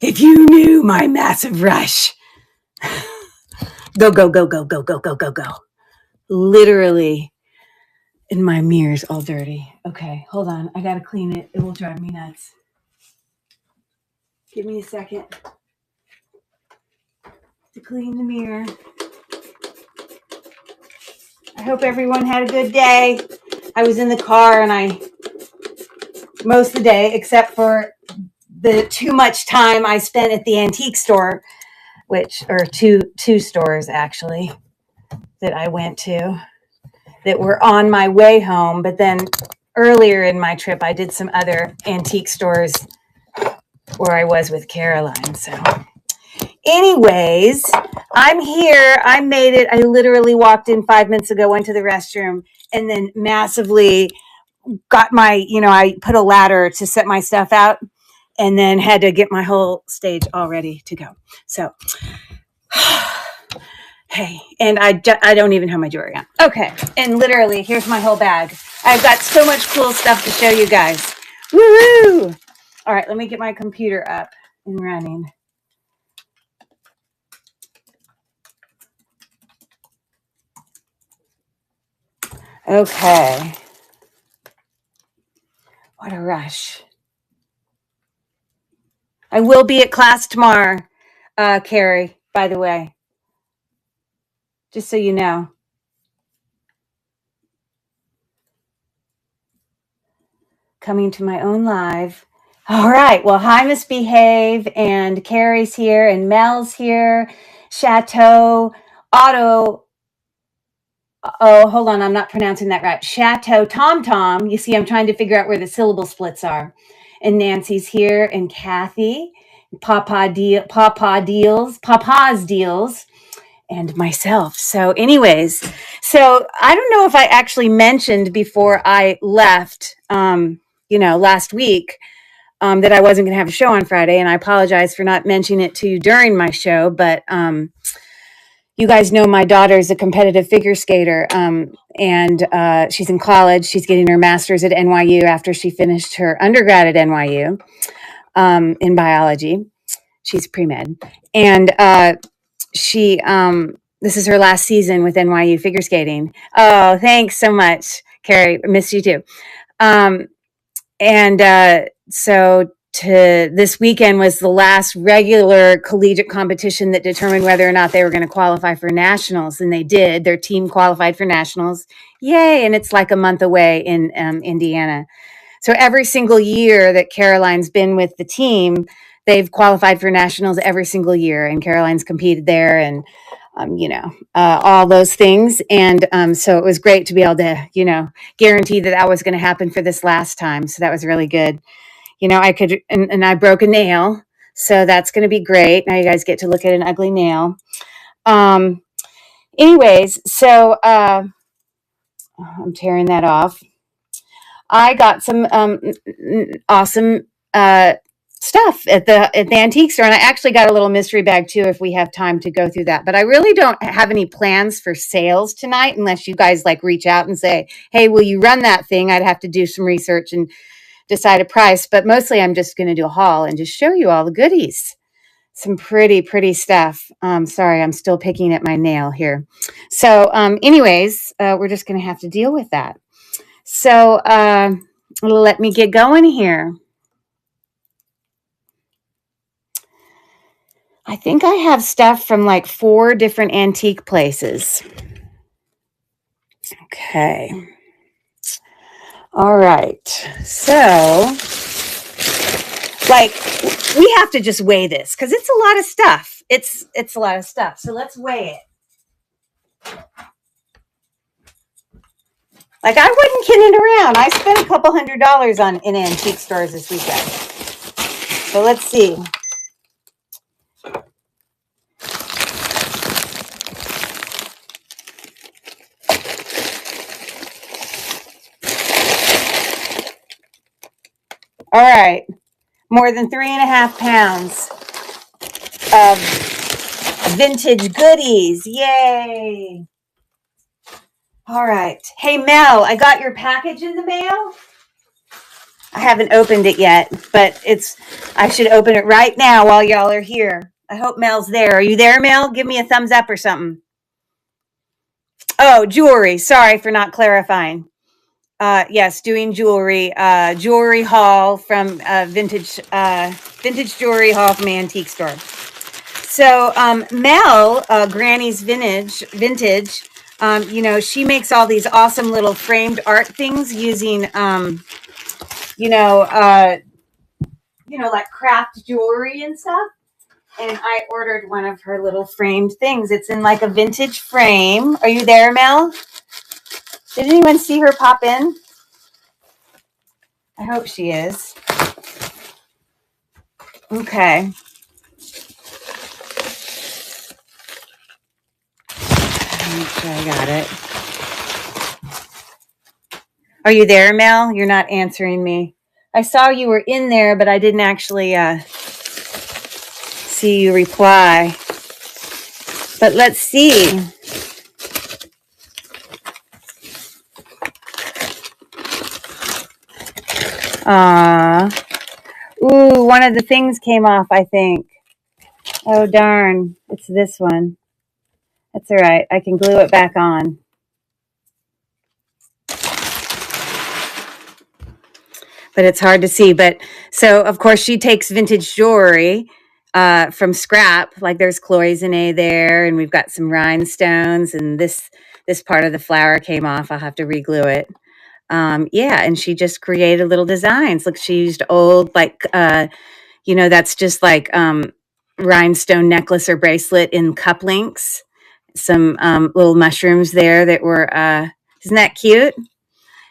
If you knew my massive rush. Go, go, go, go, go, go, go, go, go. Literally, and my mirror's all dirty. Okay, hold on. I gotta clean it. It will drive me nuts. Give me a second to clean the mirror. I hope everyone had a good day. I was in the car and most of the day, except for the too much time I spent at the antique store, or two stores actually that I went to that were on my way home. But then earlier in my trip, I did some other antique stores where I was with Caroline. So anyways, I'm here. I made it. I literally walked in 5 minutes ago, went to the restroom, and then massively got I put a ladder to set my stuff out, and then had to get my whole stage all ready to go. So, hey, and I don't even have my jewelry on. Okay, and literally, here's my whole bag. I've got so much cool stuff to show you guys. Woo! All right, let me get my computer up and running. Okay. What a rush. I will be at class tomorrow, Carrie, by the way. Just so you know. Coming to my own live. All right. Well, hi, Miss Behave, and Carrie's here, and Mel's here. Chateau Auto. Oh, hold on. I'm not pronouncing that right. Chateau Tom Tom. You see, I'm trying to figure out where the syllable splits are. And Nancy's here, and Kathy, Papa's Deals, and myself. So anyways, I don't know if I actually mentioned before I left, last week, that I wasn't going to have a show on Friday. And I apologize for not mentioning it to you during my show, but you guys know my daughter's a competitive figure skater, and she's in college. She's getting her master's at NYU after she finished her undergrad at NYU in biology. She's pre-med. And this is her last season with NYU figure skating. Oh, thanks so much, Carrie. I missed you too. So this weekend was the last regular collegiate competition that determined whether or not they were going to qualify for nationals. And they did. Their team qualified for nationals. Yay. And it's like a month away in Indiana. So every single year that Caroline's been with the team, they've qualified for nationals every single year. And Caroline's competed there and, all those things. And so it was great to be able to, guarantee that was going to happen for this last time. So that was really good. I could, and I broke a nail. So that's going to be great. Now you guys get to look at an ugly nail. Anyways, so I'm tearing that off. I got some awesome stuff at the antique store, and I actually got a little mystery bag too if we have time to go through that. But I really don't have any plans for sales tonight unless you guys reach out and say, hey, will you run that thing? I'd have to do some research and decide a price, but mostly I'm just going to do a haul and just show you all the goodies. Some pretty stuff. Sorry, I'm still picking at my nail here. So anyways, we're just going to have to deal with that. So let me get going here. I think I have stuff from 4 different antique places. Okay. All right. So, we have to just weigh this because it's a lot of stuff. It's a lot of stuff. So let's weigh it. I wasn't kidding around. I spent a couple $100 in antique stores this weekend. So let's see. All right. More than 3.5 pounds of vintage goodies. Yay. All right. Hey, Mel, I got your package in the mail. I haven't opened it yet, but I should open it right now while y'all are here. I hope Mel's there. Are you there, Mel? Give me a thumbs up or something. Oh, jewelry. Sorry for not clarifying. Yes, doing jewelry. Jewelry haul from vintage jewelry haul from Antique Store. So Mel, Granny's Vintage, she makes all these awesome little framed art things using, like craft jewelry and stuff. And I ordered one of her little framed things. It's in like a vintage frame. Are you there, Mel? Did anyone see her pop in? I hope she is. Okay. Make sure I got it. Are you there, Mel? You're not answering me. I saw you were in there, but I didn't actually see you reply. But let's see. Ooh, one of the things came off, I think. Oh, darn. It's this one. That's all right. I can glue it back on. But it's hard to see. But so, of course, she takes vintage jewelry from scrap. Like there's cloisonne there, and we've got some rhinestones, and this part of the flower came off. I'll have to reglue it. And she just created little designs. Look, she used old, like, that's just like rhinestone necklace or bracelet in cup links. Some little mushrooms there that were, isn't that cute?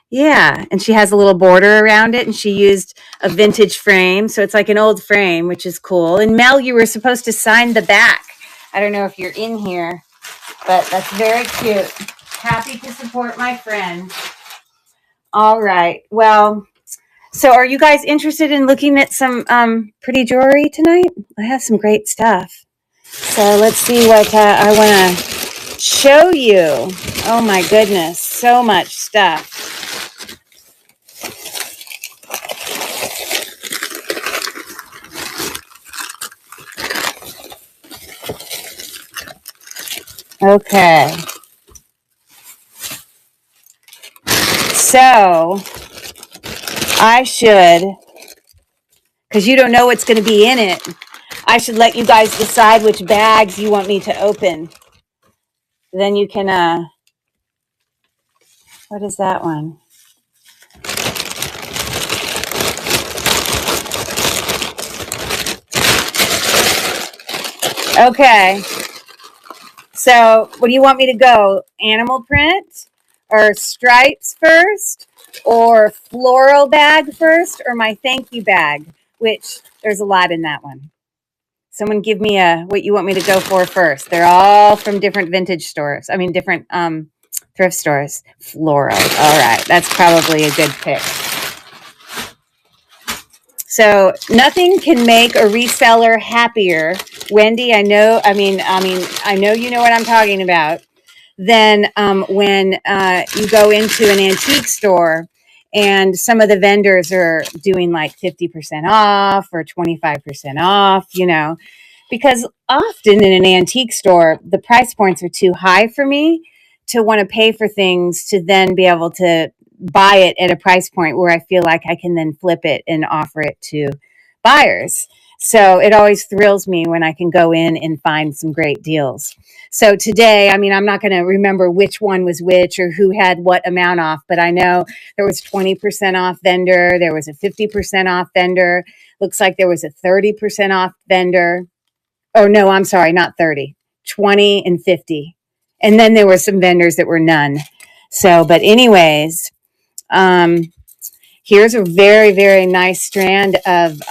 Yeah, and she has a little border around it, and she used a vintage frame. So it's like an old frame, which is cool. And Mel, you were supposed to sign the back. I don't know if you're in here, but that's very cute. Happy to support my friend. All right. Well, so are you guys interested in looking at some pretty jewelry tonight? I have some great stuff. So let's see what I want to show you. Oh my goodness, so much stuff. Okay. So I should, because you don't know what's going to be in it, I should let you guys decide which bags you want me to open. Then you can, what is that one? Okay. So what do you want me to go? Animal print or stripes first, or floral bag first, or my thank you bag, which there's a lot in that one. Someone give me what you want me to go for first. They're all from different vintage stores. I mean, different thrift stores. Floral. All right. That's probably a good pick. So nothing can make a reseller happier, Wendy. I know you know what I'm talking about. Than when you go into an antique store and some of the vendors are doing like 50% off or 25% off, because often in an antique store, the price points are too high for me to want to pay for things to then be able to buy it at a price point where I feel like I can then flip it and offer it to buyers. So it always thrills me when I can go in and find some great deals. So today, I'm not going to remember which one was which or who had what amount off, but I know there was 20% off vendor. There was a 50% off vendor. Looks like there was a 30% off vendor. Oh, no, I'm sorry, not 30, 20 and 50. And then there were some vendors that were none. So, but anyways, here's a very, very nice strand of,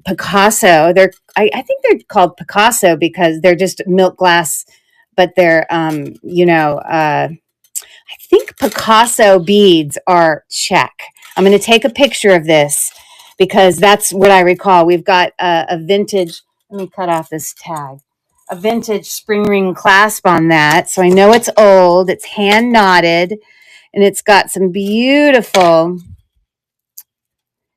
Picasso. I think they're called Picasso because they're just milk glass, but they're, I think Picasso beads are Czech. I'm going to take a picture of this because that's what I recall. We've got a vintage, let me cut off this tag, a vintage spring ring clasp on that. So I know it's old. It's hand knotted. And it's got some beautiful,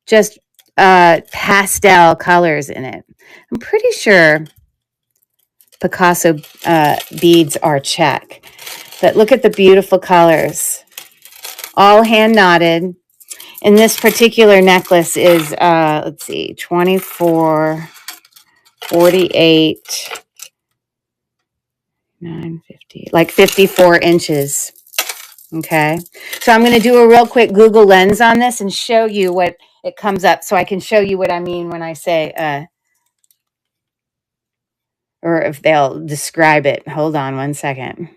just pastel colors in it. I'm pretty sure Picasso beads are check. But look at the beautiful colors. All hand knotted. And this particular necklace is, let's see, 24, 48, 950, like 54 inches. Okay. So I'm going to do a real quick Google Lens on this and show you what it comes up so I can show you what I mean when I say, or if they'll describe it. Hold on one second.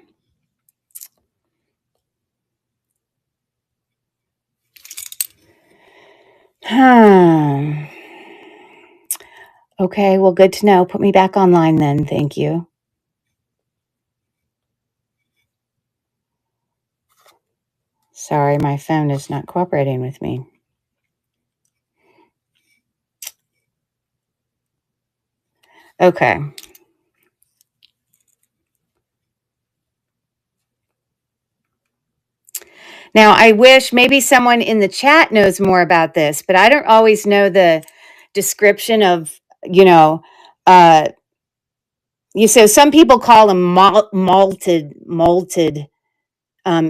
Okay, well, good to know. Put me back online then. Thank you. Sorry, my phone is not cooperating with me. Okay. Now, I wish maybe someone in the chat knows more about this, but I don't always know the description of, so some people call them malted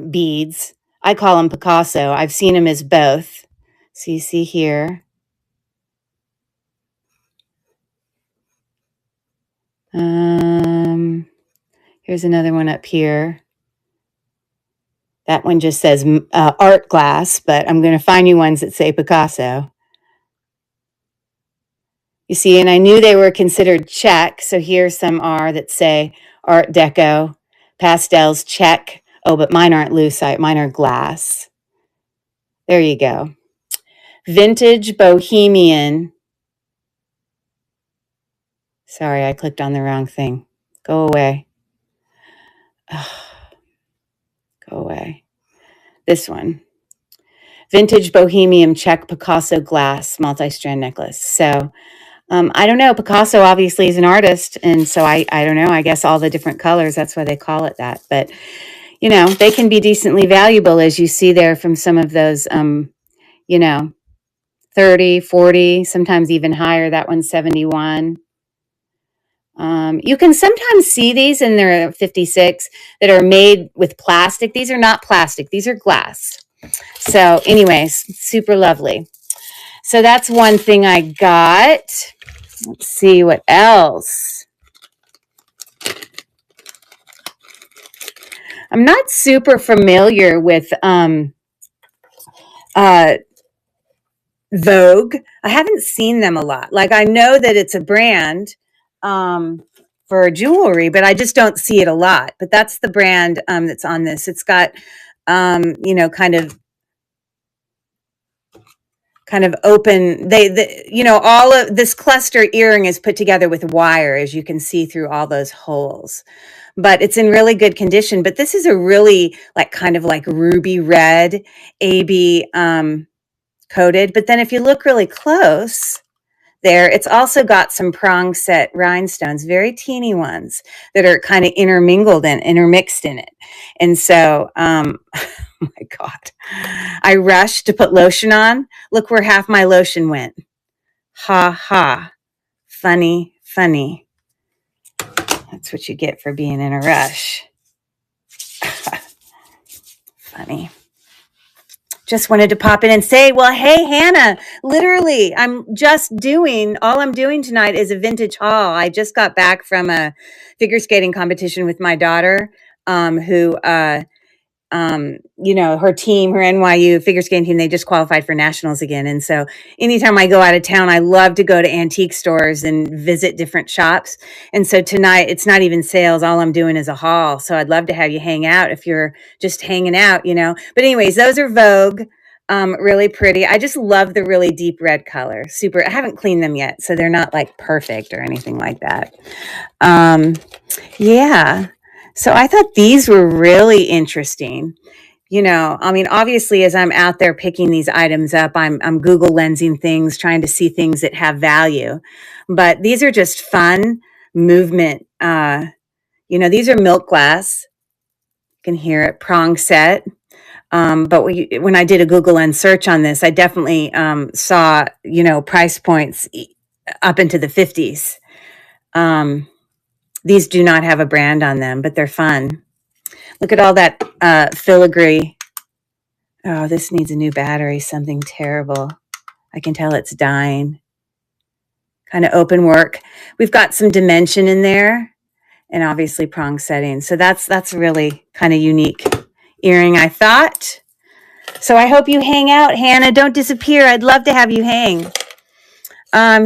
beads. I call them Picasso. I've seen them as both. So you see here. Here's another one up here. That one just says art glass, but I'm going to find you ones that say Picasso. You see, and I knew they were considered check. So here's some are that say Art Deco, pastels, check. Oh, but mine aren't lucite. Mine are glass. There you go. Vintage Bohemian. Sorry, I clicked on the wrong thing. Go away. Go away. This one. Vintage Bohemian check Picasso glass multi-strand necklace. So I don't know. Picasso obviously is an artist. And so I don't know. I guess all the different colors, that's why they call it that. But, they can be decently valuable, as you see there from some of those, 30, 40, sometimes even higher. That one's 71. You can sometimes see these, and they're 56, that are made with plastic. These are not plastic. These are glass. So anyways, super lovely. So that's one thing I got. Let's see what else. I'm not super familiar with Vogue. I haven't seen them a lot. Like, I know that it's a brand for jewelry, but I just don't see it a lot. But that's the brand that's on this. It's got kind of open, all of this cluster earring is put together with wire, as you can see through all those holes, but it's in really good condition. But this is a really kind of like ruby red AB coated. But then if you look really close there, it's also got some prong set rhinestones, very teeny ones that are kind of intermixed in it. And so, oh my God, I rushed to put lotion on. Look where half my lotion went. Ha ha. Funny, funny. That's what you get for being in a rush. Funny. Just wanted to pop in and say, well, hey, Hannah, literally, all I'm doing tonight is a vintage haul. I just got back from a figure skating competition with my daughter, who, her team, her NYU figure skating team, they just qualified for nationals again. And so anytime I go out of town, I love to go to antique stores and visit different shops. And so tonight, it's not even sales. All I'm doing is a haul. So I'd love to have you hang out if you're just hanging out, But anyways, those are Vogue. Really pretty. I just love the really deep red color. Super. I haven't cleaned them yet, so they're not perfect or anything like that. Yeah. So I thought these were really interesting. Obviously, as I'm out there picking these items up, I'm Google lensing things, trying to see things that have value. But these are just fun movement. These are milk glass. You can hear it, prong set. But when I did a Google and search on this, I definitely saw, price points up into the 50s. These do not have a brand on them, but they're fun. Look at all that filigree. Oh, this needs a new battery, something terrible. I can tell it's dying. Kind of open work. We've got some dimension in there and obviously prong setting. So that's really kind of unique earring, I thought. So I hope you hang out, Hannah. Don't disappear. I'd love to have you hang.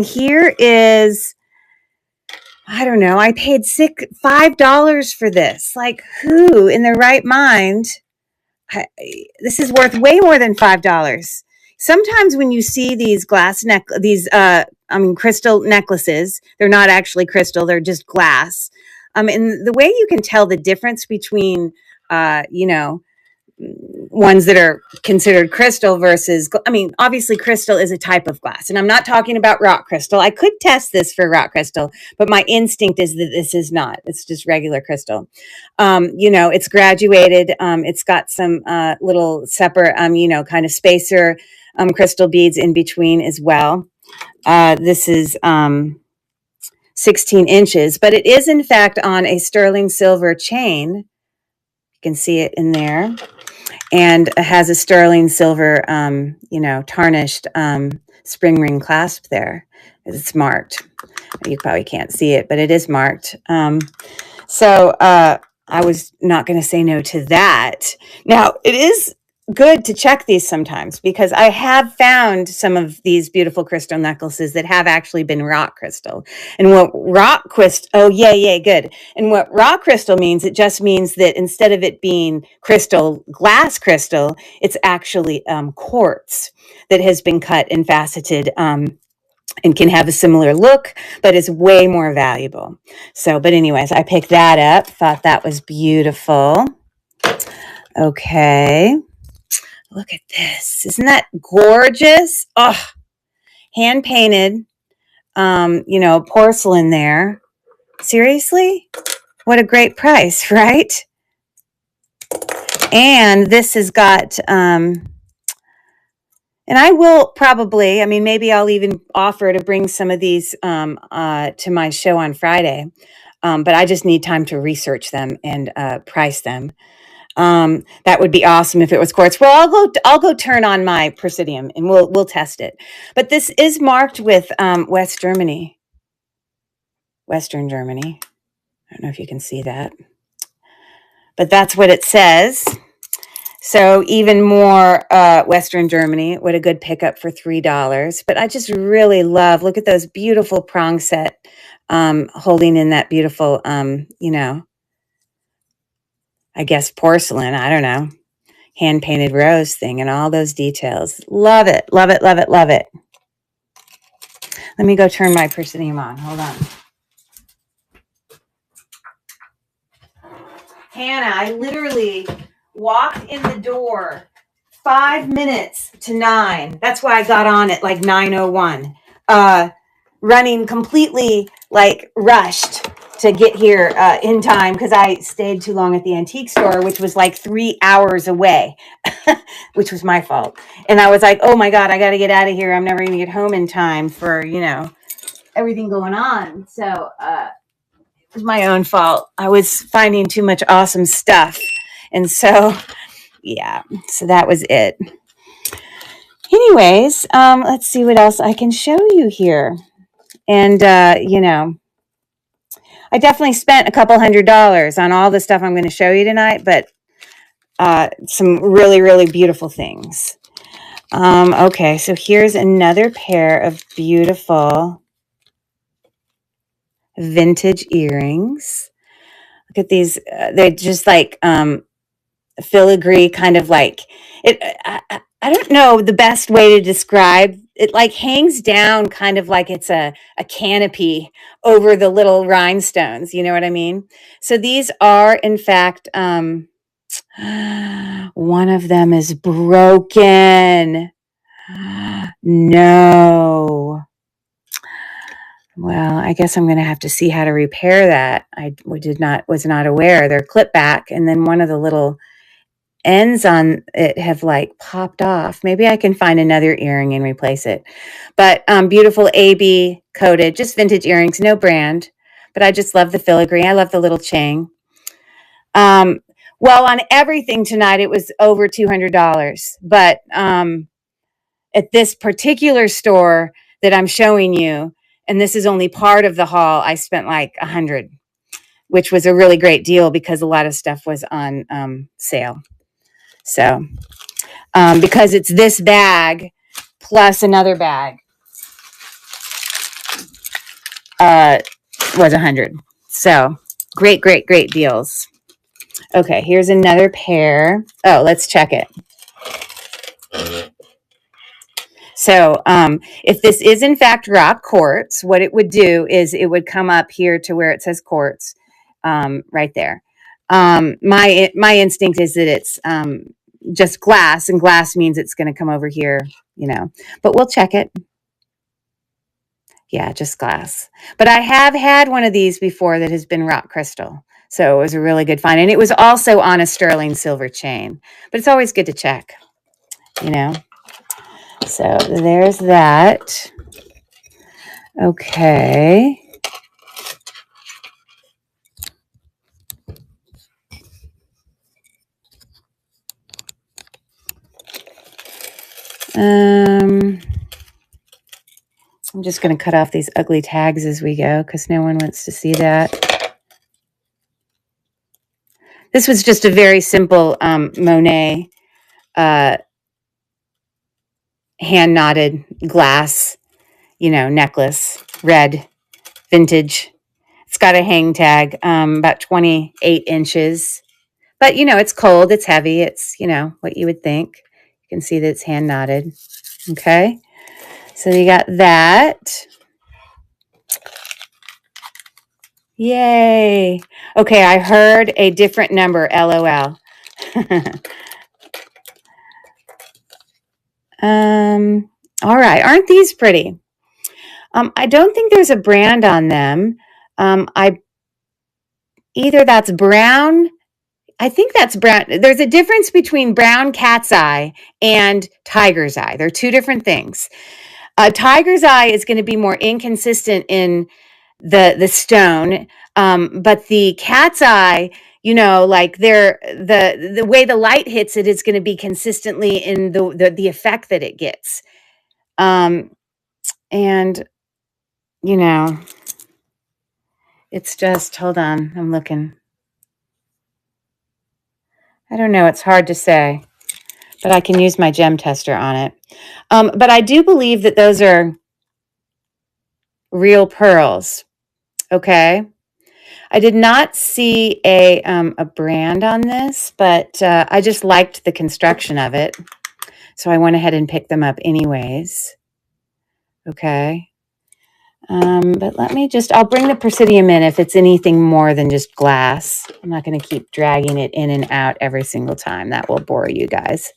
Here is, I don't know, I paid $5 for this. Like, who in their right mind? This is worth way more than $5. Sometimes when you see these crystal necklaces, they're not actually crystal, they're just glass. And the way you can tell the difference between, ones that are considered crystal versus, obviously crystal is a type of glass, and I'm not talking about rock crystal. I could test this for rock crystal, but my instinct is that this is not. It's just regular crystal. It's graduated. It's got some little separate, kind of spacer crystal beads in between as well. This is 16 inches, but it is in fact on a sterling silver chain. You can see it in there. And it has a sterling silver, tarnished spring ring clasp there. It's marked. You probably can't see it, but it is marked. So I was not going to say no to that. Now, it is good to check these sometimes because I have found some of these beautiful crystal necklaces that have actually been rock crystal. And what rock crystal, good. And what rock crystal means, it just means that instead of it being crystal, glass crystal, it's actually quartz that has been cut and faceted and can have a similar look, but is way more valuable. So, but anyways, I picked that up, thought that was beautiful. Okay. Look at this. Isn't that gorgeous? Oh, hand painted, porcelain there. Seriously? What a great price, right? And this has got, and I will probably, maybe I'll even offer to bring some of these to my show on Friday. But I just need time to research them and price them. That would be awesome if it was quartz. Well, I'll go turn on my Presidium and we'll test it. But this is marked with Western Germany. I don't know if you can see that, but that's what it says. So even more Western Germany. What a good pickup for $3. But I just really love. Look at those beautiful prong set holding in that beautiful, I guess porcelain, I don't know, hand-painted rose thing and all those details. Love it, love it, love it, love it. Let me go turn my Presidium on. Hold on. Hannah, I literally walked in the door 5 minutes to 9. That's why I got on at like 9:01. Running completely like rushed to get here in time because I stayed too long at the antique store, which was like 3 hours away, which was my fault. And I was like, oh my God, I got to get out of here. I'm never going to get home in time for, everything going on. So it was my own fault. I was finding too much awesome stuff. And so, yeah, so that was it. Anyways, let's see what else I can show you here. And, I definitely spent a couple $100 on all the stuff I'm going to show you tonight, but some really, really beautiful things. Okay, so here's another pair of beautiful vintage earrings. Look at these. They're just like filigree, kind of like it. I don't know the best way to describe it. Like hangs down kind of like it's a canopy over the little rhinestones. You know what I mean? So these are, in fact, one of them is broken. No. Well, I guess I'm going to have to see how to repair that. I was not aware. They're clip back, and then one of the little ends on it have like popped off. Maybe I can find another earring and replace it. But beautiful AB coated, just vintage earrings, no brand. But I just love the filigree. I love the little chain. Well, on everything tonight, it was over $200. But at this particular store that I'm showing you, and this is only part of the haul, I spent like $100, which was a really great deal because a lot of stuff was on sale. So, because it's this bag plus another bag, was $100. So, great deals. Okay, here's another pair. Oh, let's check it. So, if this is in fact rock quartz, what it would do is it would come up here to where it says quartz, right there. My instinct is that it's just glass, and glass means it's going to come over here, but we'll check it. Yeah, just glass. But I have had one of these before that has been rock crystal. So it was a really good find. And it was also on a sterling silver chain. But it's always good to check, So there's that. Okay. I'm just going to cut off these ugly tags as we go because no one wants to see that. This was just a very simple Monet hand-knotted glass, necklace, red, vintage. It's got a hang tag, about 28 inches. But, it's cold, it's heavy, it's, what you would think. You can see that it's hand-knotted. Okay? So you got that. Yay. Okay, I heard a different number, LOL. All right. Aren't these pretty? I don't think there's a brand on them. Either that's brown. I think that's brown. There's a difference between brown cat's eye and tiger's eye. They're two different things. Tiger's eye is going to be more inconsistent in the stone, but the cat's eye, like the way the light hits it is going to be consistently in the effect that it gets. And it's just, hold on, I'm looking. I don't know, it's hard to say, but I can use my gem tester on it. But I do believe that those are real pearls. Okay. I did not see a brand on this, but I just liked the construction of it. So I went ahead and picked them up anyways. Okay. But let me I'll bring the Presidium in if it's anything more than just glass. I'm not going to keep dragging it in and out every single time. That will bore you guys.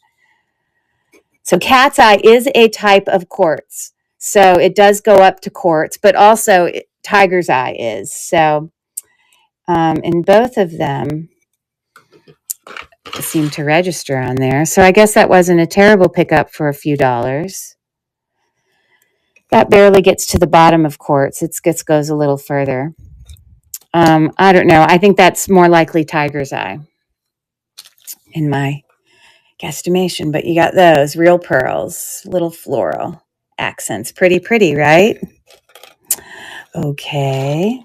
So cat's eye is a type of quartz. So it does go up to quartz, but also tiger's eye is. So and both of them seem to register on there. So I guess that wasn't a terrible pickup for a few dollars. That barely gets to the bottom of quartz. It goes a little further. I don't know. I think that's more likely tiger's eye in my guesstimation. But you got those real pearls, little floral accents. Pretty, right? Okay.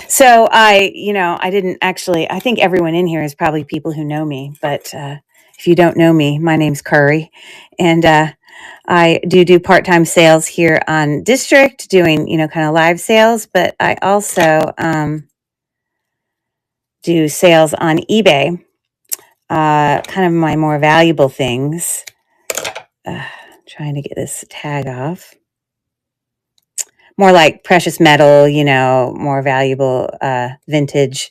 So I think everyone in here is probably people who know me. But if you don't know me, my name's Curry. And I do part-time sales here on District, doing, kind of live sales, but I also do sales on eBay, kind of my more valuable things. Trying to get this tag off. More like precious metal, more valuable vintage.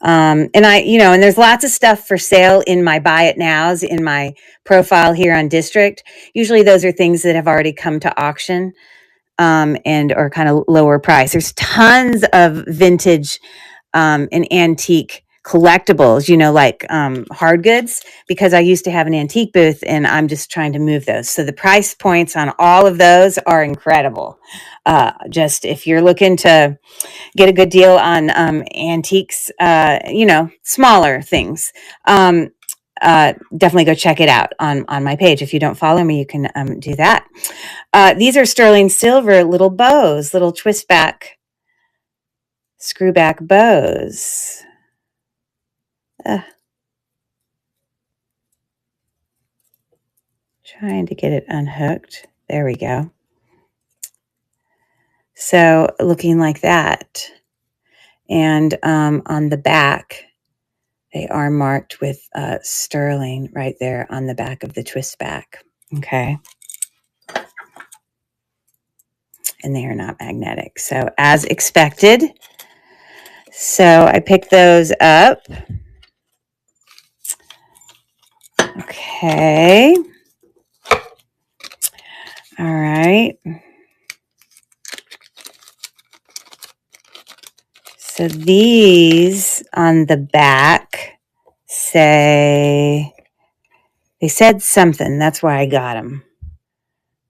And and there's lots of stuff for sale in my buy it nows in my profile here on District. Usually those are things that have already come to auction, and or kind of lower price. There's tons of vintage and antique collectibles, like hard goods, because I used to have an antique booth and I'm just trying to move those. So the price points on all of those are incredible. Just if you're looking to get a good deal on antiques, smaller things, definitely go check it out on my page. If you don't follow me, you can do that. These are sterling silver little bows, little twist back, screw back bows. Trying to get it unhooked. There we go. So looking like that. And on the back, they are marked with sterling right there on the back of the twist back. Okay. And they are not magnetic. So as expected. So I picked those up. Okay. All right. So these on the back they said something. That's why I got them.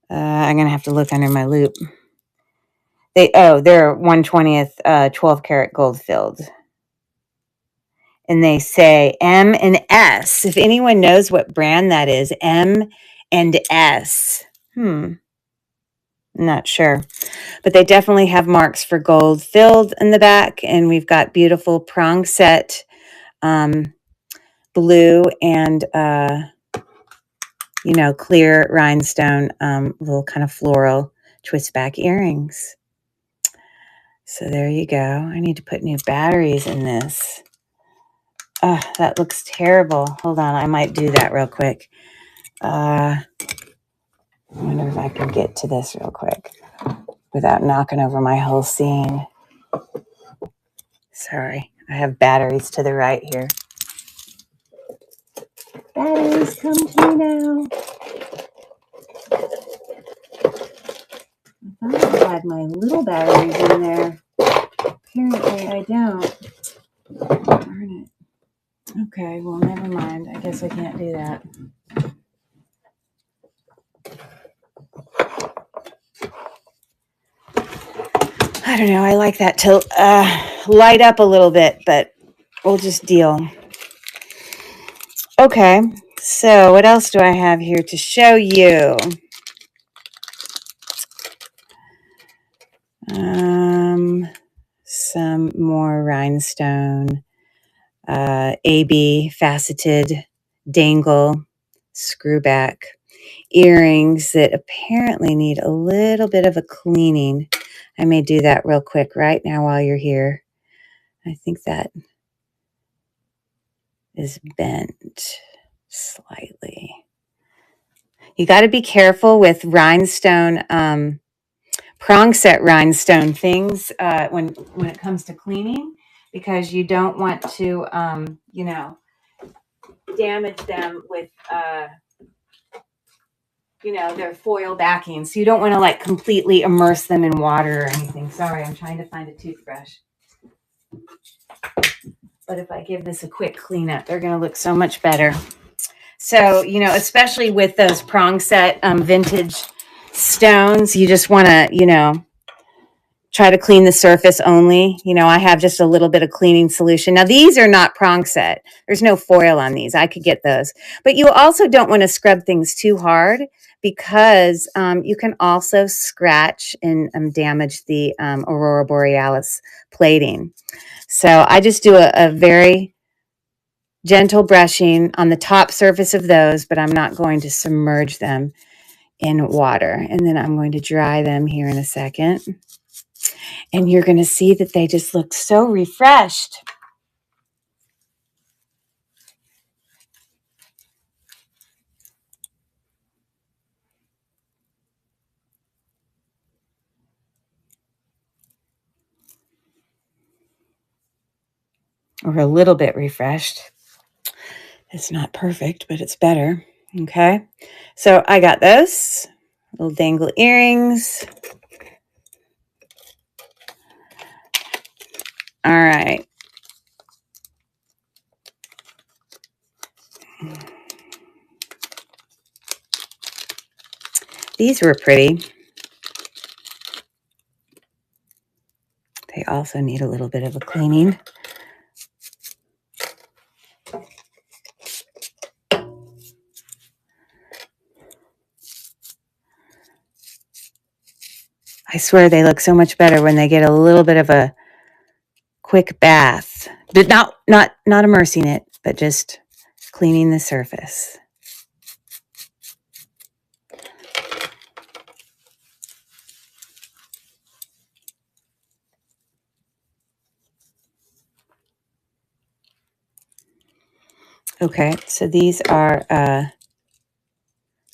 I'm going to have to look under my loop. They're 1/20th 12 karat gold filled. And they say M and S. If anyone knows what brand that is, M and S. Not sure. But they definitely have marks for gold filled in the back. And we've got beautiful prong set blue and, clear rhinestone, little kind of floral twist back earrings. So there you go. I need to put new batteries in this. That looks terrible. Hold on. I might do that real quick. I wonder if I can get to this real quick without knocking over my whole scene. Sorry. I have batteries to the right here. Batteries, come to me now. I thought I had my little batteries in there. Apparently I don't. Darn it. Okay, well, never mind. I guess I can't do that. I don't know. I like that to light up a little bit, but we'll just deal. Okay, so what else do I have here to show you? Some more rhinestone, AB faceted dangle screwback earrings that apparently need a little bit of a cleaning. I may do that real quick right now while you're here. I think that is bent slightly. You got to be careful with rhinestone, prong set rhinestone things when it comes to cleaning, because you don't want to, damage them with, their foil backing. So you don't want to completely immerse them in water or anything. Sorry, I'm trying to find a toothbrush. But if I give this a quick cleanup, they're going to look so much better. So, especially with those prong set vintage stones, you just want to, try to clean the surface only. I have just a little bit of cleaning solution. Now, these are not prong set. There's no foil on these. I could get those. But you also don't want to scrub things too hard, because you can also scratch and damage the Aurora Borealis plating. So I just do a very gentle brushing on the top surface of those, but I'm not going to submerge them in water. And then I'm going to dry them here in a second. And you're going to see that they just look so refreshed. Or a little bit refreshed. It's not perfect, but it's better. Okay. So I got those little dangle earrings. All right. These were pretty. They also need a little bit of a cleaning. I swear they look so much better when they get a little bit of a quick bath. But not immersing it, but just cleaning the surface. Okay, so these are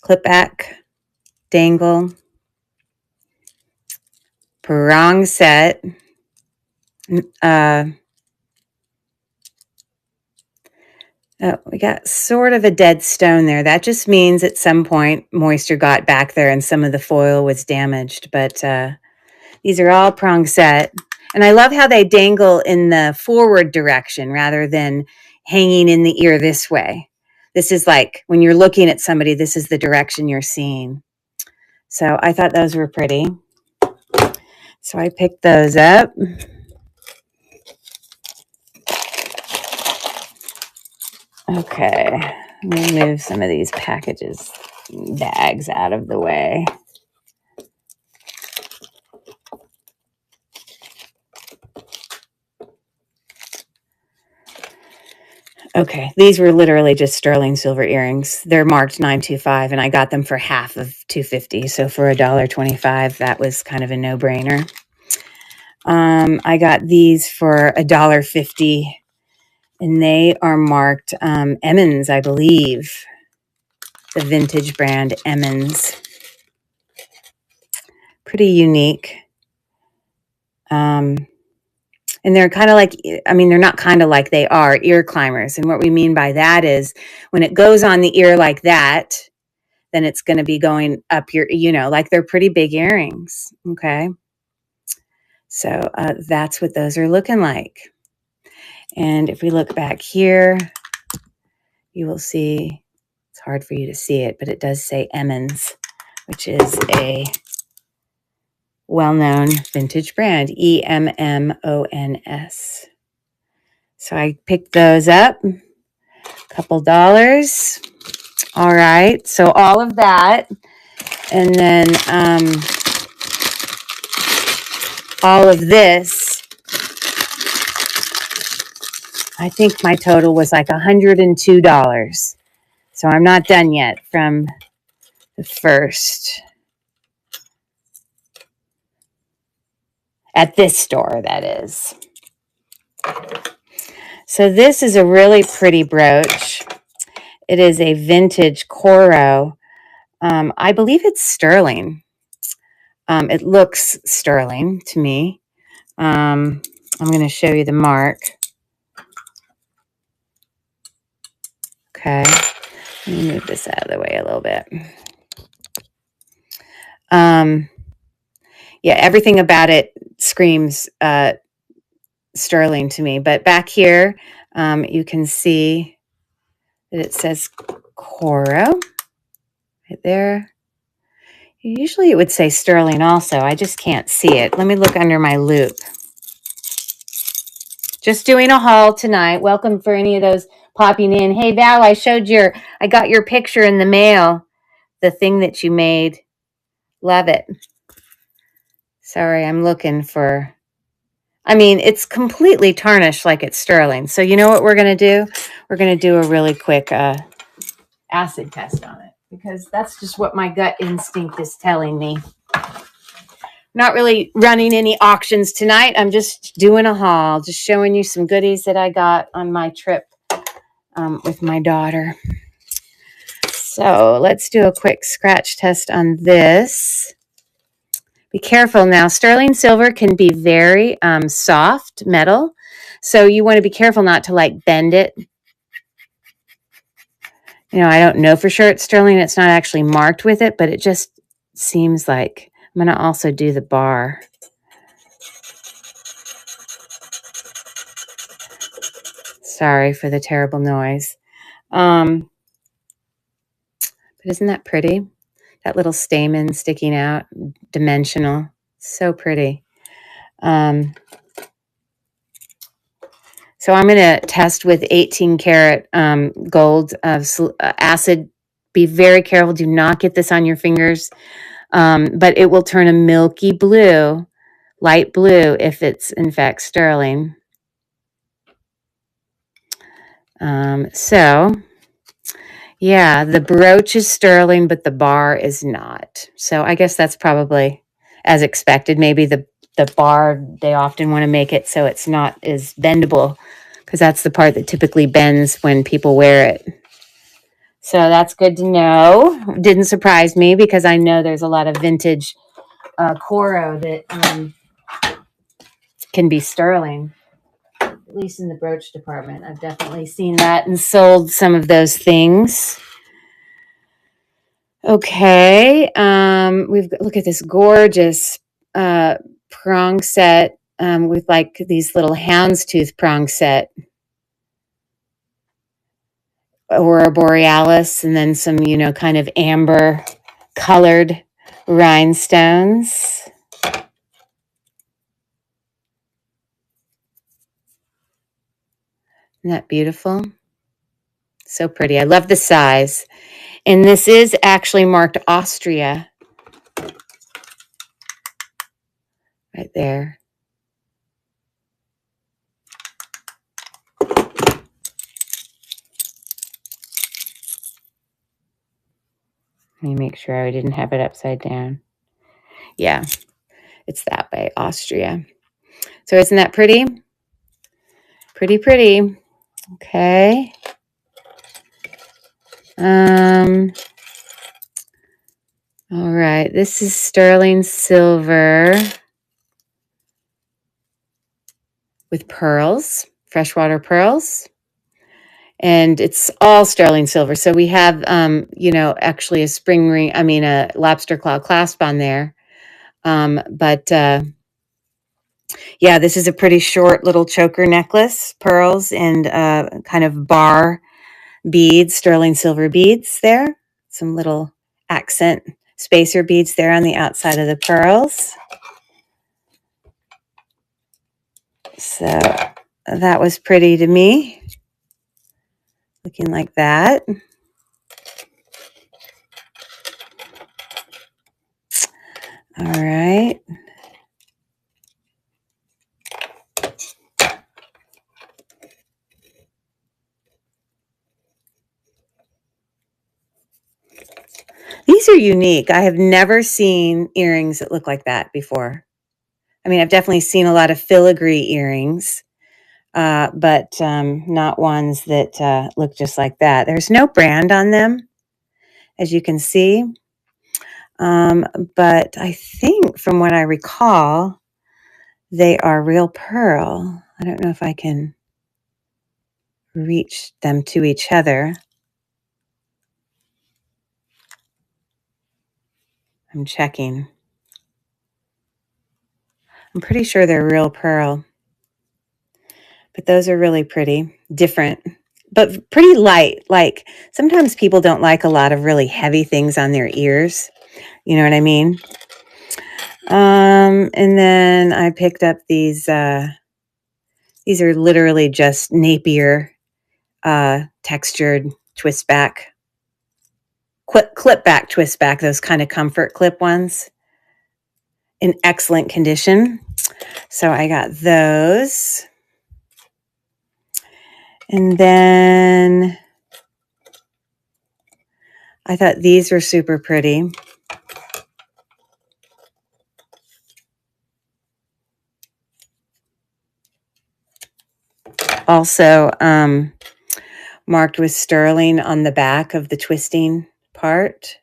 clip back, dangle, prong set. Oh, we got sort of a dead stone there. That just means at some point moisture got back there and some of the foil was damaged. But these are all prong set. And I love how they dangle in the forward direction rather than hanging in the ear this way. This is like when you're looking at somebody, this is the direction you're seeing. So I thought those were pretty. So I picked those up. Okay, let me move some of these bags out of the way. Okay, these were literally just sterling silver earrings. They're marked 925, and I got them for half of $2.50. So for $1.25, that was kind of a no-brainer. I got these for $1.50, and they are marked Emmons, I believe. The vintage brand Emmons. Pretty unique. And they're kind of like, I mean, they're not kind of like, they are ear climbers. And what we mean by that is when it goes on the ear like that, then it's going to be going up your, like they're pretty big earrings. Okay. So that's what those are looking like. And if we look back here, you will see, it's hard for you to see it, but it does say Emmons, which is a well-known vintage brand, EMMONS. So I picked those up, a couple dollars. All right, so all of that. And then all of this, I think my total was like $102. So I'm not done yet from the first. At this store, that is. So this is a really pretty brooch. It is a vintage Coro. I believe it's sterling. It looks sterling to me. I'm going to show you the mark. Okay. Let me move this out of the way a little bit. Yeah, everything about it screams sterling to me. But back here, you can see that it says Coro right there. Usually it would say sterling also. I just can't see it. Let me look under my loupe. Just doing a haul tonight. Welcome for any of those popping in. Hey, Val, I got your picture in the mail. The thing that you made. Love it. Sorry, I'm looking for... I mean, it's completely tarnished like it's sterling. So you know what we're going to do? We're going to do a really quick acid test on it. Because that's just what my gut instinct is telling me. Not really running any auctions tonight. I'm just doing a haul. Just showing you some goodies that I got on my trip with my daughter. So let's do a quick scratch test on this. Be careful now. Sterling silver can be very soft metal. So you want to be careful not to like bend it. I don't know for sure it's sterling. It's not actually marked with it, but it just seems like. I'm going to also do the bar. Sorry for the terrible noise. But isn't that pretty? That little stamen sticking out, dimensional. So pretty. So I'm going to test with 18 karat gold acid. Be very careful. Do not get this on your fingers. But it will turn a milky blue, light blue, if it's in fact sterling. So, yeah, the brooch is sterling, but the bar is not. So I guess that's probably as expected. Maybe the bar, they often want to make it so it's not as bendable, because that's the part that typically bends when people wear it. So that's good to know. Didn't surprise me, because I know there's a lot of vintage Coro that can be sterling, at least in the brooch department. I've definitely seen that and sold some of those things. Okay, look at this gorgeous prong set with like these little houndstooth prong set, Aurora Borealis, and then some, kind of amber colored rhinestones. Isn't that beautiful? So pretty. I love the size. And this is actually marked Austria. Right there. Let me make sure I didn't have it upside down. Yeah, it's that way, Austria. So isn't that pretty? Pretty, pretty. Okay. All right. This is sterling silver with pearls, freshwater pearls. And it's all sterling silver. So we have, actually a spring ring, a lobster claw clasp on there. But yeah, this is a pretty short little choker necklace, pearls and kind of bar beads, sterling silver beads there. Some little accent spacer beads there on the outside of the pearls. So that was pretty to me. Looking like that. All right. These are unique. I have never seen earrings that look like that before. I've definitely seen a lot of filigree earrings, but not ones that look just like that. There's no brand on them, as you can see. But I think from what I recall, they are real pearl. I don't know if I can reach them to each other. I'm checking. I'm pretty sure they're real pearl. But those are really pretty, different, but pretty light. Like sometimes people don't like a lot of really heavy things on their ears. You know what I mean? And then I picked up these are literally just Napier textured twist back, clip back, twist back, those kind of comfort clip ones in excellent condition. So I got those. And then I thought these were super pretty. Also marked with sterling on the back of the twisting part.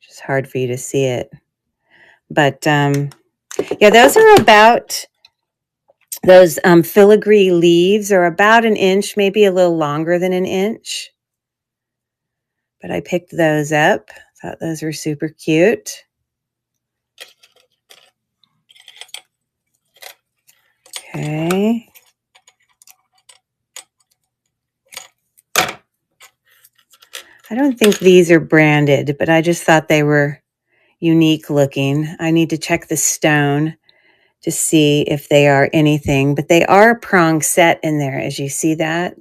It's hard for you to see it. But yeah, those are about, those filigree leaves are about an inch, maybe a little longer than an inch. But I picked those up. Thought those were super cute. Okay. I don't think these are branded, but I just thought they were unique looking. I need to check the stone to see if they are anything, but they are prong set in there, as you see that.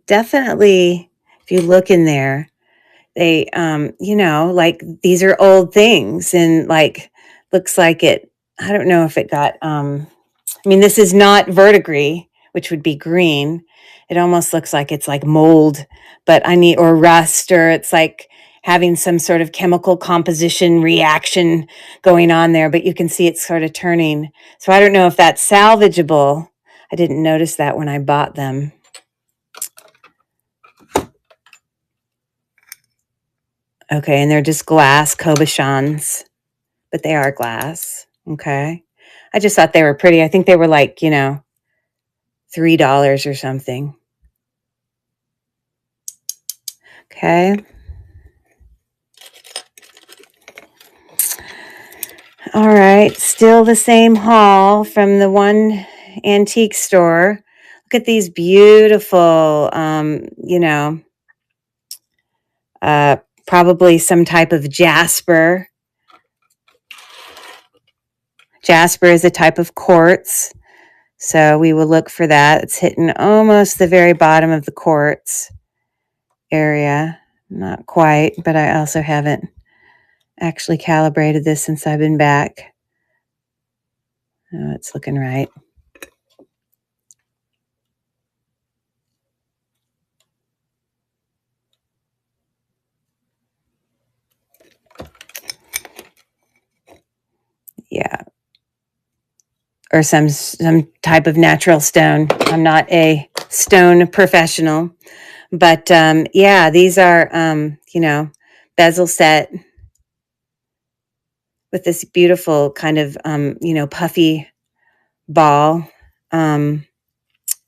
Definitely, if you look in there, they, you know, like these are old things and like, looks like it, I don't know if it got, I mean, this is not verdigris, which would be green. It almost looks like it's like mold, but I need, or rust, or it's like having some sort of chemical composition reaction going on there, but you can see it's sort of turning. So I don't know if that's salvageable. I didn't notice that when I bought them. Okay, and they're just glass cabochons, but they are glass. Okay. I just thought they were pretty. I think they were like, you know, $3 or something. Okay. All right. Still the same haul from the one antique store. Look at these beautiful, you know, probably some type of jasper. Jasper is a type of quartz. So we will look for that. It's hitting almost the very bottom of the quartz area. Not quite, but I also haven't actually calibrated this since I've been back. Oh, it's looking right. Yeah. Or some type of natural stone. I'm not a stone professional, but yeah, these are, you know, bezel set with this beautiful kind of, you know, puffy ball, you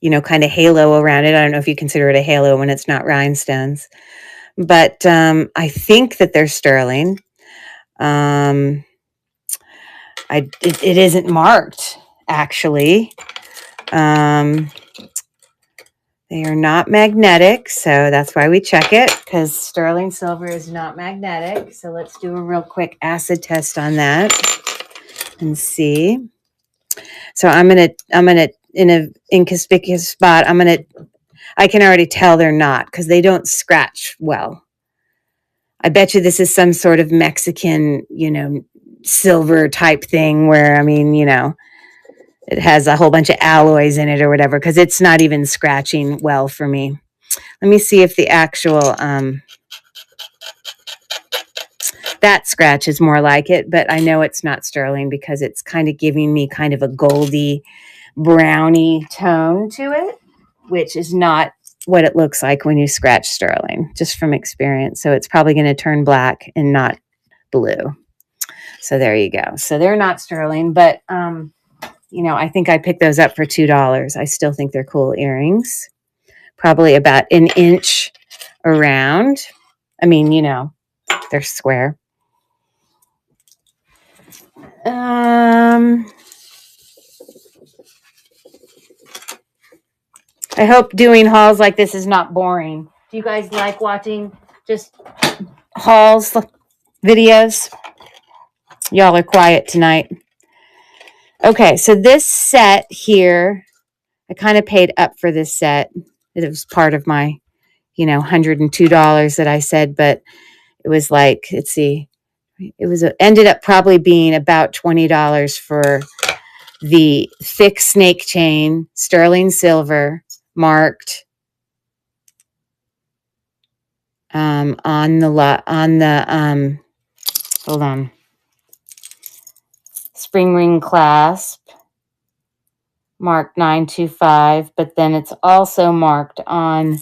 know, kind of halo around it. I don't know if you consider it a halo when it's not rhinestones, but I think that they're sterling. It isn't marked, actually. They are not magnetic, so that's why we check it, because sterling silver is not magnetic. So let's do a real quick acid test on that and see. So I'm gonna in an inconspicuous spot. I can already tell they're not because they don't scratch well. I bet you this is some sort of Mexican, you know, silver type thing where, I mean, you know, it has a whole bunch of alloys in it or whatever, because it's not even scratching well for me. Let me see if the actual, that scratch is more like it, but I know it's not sterling because it's kind of giving me kind of a goldy, browny tone to it, which is not what it looks like when you scratch sterling, just from experience. So it's probably going to turn black and not blue. So there you go. So they're not sterling, but, you know, I think I picked those up for $2. I still think they're cool earrings. Probably about an inch around. I mean, you know, they're square. I hope doing hauls like this is not boring. Do you guys like watching just hauls videos? Y'all are quiet tonight. Okay, so this set here, I kind of paid up for this set. It was part of my, you know, $102 that I said, but it was like, let's see, ended up probably being about $20 for the thick snake chain, sterling silver, marked on the hold on, spring ring clasp, marked 925, but then it's also marked on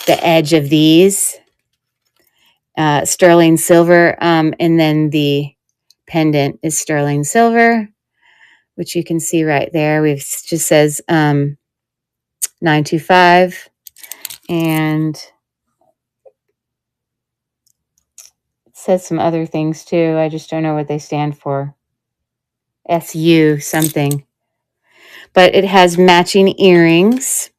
the edge of these sterling silver, and then the pendant is sterling silver, which you can see right there. We've just says 925, and it says some other things too. I just don't know what they stand for. SU something. But it has matching earrings.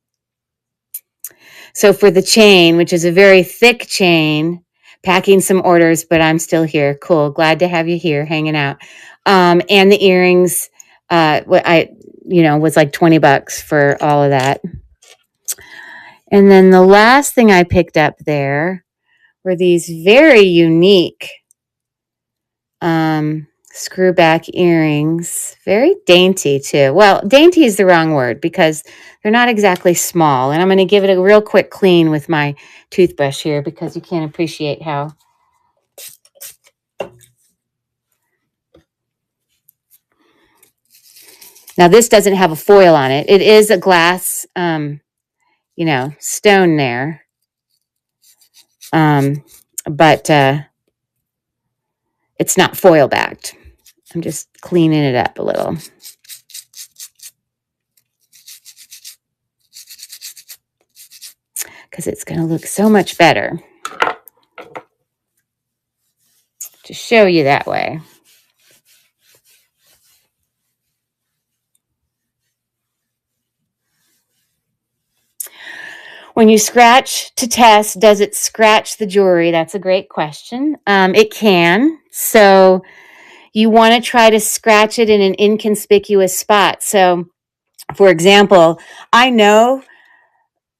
So for the chain, which is a very thick chain, packing some orders, but I'm still here. Cool. Glad to have you here hanging out. And the earrings, was like $20 for all of that. And then the last thing I picked up there were these very unique screw back earrings. Very dainty too. Well, dainty is the wrong word because they're not exactly small. And I'm going to give it a real quick clean with my toothbrush here because you can't appreciate how. Now this doesn't have a foil on it. It is a glass, stone there. But it's not foil backed. I'm just cleaning it up a little. Because it's going to look so much better to show you that way. When you scratch to test, does it scratch the jewelry? That's a great question. It can. So you want to try to scratch it in an inconspicuous spot. So, for example, I know,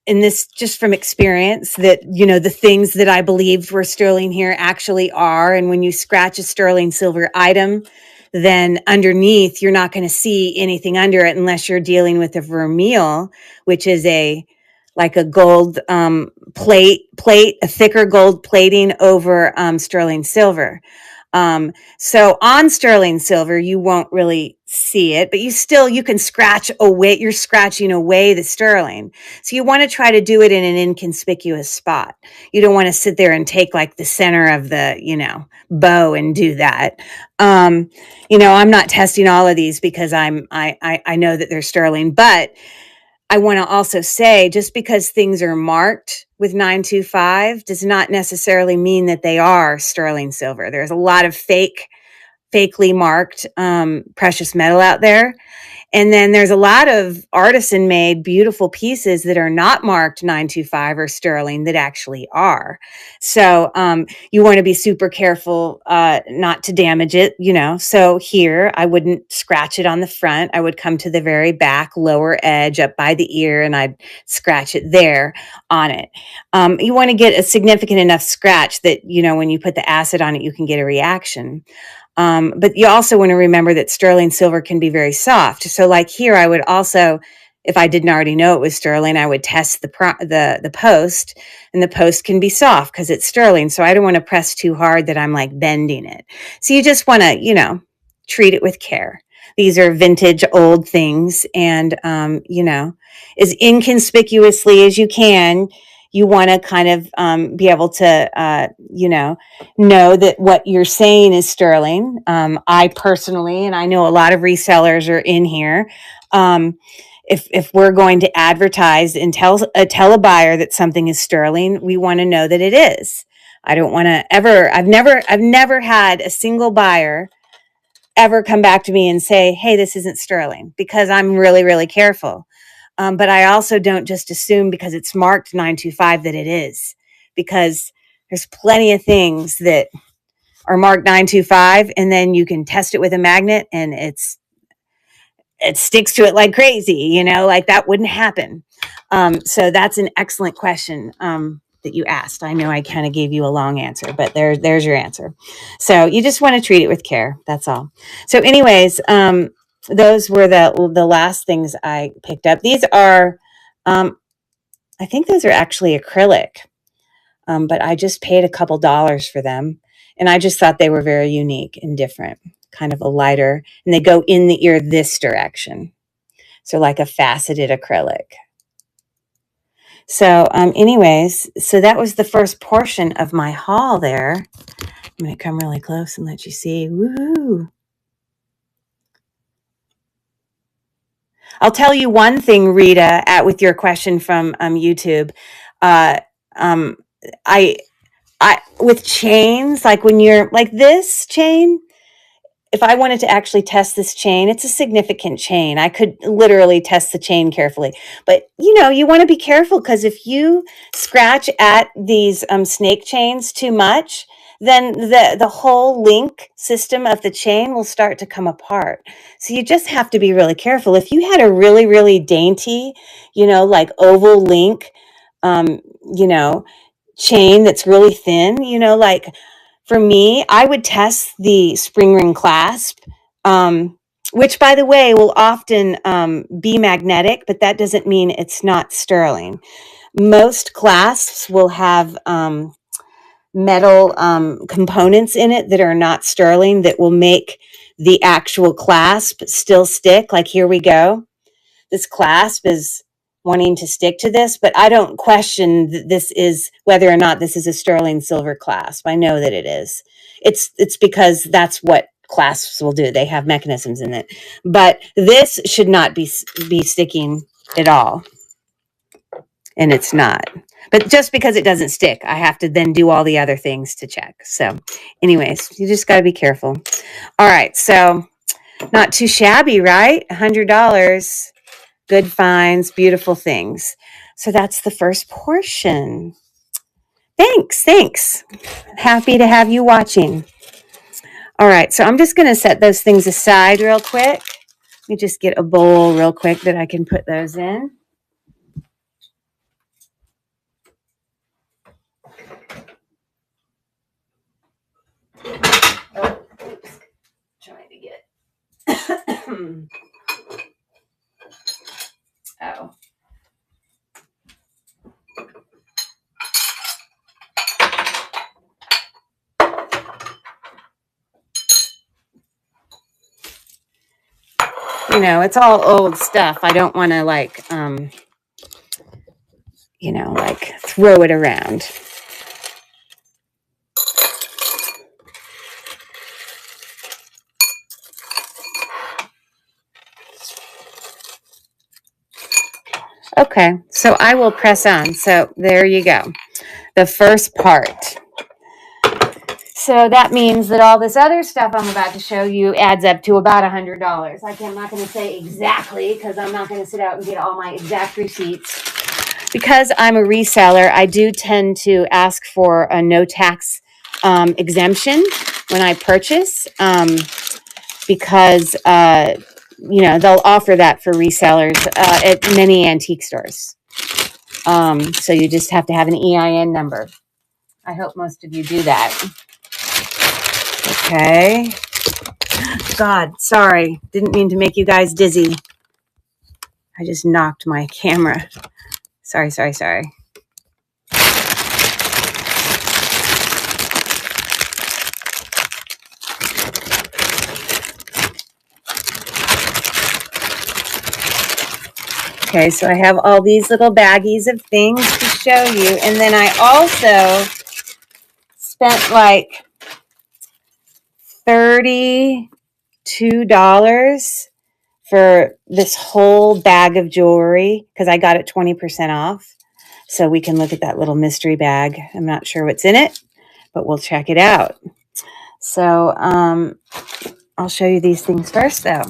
and this just from experience, that, the things that I believed were sterling here actually are. And when you scratch a sterling silver item, then underneath, you're not going to see anything under it unless you're dealing with a vermeil, which is like a gold plate, a thicker gold plating over sterling silver. So on sterling silver, you won't really see it, but you can scratch away. You're scratching away the sterling. So you want to try to do it in an inconspicuous spot. You don't want to sit there and take like the center of the, bow and do that. I'm not testing all of these because I know that they're sterling, but I want to also say, just because things are marked with 925 does not necessarily mean that they are sterling silver. There's a lot of fakely marked precious metal out there. And then there's a lot of artisan made beautiful pieces that are not marked 925 or sterling that actually are. So you want to be super careful not to damage it, So here I wouldn't scratch it on the front. I would come to the very back lower edge up by the ear and I'd scratch it there on it. You want to get a significant enough scratch that, when you put the acid on it, you can get a reaction. But you also want to remember that sterling silver can be very soft. So like here, I would also, if I didn't already know it was sterling, I would test the post, and the post can be soft because it's sterling. So I don't want to press too hard that I'm like bending it. So you just want to, treat it with care. These are vintage old things, and, as inconspicuously as you can, you want to kind of be able to, know that what you're saying is sterling. I personally, and I know a lot of resellers are in here. If we're going to advertise and tell a buyer that something is sterling, we want to know that it is. I don't want to I've never had a single buyer ever come back to me and say, hey, this isn't sterling, because I'm really, really careful. But I also don't just assume because it's marked 925 that it is, because there's plenty of things that are marked 925 and then you can test it with a magnet and it sticks to it like crazy, like that wouldn't happen. So that's an excellent question that you asked. I know I kind of gave you a long answer, but there's your answer. So you just want to treat it with care. That's all. So anyways, those were the last things I picked up. These are, I think those are actually acrylic, but I just paid a couple dollars for them. And I just thought they were very unique and different, kind of a lighter, and they go in the ear this direction. So like a faceted acrylic. So anyways, so that was the first portion of my haul there. I'm going to come really close and let you see. Woo! I'll tell you one thing, Rita, with your question from YouTube. I with chains, like when you're like this chain, if I wanted to actually test this chain, it's a significant chain. I could literally test the chain carefully. But, you want to be careful, because if you scratch at these snake chains too much, then the whole link system of the chain will start to come apart. So you just have to be really careful. If you had a really, really dainty, like oval link, chain that's really thin, like for me, I would test the spring ring clasp, which, by the way, will often be magnetic, but that doesn't mean it's not sterling. Most clasps will have metal components in it that are not sterling, that will make the actual clasp still stick. Like, here we go. This clasp is wanting to stick to this, but I don't question whether or not this is a sterling silver clasp. I know that it is. It's because that's what clasps will do. They have mechanisms in it. But this should not be sticking at all. And it's not. But just because it doesn't stick, I have to then do all the other things to check. So anyways, you just got to be careful. All right. So not too shabby, right? $100. Good finds, beautiful things. So that's the first portion. Thanks. Happy to have you watching. All right, so I'm just going to set those things aside real quick. Let me just get a bowl real quick that I can put those in. Oh, oops. Trying to get... Oh. It's all old stuff. I don't want to like throw it around. Okay, so I will press on. So there you go. The first part. So that means that all this other stuff I'm about to show you adds up to about $100. I'm not going to say exactly, because I'm not going to sit out and get all my exact receipts. Because I'm a reseller, I do tend to ask for a no tax exemption when I purchase, because they'll offer that for resellers at many antique stores. So you just have to have an EIN number. I hope most of you do that. Okay. God, sorry. Didn't mean to make you guys dizzy. I just knocked my camera. Sorry. Okay, so I have all these little baggies of things to show you. And then I also spent like $32 for this whole bag of jewelry, because I got it 20% off. So we can look at that little mystery bag. I'm not sure what's in it, but we'll check it out. So I'll show you these things first, though.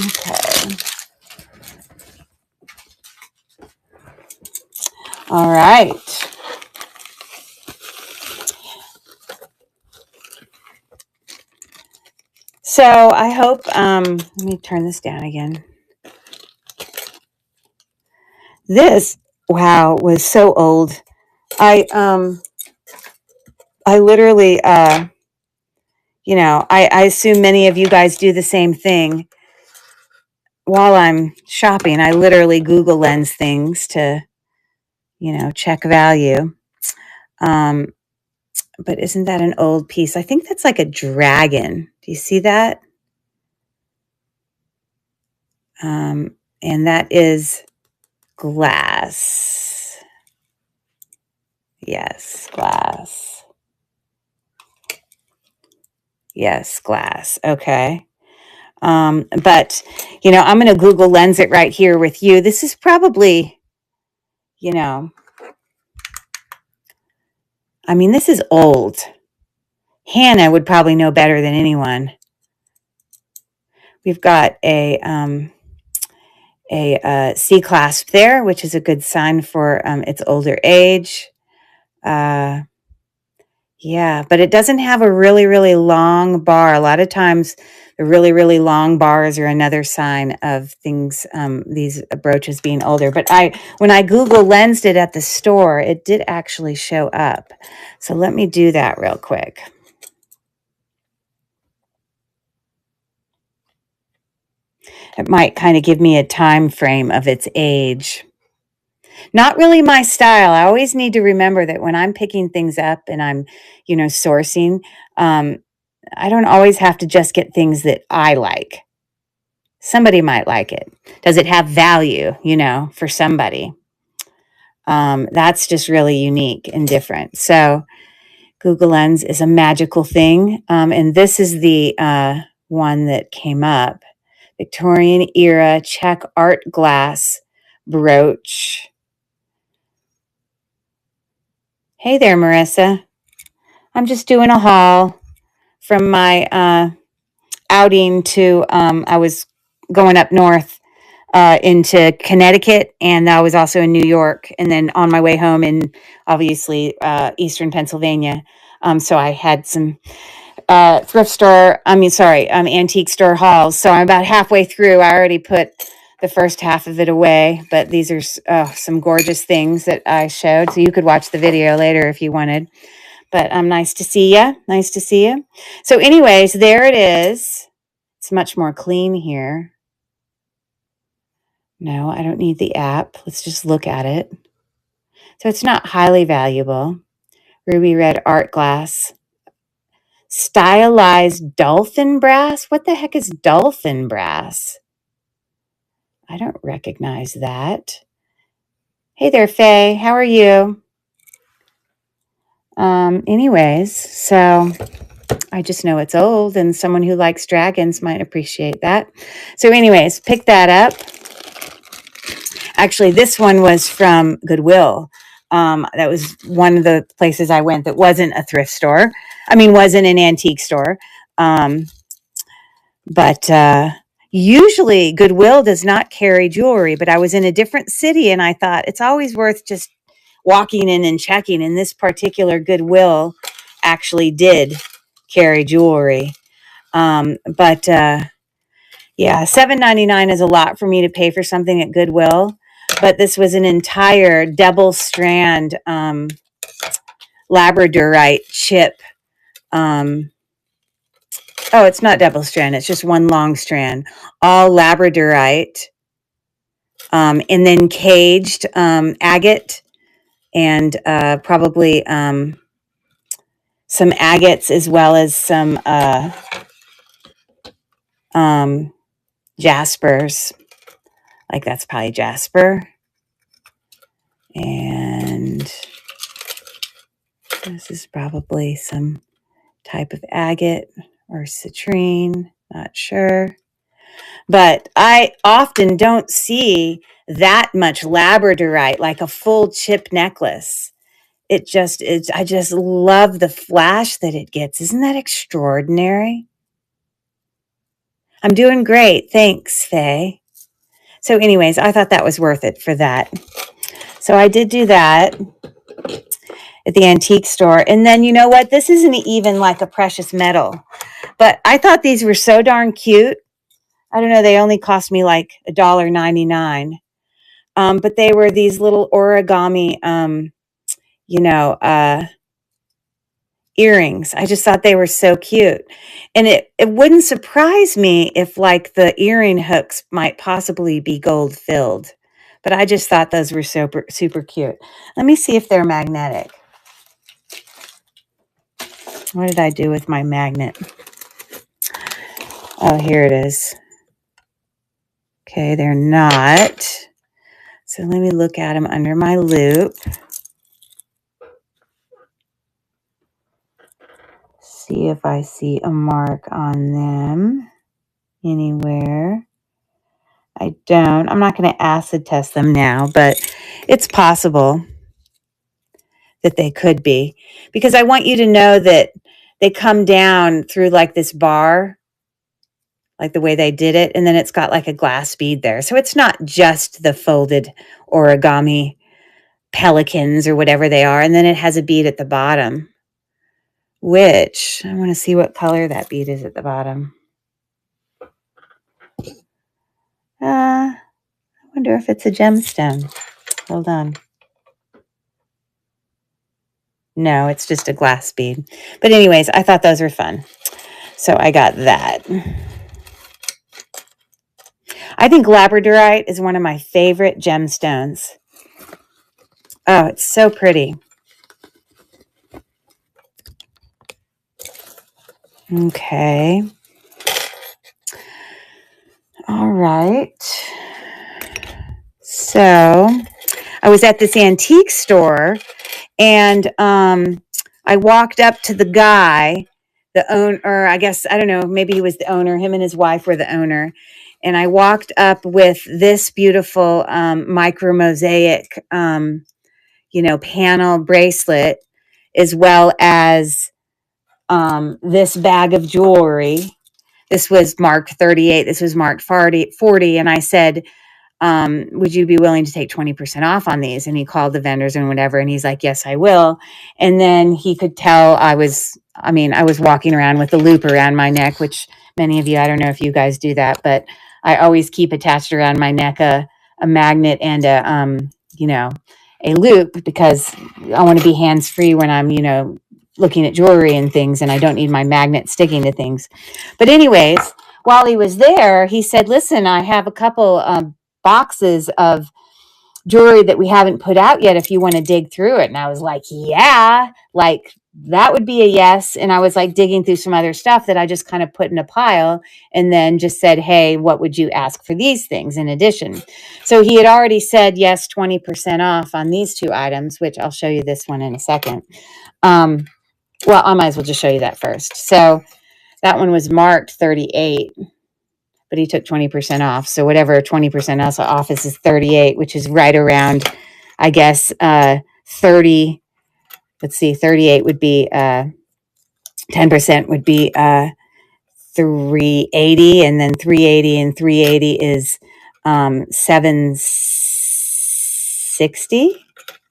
Okay. All right. So I hope, let me turn this down again. This, wow, was so old. I literally, I assume many of you guys do the same thing. While I'm shopping, I literally Google Lens things to, check value. But isn't that an old piece? I think that's like a dragon. Do you see that? And that is glass. Yes, glass. Yes, glass. Okay. But, I'm going to Google Lens it right here with you. This is probably, this is old. Hannah would probably know better than anyone. We've got a C clasp there, which is a good sign for its older age. Yeah, but it doesn't have a really, really long bar. A lot of times, the really, really long bars are another sign of things, these brooches being older. But when I Google lensed it at the store, it did actually show up. So let me do that real quick. It might kind of give me a time frame of its age. Not really my style. I always need to remember that when I'm picking things up and I'm, sourcing, I don't always have to just get things that I like. Somebody might like it. Does it have value, for somebody? That's just really unique and different. So Google Lens is a magical thing. And this is the one that came up. Victorian era Czech art glass brooch. Hey there, Marissa. I'm just doing a haul from my outing to, I was going up north into Connecticut, and I was also in New York, and then on my way home in, obviously, Eastern Pennsylvania. So I had some antique store hauls. So I'm about halfway through. I already put the first half of it away, but these are some gorgeous things that I showed. So you could watch the video later if you wanted. But nice to see you. Nice to see you. So anyways, there it is. It's much more clean here. No, I don't need the app. Let's just look at it. So it's not highly valuable. Ruby red art glass. Stylized dolphin brass? What the heck is dolphin brass? I don't recognize that. Hey there, Faye. How are you? Anyways, so I just know it's old, and someone who likes dragons might appreciate that. So anyways, pick that up. Actually, this one was from Goodwill. That was one of the places I went that wasn't a thrift store. Wasn't an antique store. But usually Goodwill does not carry jewelry, but I was in a different city and I thought it's always worth just walking in and checking. And this particular Goodwill actually did carry jewelry. But yeah, $7.99 is a lot for me to pay for something at Goodwill. But this was an entire double strand labradorite chip. Oh, it's not double strand. It's just one long strand. All labradorite. And then caged agate. And probably some agates as well as some jaspers. Like that's probably jasper. And this is probably some type of agate or citrine. Not sure. But I often don't see that much labradorite, like a full chip necklace. I just love the flash that it gets. Isn't that extraordinary? I'm doing great. Thanks, Faye. So anyways, I thought that was worth it for that. So I did do that at the antique store. And then you know what? This isn't even like a precious metal. But I thought these were so darn cute. I don't know. They only cost me like $1.99. But they were these little origami, earrings. I just thought they were so cute. And it wouldn't surprise me if like the earring hooks might possibly be gold filled. But I just thought those were super, super cute. Let me see if they're magnetic. What did I do with my magnet? Oh, here it is. Okay, they're not. So let me look at them under my loupe. See if I see a mark on them anywhere. I don't. I'm not going to acid test them now, but it's possible that they could be. Because I want you to know that they come down through like this bar, like the way they did it. And then it's got like a glass bead there. So it's not just the folded origami pelicans or whatever they are. And then it has a bead at the bottom, which I want to see what color that bead is at the bottom. I wonder if it's a gemstone. Hold on. No, it's just a glass bead. But anyways, I thought those were fun. So I got that. I think labradorite is one of my favorite gemstones. Oh, it's so pretty. Okay. All right. So I was at this antique store, and I walked up to the guy, the owner, I guess, I don't know, maybe he was the owner, him and his wife were the owner. And I walked up with this beautiful micro mosaic, panel bracelet, as well as this bag of jewelry. This was marked 38. This was marked 40. And I said, would you be willing to take 20% off on these? And he called the vendors and whatever. And he's like, yes, I will. And then he could tell I was walking around with a loop around my neck, which many of you, I don't know if you guys do that, but I always keep attached around my neck a magnet and a loop, because I want to be hands-free when I'm, looking at jewelry and things, and I don't need my magnet sticking to things. But anyways, while he was there, he said, listen, I have a couple boxes of jewelry that we haven't put out yet if you want to dig through it. And I was like, yeah, like that would be a yes. And I was like digging through some other stuff that I just kind of put in a pile, and then just said, hey, what would you ask for these things in addition? So he had already said yes, 20% off on these two items, which I'll show you this one in a second. Well, I might as well just show you that first. So that one was marked 38, but he took 20% off. So whatever 20% off is 38, which is right around, I guess, 30. Let's see, 38 would be 10% would be 380, and then 380 and 380 is 760,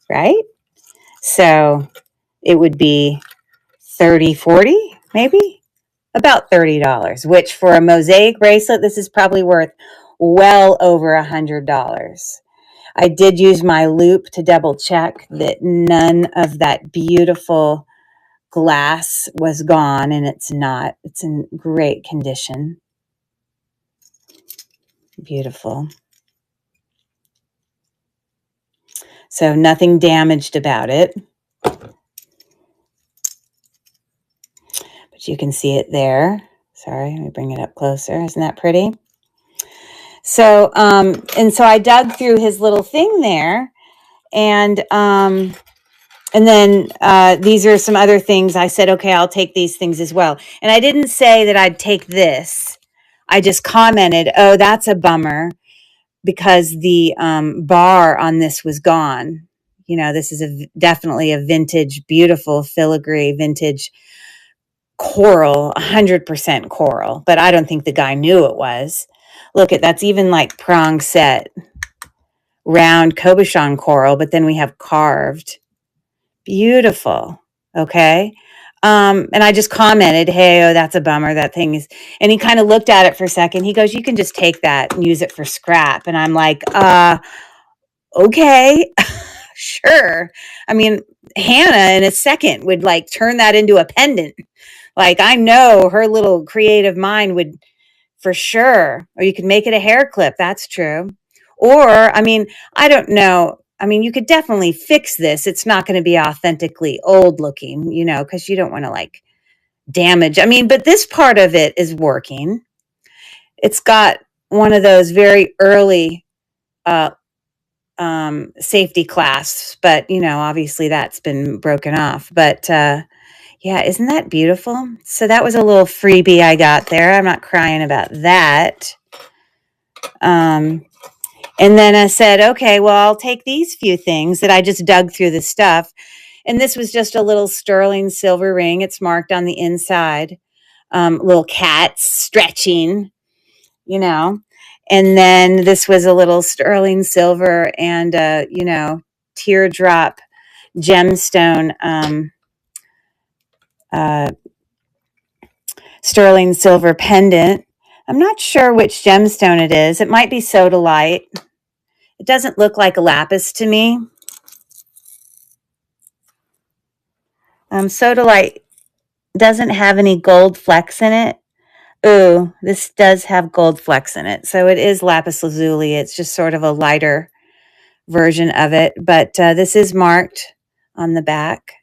right? So it would be 30, 40, maybe about $30, which for a mosaic bracelet, this is probably worth well over $100. I did use my loop to double check that none of that beautiful glass was gone, and it's not. It's in great condition. Beautiful. So nothing damaged about it. But you can see it there. Sorry, let me bring it up closer. Isn't that pretty? So, and so I dug through his little thing there, and then these are some other things. I said, okay, I'll take these things as well. And I didn't say that I'd take this. I just commented, oh, that's a bummer, because the bar on this was gone. This is definitely a vintage, beautiful filigree, vintage coral, 100% coral. But I don't think the guy knew it was. Look that's even like prong set, round cabochon coral, but then we have carved. Beautiful. Okay. And I just commented, hey, oh, that's a bummer. That thing is, and he kind of looked at it for a second. He goes, you can just take that and use it for scrap. And I'm like, okay, sure. I mean, Hannah in a second would like turn that into a pendant. Like, I know her little creative mind would, for sure. Or you could make it a hair clip. That's true. Or, I mean, I don't know. I mean, you could definitely fix this. It's not going to be authentically old looking, because you don't want to like damage. I mean, but this part of it is working. It's got one of those very early safety clasps, but obviously that's been broken off. But yeah, isn't that beautiful? So that was a little freebie I got there. I'm not crying about that. And then I said, okay, well, I'll take these few things that I just dug through the stuff. And this was just a little sterling silver ring. It's marked on the inside. Little cats stretching, you know. And then this was a little sterling silver and, teardrop gemstone, sterling silver pendant. I'm not sure which gemstone it is. It might be sodalite. It doesn't look like a lapis to me. Sodalite doesn't have any gold flecks in it. Ooh, this does have gold flecks in it. So it is lapis lazuli. It's just sort of a lighter version of it. But this is marked on the back.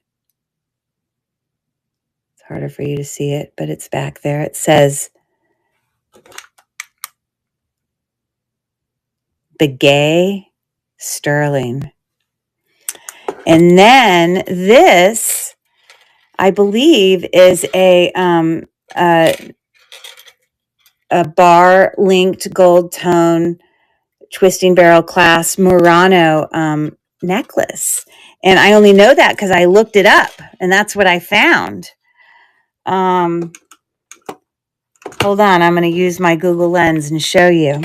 It's harder for you to see it, but it's back there. It says Begay Sterling. And then this, I believe, is a bar-linked gold tone twisting barrel clasp Murano necklace. And I only know that because I looked it up, and that's what I found. Hold on, I'm going to use my Google Lens and show you.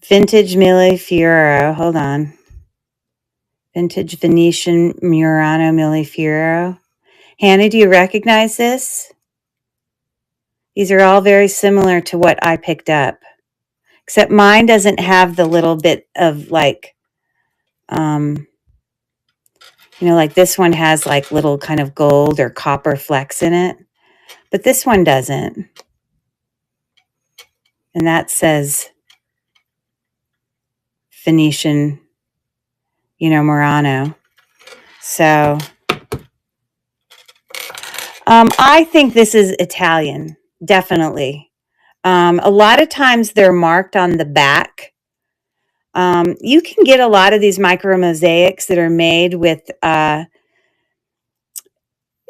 Vintage Millefiori. Hold on. Vintage Venetian Murano Millefiori. Hannah, do you recognize this? These are all very similar to what I picked up. Except mine doesn't have the little bit of like, like this one has like little kind of gold or copper flecks in it. But this one doesn't. And that says Venetian, Murano. So I think this is Italian, definitely. A lot of times they're marked on the back. You can get a lot of these micro mosaics that are made with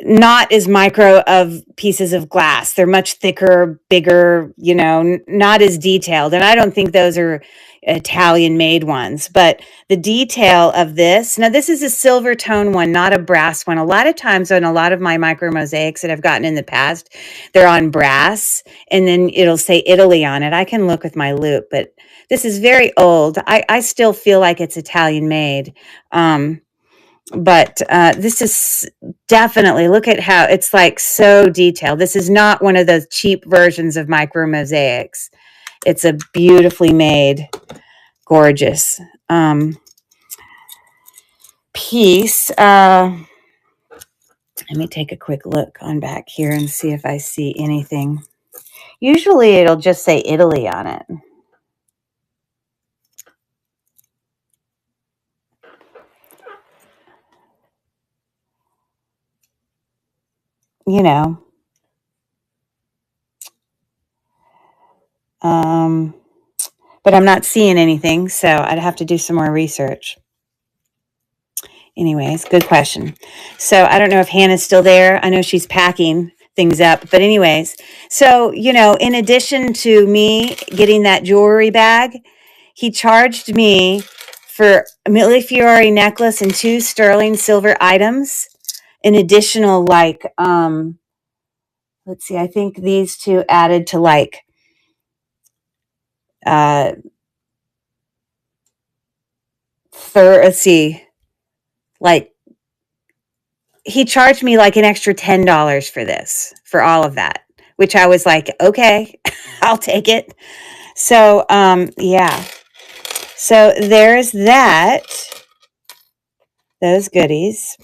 not as micro of pieces of glass. They're much thicker, bigger, not as detailed. And I don't think those are Italian made ones, but the detail of this, now this is a silver tone one, not a brass one. A lot of times on a lot of my micro mosaics that I've gotten in the past, they're on brass and then it'll say Italy on it. I can look with my loupe, but this is very old. I still feel like it's Italian made. But this is definitely, look at how it's like so detailed. This is not one of those cheap versions of micro mosaics. It's a beautifully made, gorgeous piece. Let me take a quick look on back here and see if I see anything. Usually it'll just say Italy on it. But I'm not seeing anything, so I'd have to do some more research. Anyways, good question. So I don't know if Hannah's still there. I know she's packing things up, but anyways, so, in addition to me getting that jewelry bag, he charged me for a Millefiori necklace and 2 sterling silver items, an additional let's see, I think these 2 added to let's see, he charged me like an extra $10 for this, for all of that, which I was like, okay, I'll take it. So, yeah. So there's that, those goodies.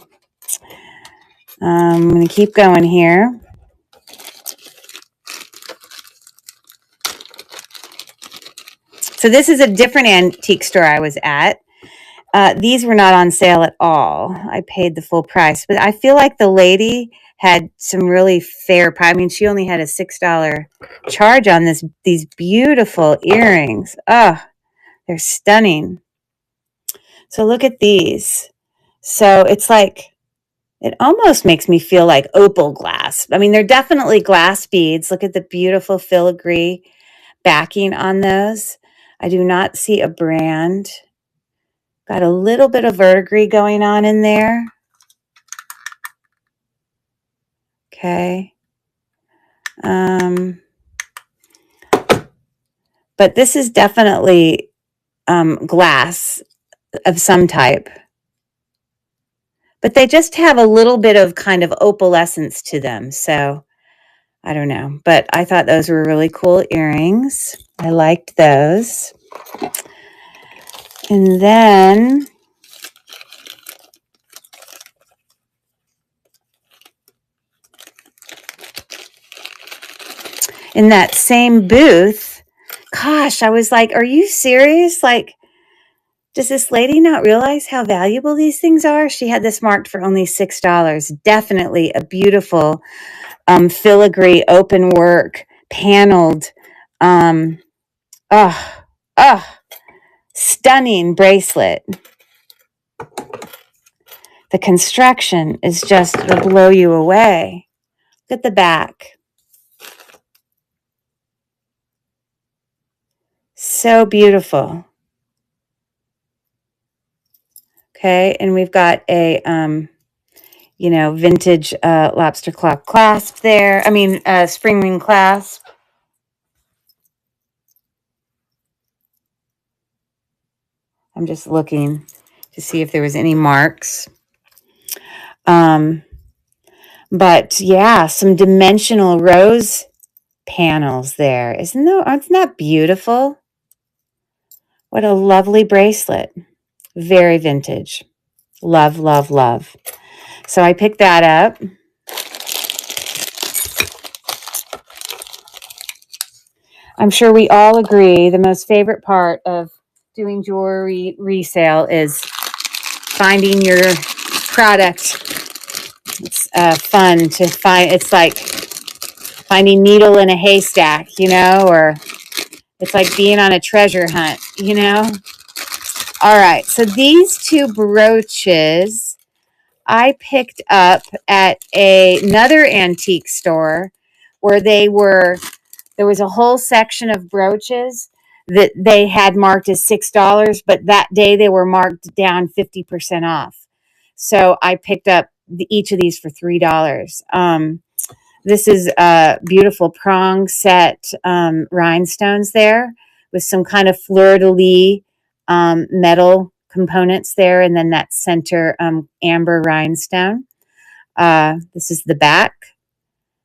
I'm going to keep going here. So this is a different antique store I was at. These were not on sale at all. I paid the full price, but I feel like the lady had some really fair price. I mean, she only had a $6 charge on these beautiful earrings. Oh, they're stunning. So look at these. So it's like, it almost makes me feel like opal glass. I mean, they're definitely glass beads. Look at the beautiful filigree backing on those. I do not see a brand. Got a little bit of verdigris going on in there. Okay. But this is definitely glass of some type. But they just have a little bit of kind of opalescence to them. So I don't know. But I thought those were really cool earrings. I liked those. And then in that same booth, gosh, I was like, are you serious? Like, does this lady not realize how valuable these things are? She had this marked for only $6. Definitely a beautiful filigree, open work, paneled, stunning bracelet. The construction is just to blow you away. Look at the back. So beautiful. Okay, and we've got a, vintage lobster claw clasp there. I mean, spring ring clasp. I'm just looking to see if there was any marks. But yeah, some dimensional rose panels there. Aren't that beautiful? What a lovely bracelet. Very vintage. Love, love, love. So I picked that up. I'm sure we all agree the most favorite part of doing jewelry resale is finding your product. It's fun to find. It's like finding needle in a haystack, or it's like being on a treasure hunt, All right, so these two brooches I picked up at another antique store where there was a whole section of brooches that they had marked as $6, but that day they were marked down 50% off. So I picked up each of these for $3. This is a beautiful prong set rhinestones there with some kind of fleur-de-lis metal components there, and then that center amber rhinestone. This is the back,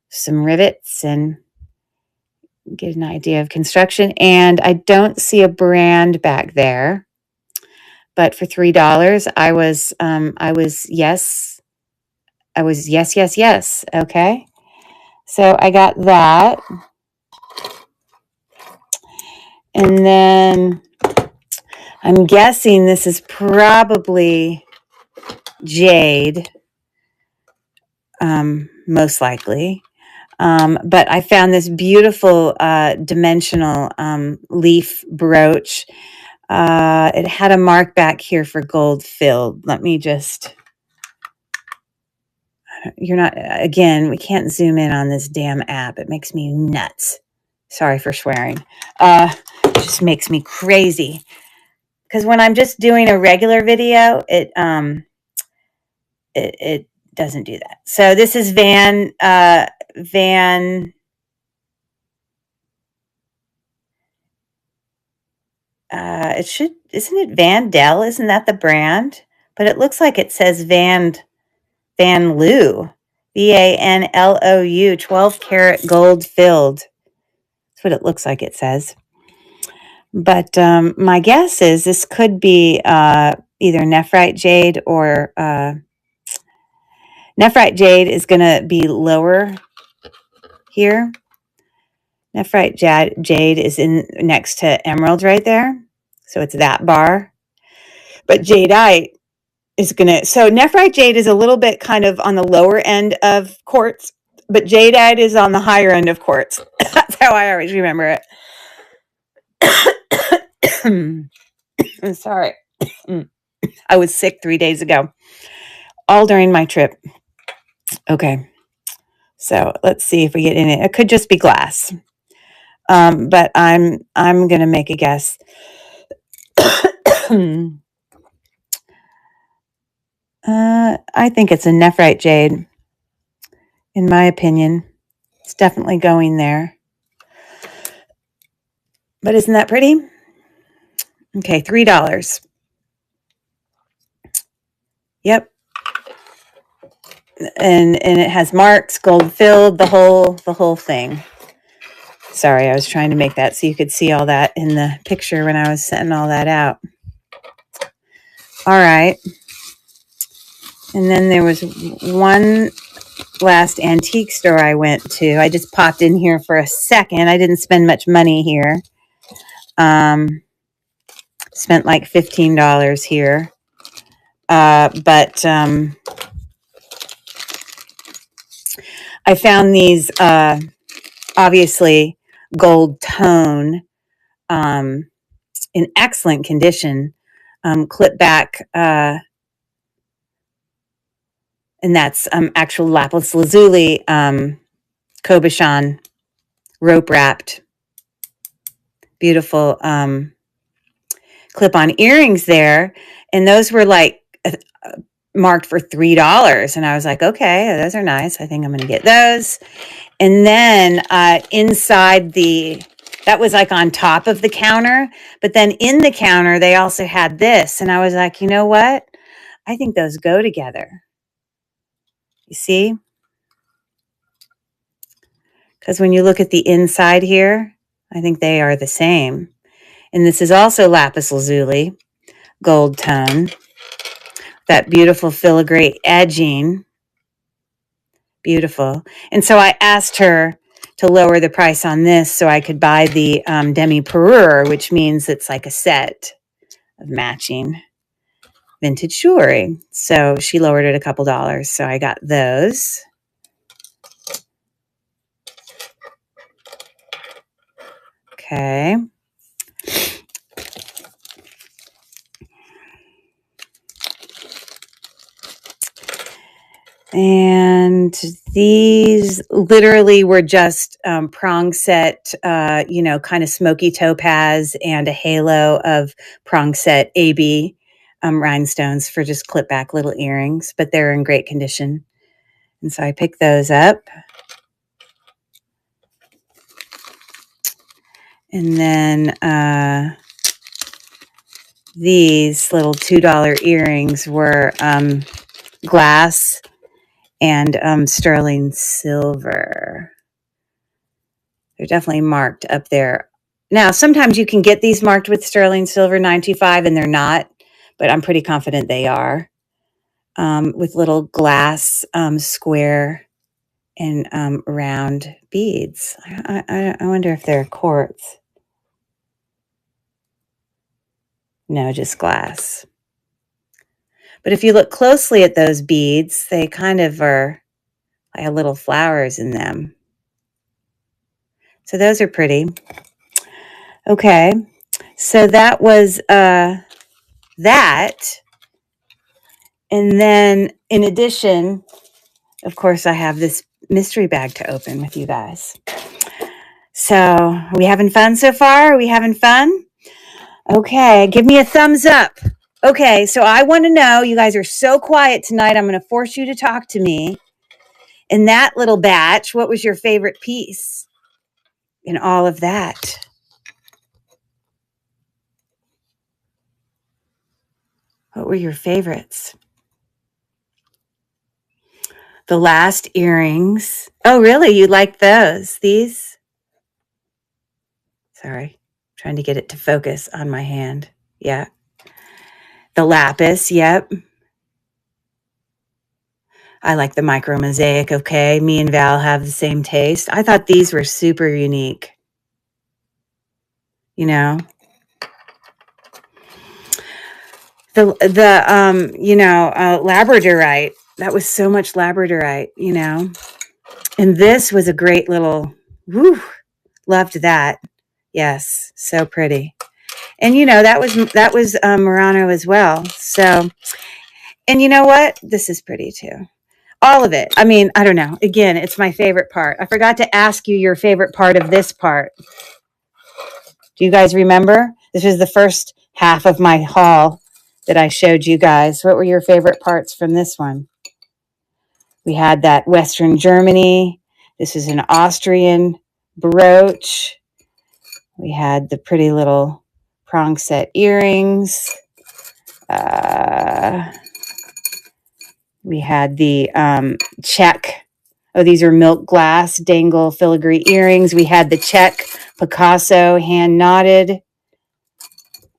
some rivets, and get an idea of construction. And I don't see a brand back there, but for $3, I was yes. Okay, so I got that, and then I'm guessing this is probably jade, most likely. But I found this beautiful dimensional leaf brooch. It had a mark back here for gold filled. Let me just, we can't zoom in on this damn app. It makes me nuts. Sorry for swearing. It just makes me crazy. Because when I'm just doing a regular video, it doesn't do that. So this is Van. Isn't it Vandel? Isn't that the brand? But it looks like it says Van Loo, VANLOU, 12 karat gold filled. That's what it looks like it says. But my guess is this could be either nephrite jade or nephrite jade is going to be lower here. Nephrite jade is in next to emerald right there. So it's that bar. But jadeite is gonna, so nephrite jade is a little bit kind of on the lower end of quartz, but jadeite is on the higher end of quartz. That's how I always remember it. I'm sorry. I was sick 3 days ago, all during my trip. Okay. So let's see if we get in it. It could just be glass. But I'm going to make a guess. I think it's a nephrite jade. In my opinion, it's definitely going there. But isn't that pretty? Okay, $3. Yep. And it has marks, gold filled, the whole thing. Sorry, I was trying to make that so you could see all that in the picture when I was setting all that out. All right. And then there was one last antique store I went to. I just popped in here for a second. I didn't spend much money here. Spent like $15 here. But I found these obviously gold tone in excellent condition, clip back, and that's actual lapis lazuli, cabochon, rope wrapped, beautiful clip-on earrings there, and those were like marked for $3, and I was like, okay, those are nice. I think I'm going to get those. And then inside that was like on top of the counter, but then in the counter, they also had this. And I was like, you know what? I think those go together. You see? Because when you look at the inside here, I think they are the same. And this is also lapis lazuli, gold tone. That beautiful filigree edging. Beautiful. And so I asked her to lower the price on this so I could buy the demi-parure, which means it's like a set of matching vintage jewelry. So she lowered it a couple dollars. So I got those. Okay. And these literally were just prong set, kind of smoky topaz and a halo of prong set AB rhinestones for just clip back little earrings, but they're in great condition. And so I picked those up. And then these little $2 earrings were glass and sterling silver. They're definitely marked up there. Now, sometimes you can get these marked with sterling silver 925 and they're not, but I'm pretty confident they are. With little glass square and round beads. I wonder if they're quartz. No, just glass. But if you look closely at those beads, they kind of are like little flowers in them. So those are pretty. Okay. So that was that. And then in addition, of course, I have this mystery bag to open with you guys. So are we having fun so far? Are we having fun? Okay. Give me a thumbs up. Okay, so I want to know, you guys are so quiet tonight, I'm going to force you to talk to me. In that little batch, what was your favorite piece in all of that? What were your favorites? The last earrings. Oh, really? You like those? These? Sorry, trying to get it to focus on my hand. Yeah. The lapis, yep. I like the micro mosaic, okay? Me and Val have the same taste. I thought these were super unique. You know? labradorite. That was so much labradorite, you know. And this was a great little, whew, loved that. Yes, so pretty. And that was Murano as well. So, and you know what? This is pretty too. All of it. I mean, I don't know. Again, it's my favorite part. I forgot to ask you your favorite part of this part. Do you guys remember? This was the first half of my haul that I showed you guys. What were your favorite parts from this one? We had that Western Germany. This is an Austrian brooch. We had the pretty little prong set earrings. We had the Czech. Oh, these are milk glass dangle filigree earrings. We had the Czech Picasso hand knotted.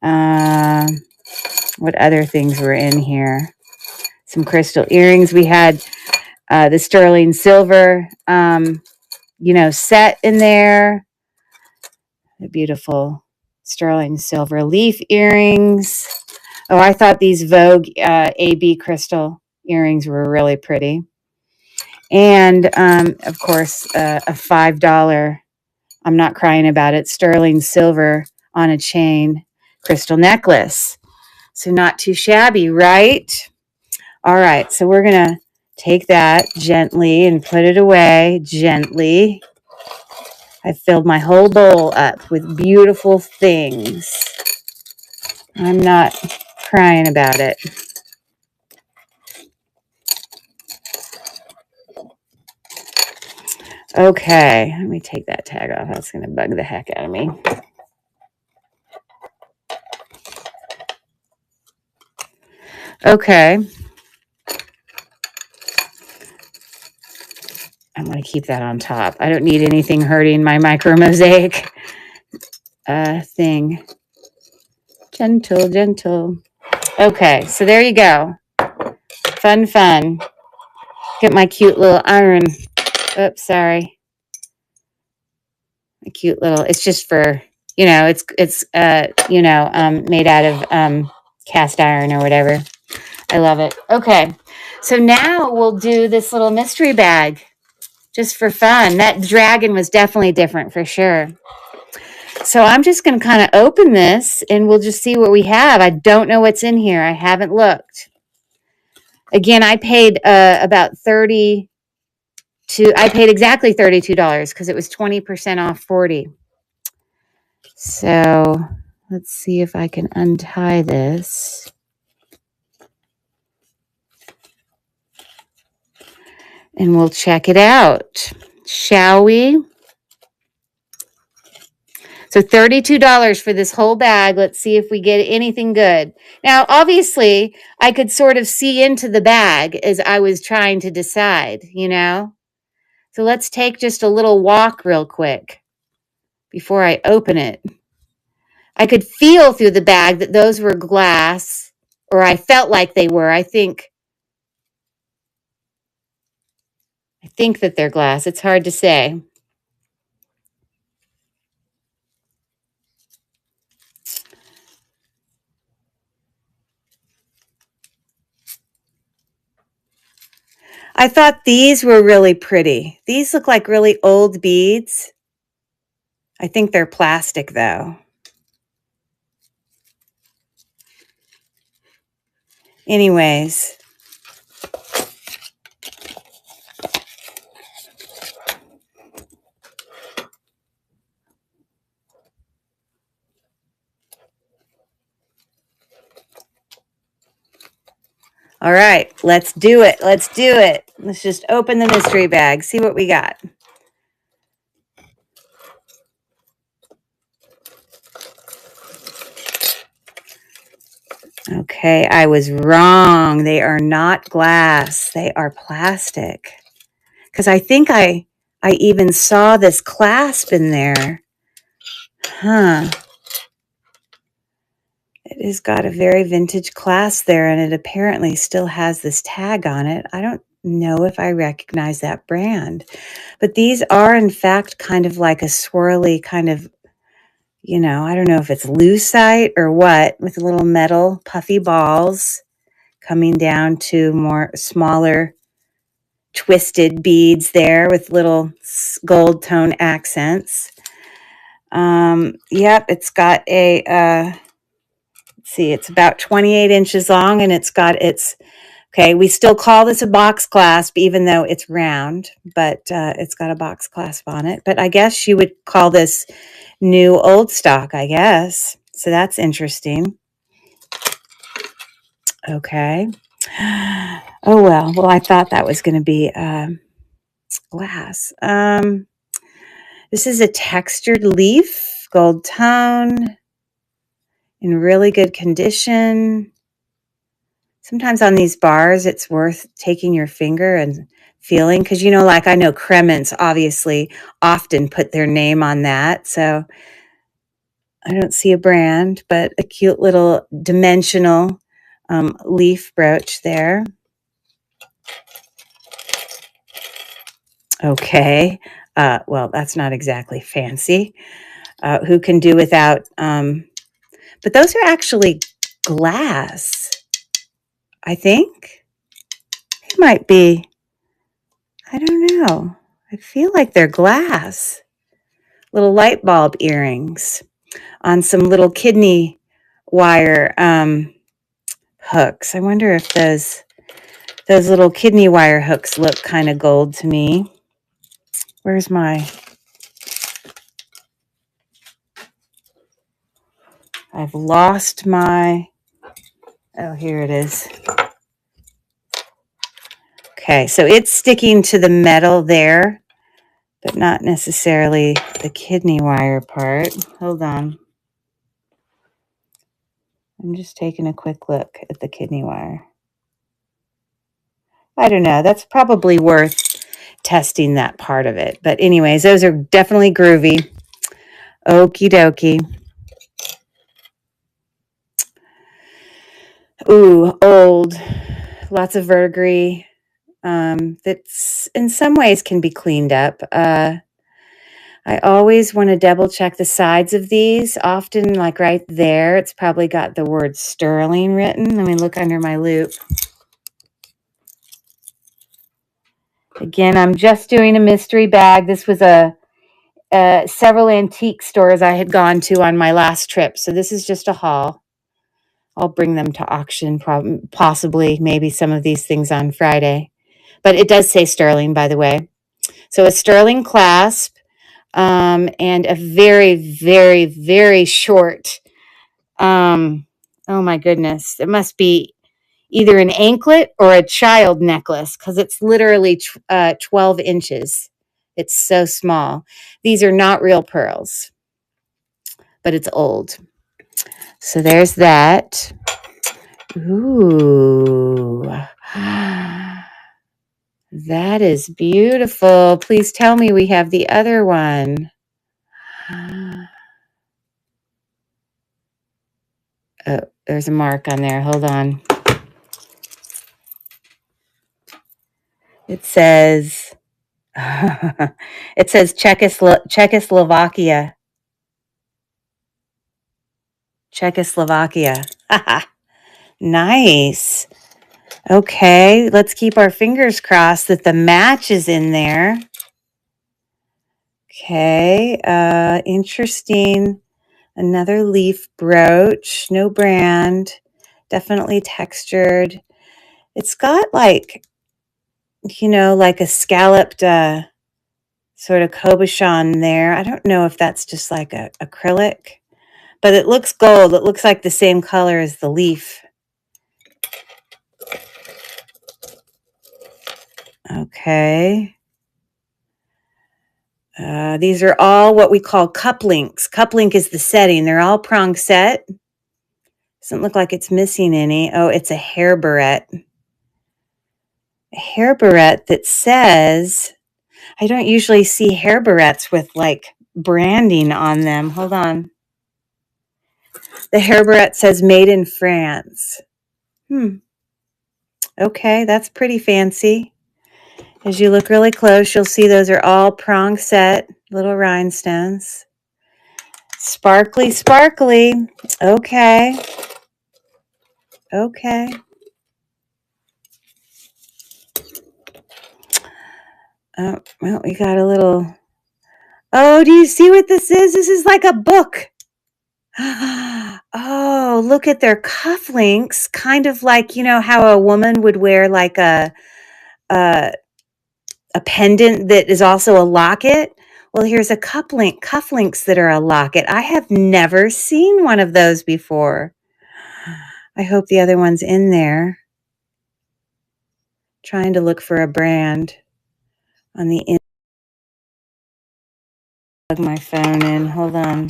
What other things were in here? Some crystal earrings. We had the sterling silver, set in there. The beautiful sterling silver leaf earrings. Oh, I thought these Vogue AB crystal earrings were really pretty. And, of course, a $5, I'm not crying about it, sterling silver on a chain crystal necklace. So not too shabby, right? All right, so we're going to take that gently and put it away gently. I filled my whole bowl up with beautiful things. I'm not crying about it. Okay, let me take that tag off. That's going to bug the heck out of me. Okay. I'm going to keep that on top. I don't need anything hurting my micro mosaic thing. Gentle, gentle. Okay, so there you go. Fun, fun. Get my cute little iron. Oops, sorry. A cute little, it's just for, it's made out of cast iron or whatever. I love it. Okay, so now we'll do this little mystery bag just for fun. That dragon was definitely different for sure. So I'm just going to kind of open this and we'll just see what we have. I don't know what's in here. I haven't looked. Again, I paid about I paid exactly $32 because it was 20% off 40. So let's see if I can untie this. And we'll check it out, shall we? So $32 for this whole bag. Let's see if we get anything good. Now, obviously, I could sort of see into the bag as I was trying to decide, So let's take just a little walk real quick before I open it. I could feel through the bag that those were glass, or I felt like they were. I think that they're glass. It's hard to say. I thought these were really pretty. These look like really old beads. I think they're plastic though. Anyways. All right, let's do it. Let's do it. Let's just open the mystery bag, see what we got. Okay, I was wrong. They are not glass. They are plastic. Because I think I even saw this clasp in there. Huh. It has got a very vintage clasp there, and it apparently still has this tag on it. I don't know if I recognize that brand. But these are, in fact, kind of like a swirly kind of, you know, I don't know if it's lucite or what, with little metal puffy balls coming down to more smaller twisted beads there with little gold tone accents. Yep, it's got a, let's see, it's about 28 inches long, and it's got its, okay, we still call this a box clasp, even though it's round, but it's got a box clasp on it. But I guess you would call this new old stock, I guess. So that's interesting. Okay. Oh, well, I thought that was going to be glass. This is a textured leaf, gold tone, in really good condition. Sometimes on these bars, it's worth taking your finger and feeling, because, you know, like I know Cremants obviously often put their name on that. So I don't see a brand, but a cute little dimensional leaf brooch there. Okay. Well, that's not exactly fancy. Who can do without, but those are actually glass, I think. They might be, I don't know. I feel like they're glass. Little light bulb earrings on some little kidney wire hooks. I wonder if those little kidney wire hooks look kind of gold to me. Where's my... I've lost my... Oh, here it is. Okay, so it's sticking to the metal there, but not necessarily the kidney wire part. Hold on. I'm just taking a quick look at the kidney wire. I don't know. That's probably worth testing that part of it. But anyways, those are definitely groovy. Okie dokie. Ooh, old. Lots of verdigris. That's in some ways can be cleaned up. I always want to double check the sides of these. Often, like right there, it's probably got the word sterling written. Let me look under my loop. Again, I'm just doing a mystery bag. This was several antique stores I had gone to on my last trip. So this is just a haul. I'll bring them to auction, possibly, maybe some of these things on Friday. But it does say sterling, by the way. So a sterling clasp and a very, very, very short, oh my goodness, it must be either an anklet or a child necklace, because it's literally 12 inches. It's so small. These are not real pearls, but it's old. So there's that. Ooh. That is beautiful. Please tell me we have the other one. Oh, there's a mark on there. Hold on. It says, it says Czechoslovakia. Czechoslovakia. Nice. Okay, let's keep our fingers crossed that the match is in there. Okay, interesting. Another leaf brooch, no brand, definitely textured. It's got like, you know, like a scalloped sort of cabochon there. I don't know if that's just like a acrylic, but it looks gold. It looks like the same color as the leaf. Okay. These are all what we call cup links. Cup link is the setting. They're all prong set. Doesn't look like it's missing any. Oh, it's a hair barrette. A hair barrette that says, I don't usually see hair barrettes with like branding on them. Hold on. The hair barrette says made in France. Okay, that's pretty fancy. As you look really close, you'll see those are all prong set little rhinestones. Sparkly, sparkly. Okay. Okay. Oh, well, we got a little. Oh, do you see what this is? This is like a book. Oh, look at their cufflinks. Kind of like, how a woman would wear like a pendant that is also a locket. Well, here's a cufflinks that are a locket. I have never seen one of those before. I hope the other one's in there. Trying to look for a brand on the in. Plug my phone in. Hold on.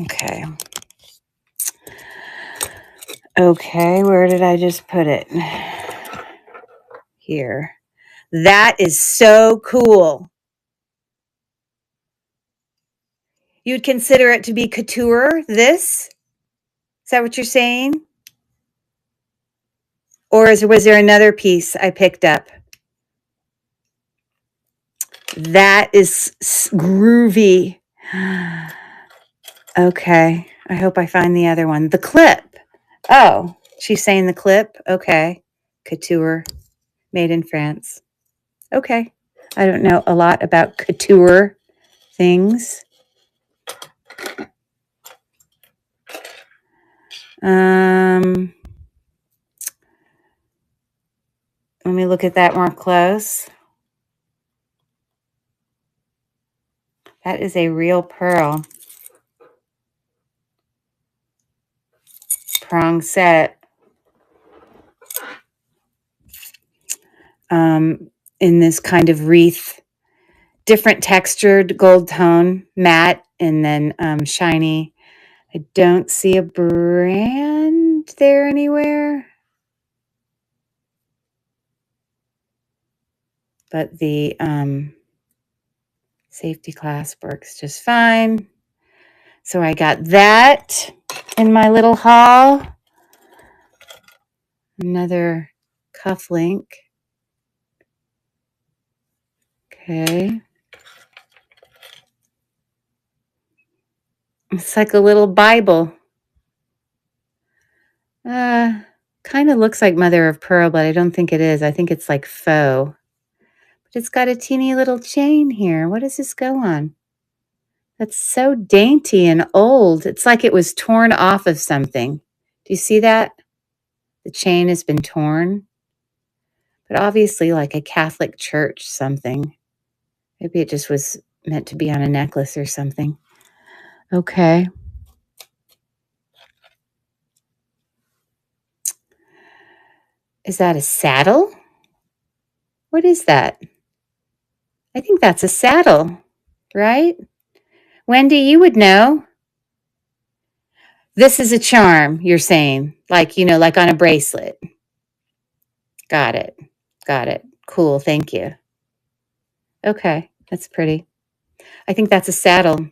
Okay. Okay, where did I just put it? Here. That is so cool. You'd consider it to be couture, this? Is that what you're saying? Or was there another piece I picked up? That is groovy. Okay, I hope I find the other one. The clip. Oh, she's saying the clip? Okay. Couture, made in France. Okay. I don't know a lot about couture things. Let me look at that more close. That is a real pearl. Prong set. In this kind of wreath. Different textured gold tone, matte, and then shiny. I don't see a brand there anywhere. But the safety clasp works just fine. So I got that in my little haul. Another cufflink. Okay. It's like a little Bible. Kind of looks like mother of pearl, but I don't think it is. I think it's like faux. But it's got a teeny little chain here. What does this go on? That's so dainty and old. It's like it was torn off of something. Do you see that? The chain has been torn. But obviously like a Catholic church something. Maybe it just was meant to be on a necklace or something. Okay. Is that a saddle? What is that? I think that's a saddle, right? Wendy, you would know. This is a charm, you're saying. Like, like on a bracelet. Got it. Got it. Cool. Thank you. Okay. That's pretty. I think that's a saddle.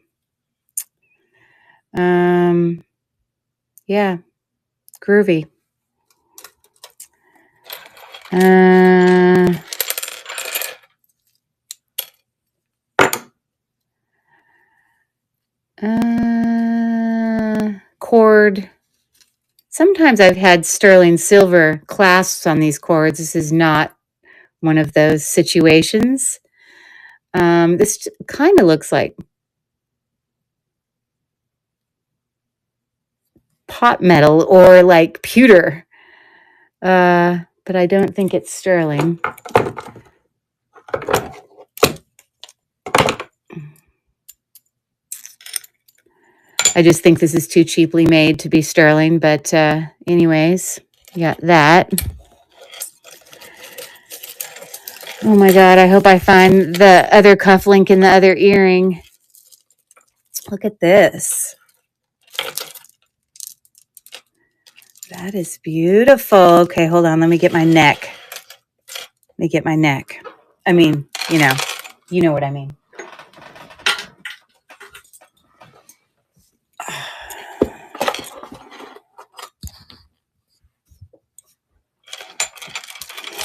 Yeah. Groovy. Cord. Sometimes I've had sterling silver clasps on these cords. This is not one of those situations. This kind of looks like pot metal or like pewter. But I don't think it's sterling. I just think this is too cheaply made to be sterling. But anyways, you got that. Oh my God, I hope I find the other cufflink in the other earring. Look at this. That is beautiful. Okay, hold on. Let me get my neck. I mean, you know what I mean.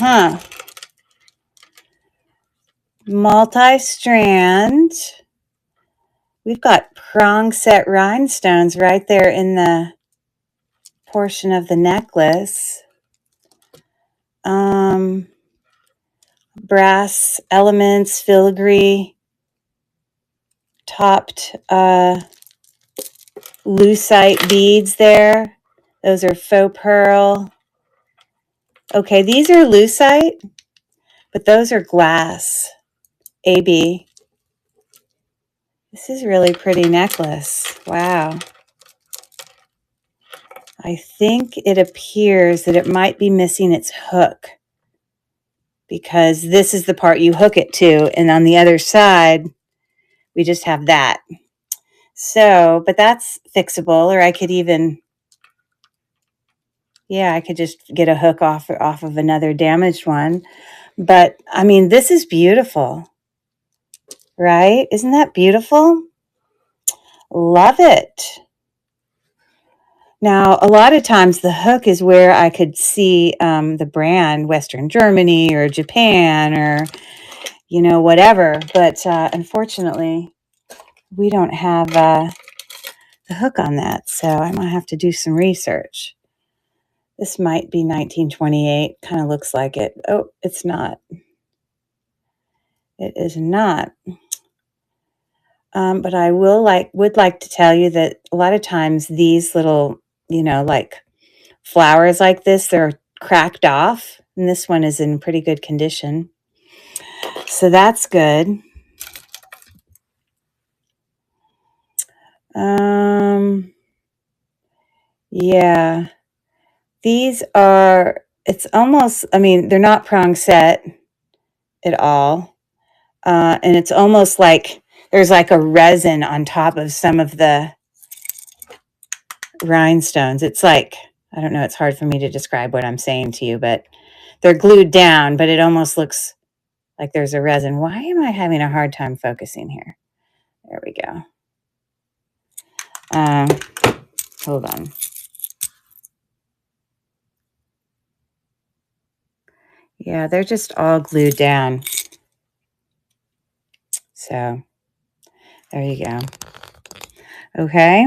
Huh. multi-strand. We've got prong set rhinestones right there in the portion of the necklace. Brass elements, filigree, topped lucite beads there. Those are faux pearl. Okay, these are lucite, but those are glass. AB. This is a really pretty necklace. Wow. I think it appears that it might be missing its hook, because this is the part you hook it to, and on the other side, we just have that. So, but that's fixable, or I could even, yeah, I could just get a hook off of another damaged one. But, I mean, this is beautiful, right? Isn't that beautiful? Love it. Now, a lot of times the hook is where I could see the brand, Western Germany or Japan or, you know, whatever. But unfortunately, we don't have the hook on that. So I might have to do some research. This might be 1928. Kind of looks like it. Oh, it's not. It is not. But I would like to tell you that a lot of times these little, you know, like flowers like this, they're cracked off, and this one is in pretty good condition. So that's good. Yeah. These are, it's almost, I mean, they're not prong set at all. And it's almost like there's like a resin on top of some of the rhinestones. It's like, I don't know, it's hard for me to describe what I'm saying to you, but they're glued down, but it almost looks like there's a resin. Why am I having a hard time focusing here? There we go. Hold on. Yeah, they're just all glued down. So there you go. Okay.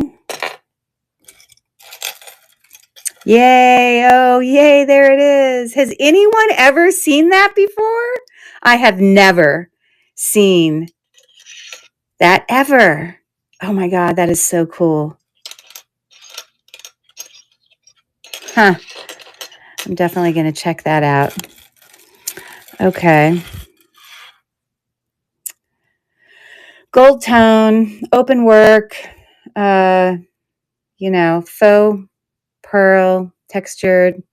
Yay. Oh, yay. There it is. Has anyone ever seen that before? I have never seen that ever. Oh my God, that is so cool. Huh. I'm definitely going to check that out. Okay. Gold tone, open work, you know, faux pearl, textured,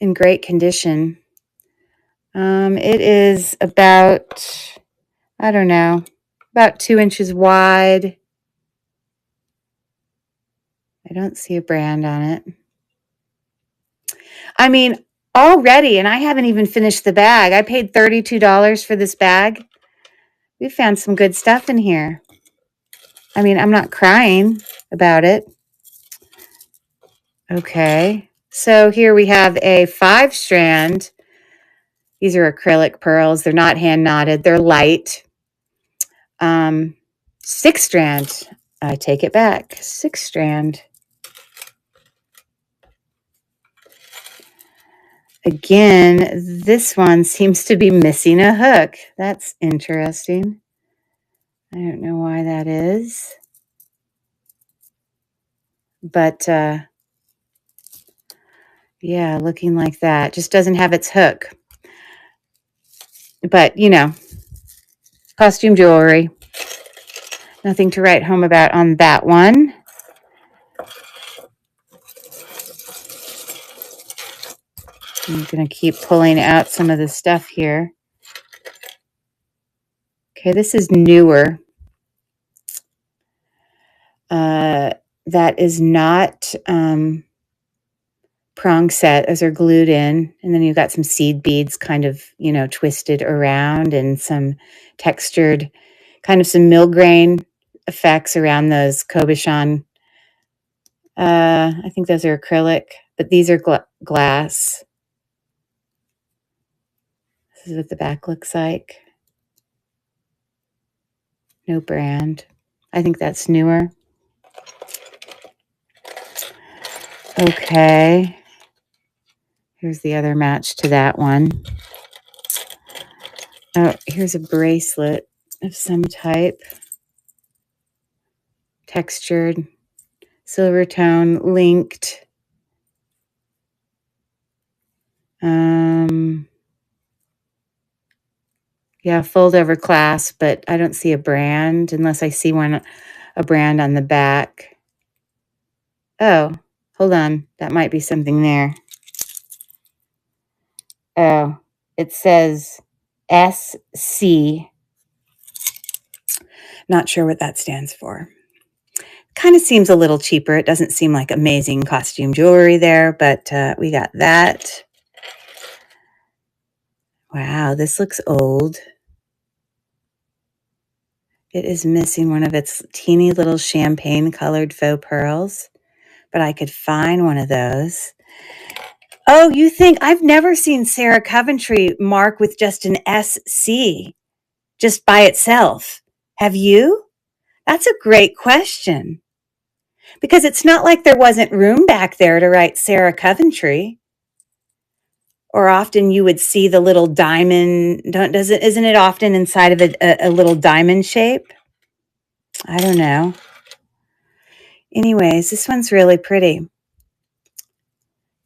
in great condition. It is about, I don't know, about 2 inches wide. I don't see a brand on it. I mean, already, and I haven't even finished the bag. I paid $32 for this bag. We found some good stuff in here. I mean, I'm not crying about it. Okay. So here we have a 5-strand. These are acrylic pearls. They're not hand knotted. They're light. 6-strand. I take it back. 6-strand. Again, this one seems to be missing a hook. That's interesting. I don't know why that is. But, yeah, looking like that. Just doesn't have its hook. But, you know, costume jewelry. Nothing to write home about on that one. I'm going to keep pulling out some of the stuff here. Okay, this is newer. That is not prong set. Those are glued in. And then you've got some seed beads kind of, you know, twisted around, and some textured, kind of some mill-grain effects around those cabochon. I think those are acrylic, but these are glass. This is what the back looks like. No brand. I think that's newer. Okay. Here's the other match to that one. Oh, here's a bracelet of some type. Textured, silver tone, linked. Yeah, fold over clasp, but I don't see a brand unless I see a brand on the back. Oh, hold on. That might be something there. Oh, it says SC. Not sure what that stands for. Kind of seems a little cheaper. It doesn't seem like amazing costume jewelry there, but we got that. Wow, this looks old. It is missing one of its teeny little champagne-colored faux pearls, but I could find one of those. Oh, you think I've never seen Sarah Coventry mark with just an SC, just by itself. Have you? That's a great question. Because it's not like there wasn't room back there to write Sarah Coventry. Or often you would see the little diamond. Isn't it often inside of a little diamond shape? I don't know. Anyways, this one's really pretty.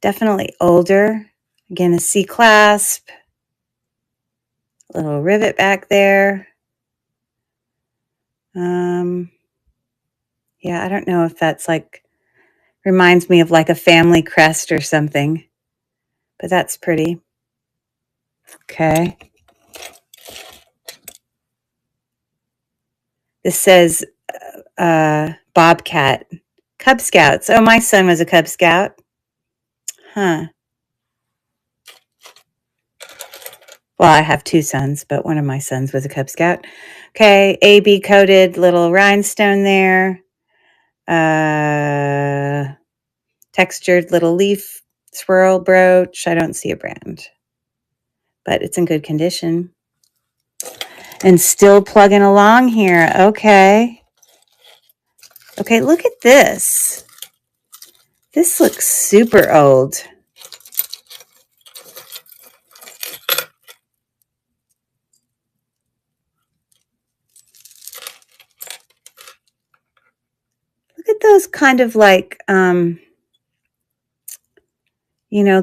Definitely older. Again, a C clasp. A little rivet back there. Yeah, I don't know if that's reminds me of like a family crest or something. But that's pretty. Okay. This says Bobcat. Cub Scouts. Oh, my son was a Cub Scout. Huh. Well, I have two sons, but one of my sons was a Cub Scout. Okay, AB coated little rhinestone there. Textured little leaf swirl brooch. I don't see a brand, but it's in good condition. And still plugging along here. Okay. Okay, look at this. This looks super old. Look at those kind of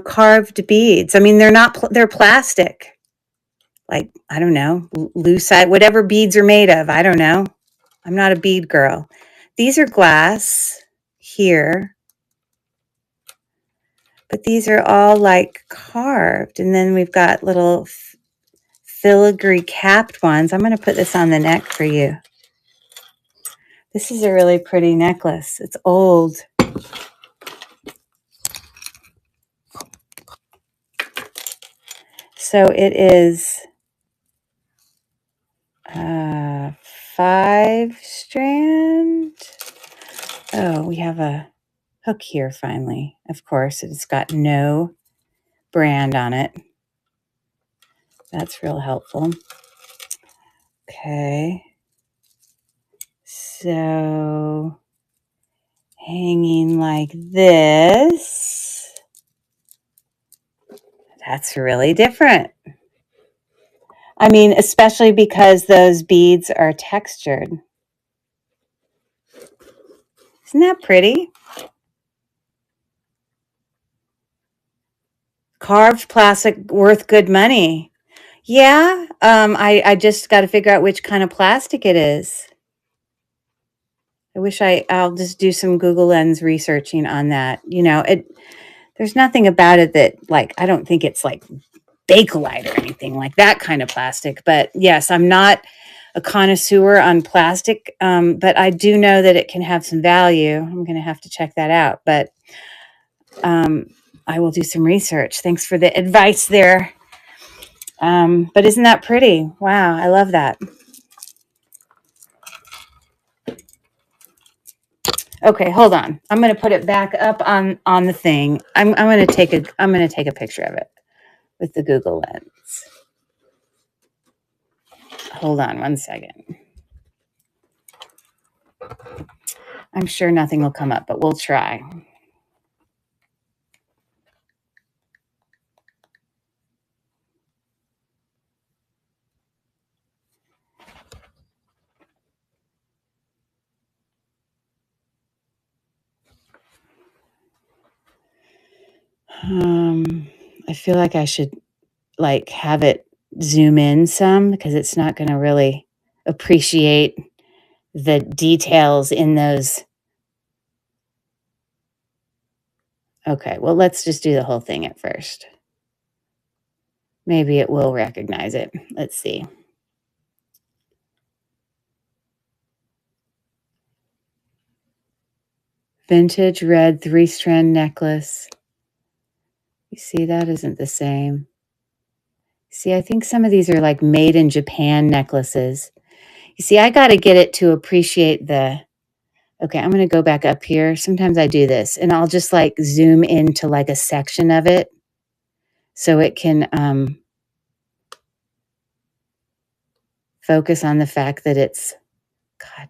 carved beads. I mean, they're plastic. Like, I don't know, lucite, whatever beads are made of. I don't know. I'm not a bead girl. These are glass here. But these are all like carved. And then we've got little filigree capped ones. I'm going to put this on the neck for you. This is a really pretty necklace. It's old. So it is 5-strand. Oh, we have a hook here finally. Of course, it's got no brand on it. That's real helpful. Okay. So hanging like this. That's really different. I mean, especially because those beads are textured. Isn't that pretty? Carved plastic worth good money. Yeah, I just got to figure out which kind of plastic it is. I wish I'll just do some Google Lens researching on that. There's nothing about it that I don't think it's like Bakelite or anything like that kind of plastic. But yes, I'm not a connoisseur on plastic, but I do know that it can have some value. I'm going to have to check that out, but I will do some research. Thanks for the advice there. But isn't that pretty? Wow, I love that. Okay, hold on. I'm going to put it back up on the thing. I'm going to take a picture of it with the Google Lens. Hold on one second. I'm sure nothing will come up, but we'll try. I feel like I should like have it zoom in some because it's not going to really appreciate the details in those. Okay, well, let's just do the whole thing at first. Maybe it will recognize it. Let's see. Vintage red 3-strand necklace. You see, that isn't the same. See, I think some of these are like made in Japan necklaces. You see, I got to get it to appreciate the. Okay, I'm going to go back up here. Sometimes I do this and I'll just like zoom into like a section of it so it can focus on the fact that it's, God,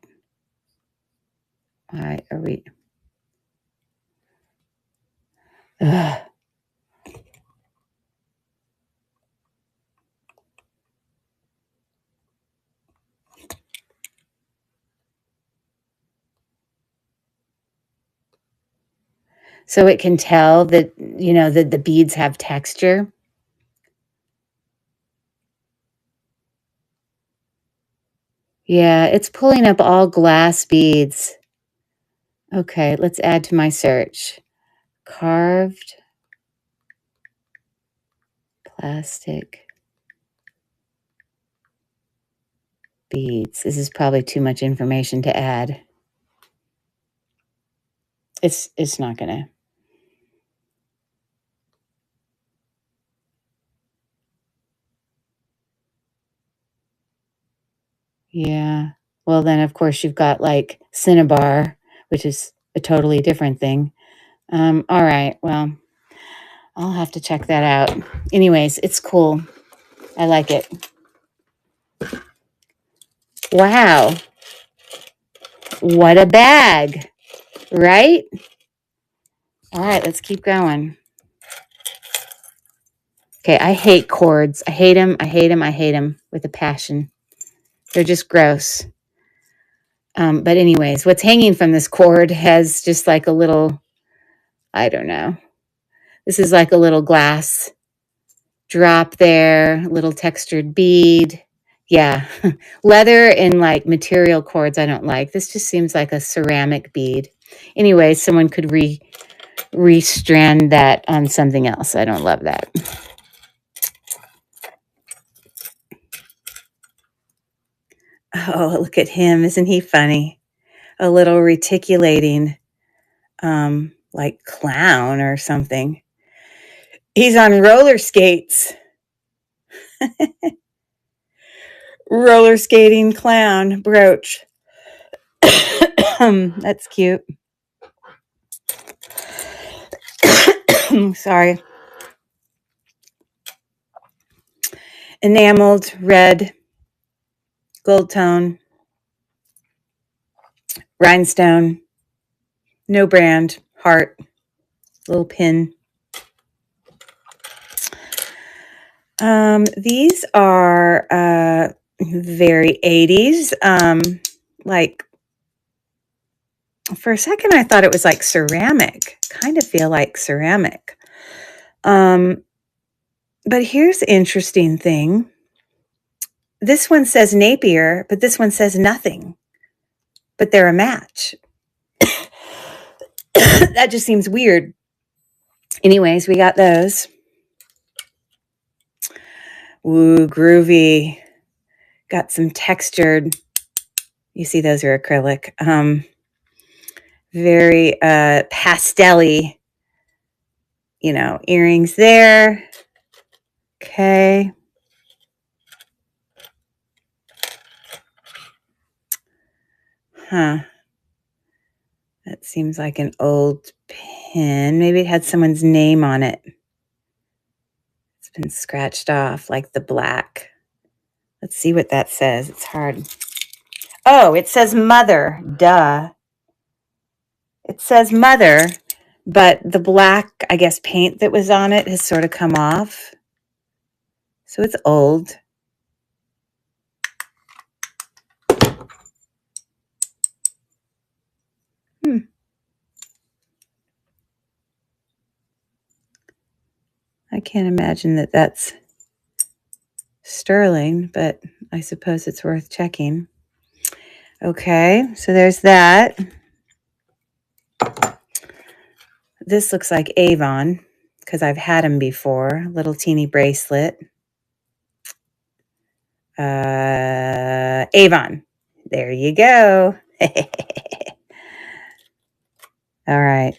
why are we? Ugh. So it can tell that, you know, that the beads have texture. Yeah, it's pulling up all glass beads. Okay, let's add to my search. Carved plastic beads. This is probably too much information to add. It's not gonna. Yeah. Well, then of course you've got like Cinnabar, which is a totally different thing. All right. Well, I'll have to check that out. Anyways, it's cool. I like it. Wow. What a bag, right? All right, let's keep going. Okay, I hate cords. I hate them. I hate them. I hate them with a passion. They're just gross. But anyways, what's hanging from this cord has just like a little, I don't know. This is like a little glass drop there, little textured bead. Yeah, leather and like material cords I don't like. This just seems like a ceramic bead. Anyway, someone could restrand that on something else. I don't love that. Oh, look at him. Isn't he funny? A little reticulating, like clown or something. He's on roller skates. Roller skating clown brooch. That's cute. Sorry. Enameled red, gold tone, rhinestone, no brand, heart, little pin. These are very 80s. Like, for a second, I thought it was like ceramic. Kind of feel like ceramic. But here's the interesting thing. This one says Napier, but this one says nothing. But they're a match. That just seems weird. Anyways, we got those. Ooh, groovy. Got some textured. You see those are acrylic. Very pastel-y, you know, earrings there. Okay. Huh. That seems like an old pin. Maybe it had someone's name on it. It's been scratched off, like the black. Let's see what that says. It's hard. Oh, it says mother. Duh. It says mother, but the black, I guess, paint that was on it has sort of come off. So it's old. I can't imagine that that's sterling, but I suppose it's worth checking. Okay, so there's that. This looks like Avon because I've had them before. Little teeny bracelet. Avon. There you go. All right.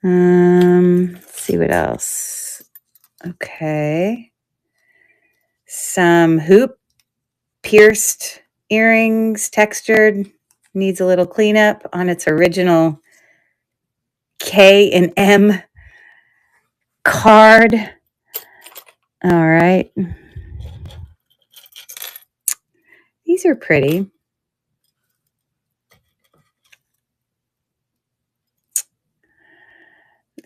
Let's see what else. Okay. Some hoop pierced earrings, textured, needs a little cleanup on its original K and M card. All right. These are pretty.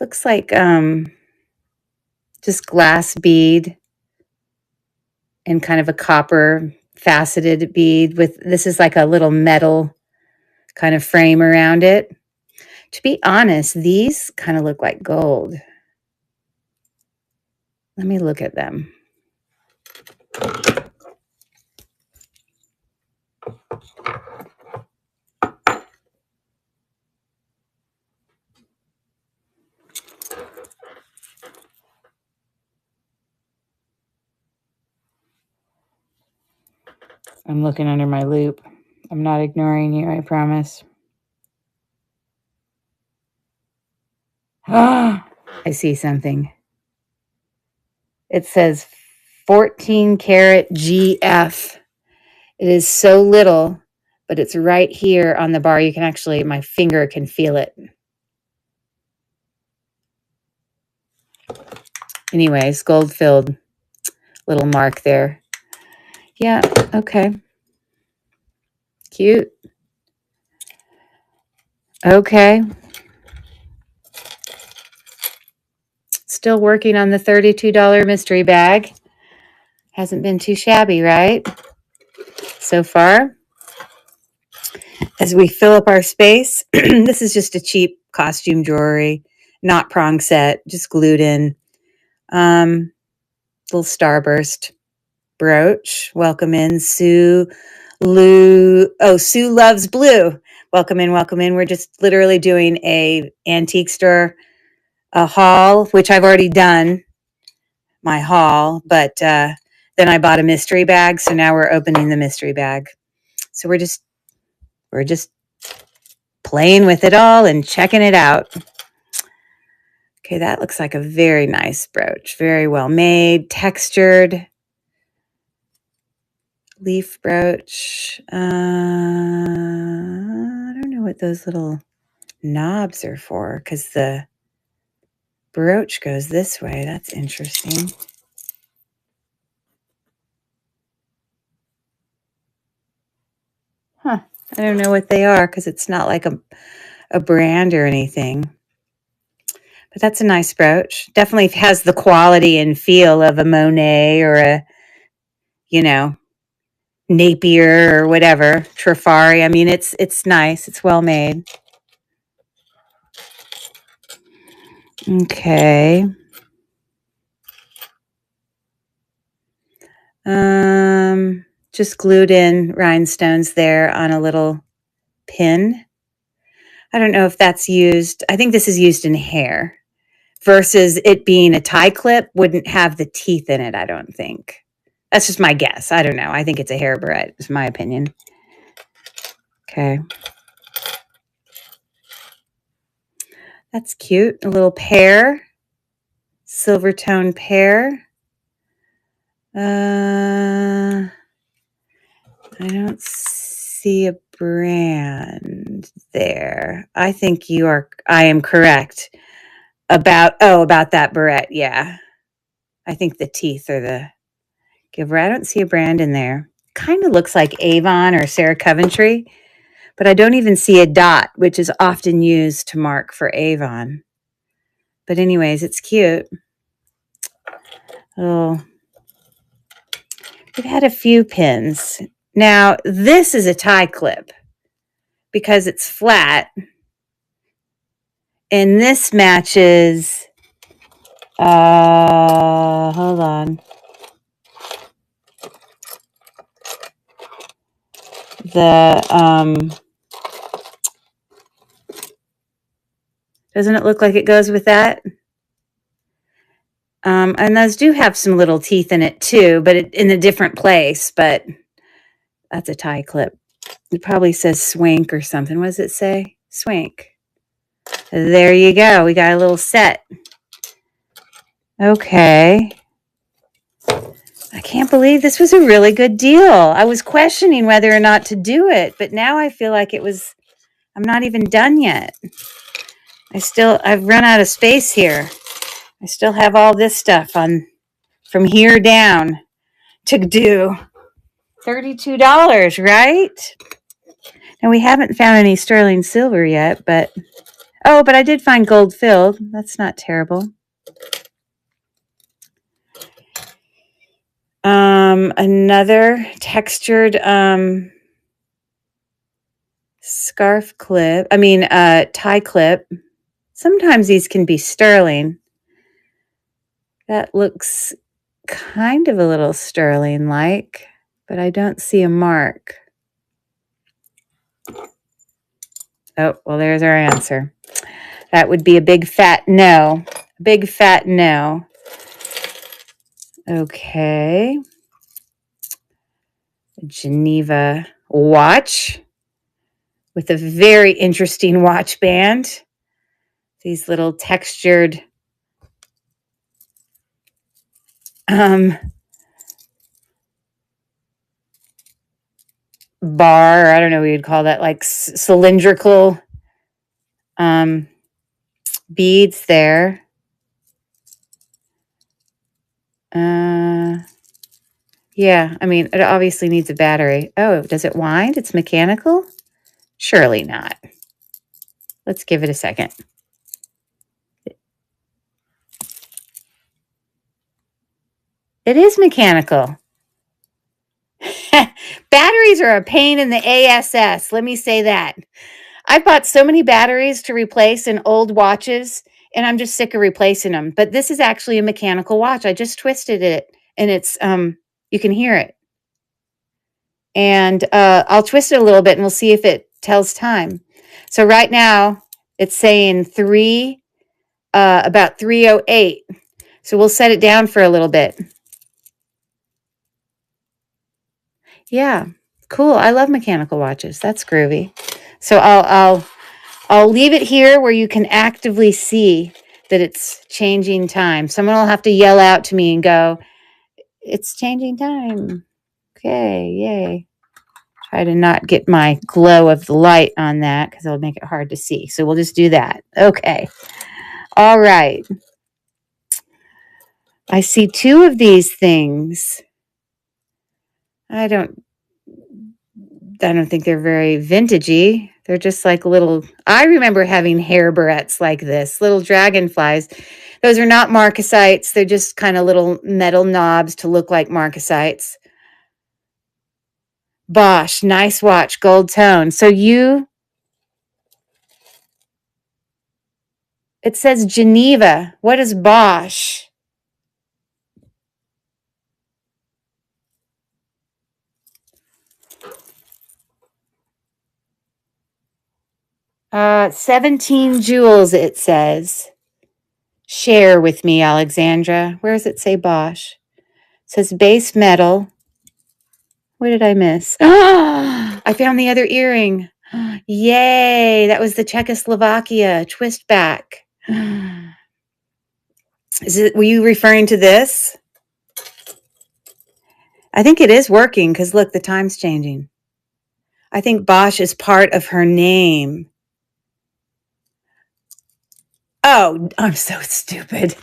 Looks like just glass bead and kind of a copper faceted bead with, this is like a little metal kind of frame around it. To be honest, these kind of look like gold. Let me look at them. I'm looking under my loupe. I'm not ignoring you, I promise. Ah, I see something. It says 14 karat GF. It is so little, but it's right here on the bar. You can actually, my finger can feel it. Anyways, gold filled little mark there. Yeah, okay. Cute. Okay. Still working on the $32 mystery bag. Hasn't been too shabby, right? So far. As we fill up our space, this is just a cheap costume jewelry, not prong set, just glued in. Little starburst brooch. Welcome in, Sue. Sue loves blue. Welcome in, welcome in. We're just literally doing a antique store haul, which I've already done my haul, but then I bought a mystery bag, so now we're opening the mystery bag. So we're just playing with it all and checking it out. Okay, that looks like a very nice brooch. Very well made, textured. Leaf brooch. I don't know what those little knobs are for because the brooch goes this way. That's interesting. Huh. I don't know what they are because it's not like a brand or anything. But that's a nice brooch. Definitely has the quality and feel of a Monet or a, Napier or whatever, Trifari. I mean, it's nice. It's well made. Okay. Just glued in rhinestones there on a little pin. I don't know if that's used. I think this is used in hair versus it being a tie clip wouldn't have the teeth in it, I don't think. That's just my guess. I don't know. I think it's a hair barrette, is my opinion. Okay. That's cute. A little pear. Silver tone pear. I don't see a brand there. I think I am correct about that barrette. Yeah. I think the teeth are I don't see a brand in there. Kind of looks like Avon or Sarah Coventry, but I don't even see a dot, which is often used to mark for Avon. But anyways, it's cute. Oh, we've had a few pins. Now, this is a tie clip because it's flat. And this matches, hold on. Doesn't it look like it goes with that? And those do have some little teeth in it too, but in a different place, but that's a tie clip. It probably says Swank or something. What does it say? Swank. There you go. We got a little set. Okay. I can't believe this was a really good deal. I was questioning whether or not to do it, but now I feel like I'm not even done yet. I've run out of space here. I still have all this stuff from here down to do. $32, right? And we haven't found any sterling silver yet, but I did find gold filled. That's not terrible. Another textured scarf clip. Tie clip. Sometimes these can be sterling. That looks kind of a little sterling-like, but I don't see a mark. Oh, well, there's our answer. That would be a big fat no. Big fat no. Okay. A Geneva watch with a very interesting watch band. These little textured bar, I don't know what you'd call that, like cylindrical beads there. Yeah, it obviously needs a battery. Oh, does it wind? It's mechanical? Surely not. Let's give it a second. It is mechanical. Batteries are a pain in the ass. Let me say that. I've bought so many batteries to replace in old watches, and I'm just sick of replacing them. But this is actually a mechanical watch. I just twisted it, and it's you can hear it. And I'll twist it a little bit, and we'll see if it tells time. So right now, it's saying about 3:08. So we'll set it down for a little bit. Yeah, cool. I love mechanical watches. That's groovy. So I'll leave it here where you can actively see that it's changing time. Someone will have to yell out to me and go, "It's changing time." Okay, yay. Try to not get my glow of the light on that because it'll make it hard to see. So we'll just do that. Okay. All right. I see two of these things. I don't think they're very vintagey. They're just like I remember having hair barrettes like this, little dragonflies. Those are not marcasites. They're just kind of little metal knobs to look like marcasites. Bosch, nice watch, gold tone. So it says Geneva. What is Bosch? Uh, 17 jewels, it says. Share with me, Alexandra. Where does it say Bosch? It says base metal. What did I miss? Ah, I found the other earring. Yay, that was the Czechoslovakia twist back. Were you referring to this? I think it is working because look, the time's changing. I think Bosch is part of her name. Oh, I'm so stupid.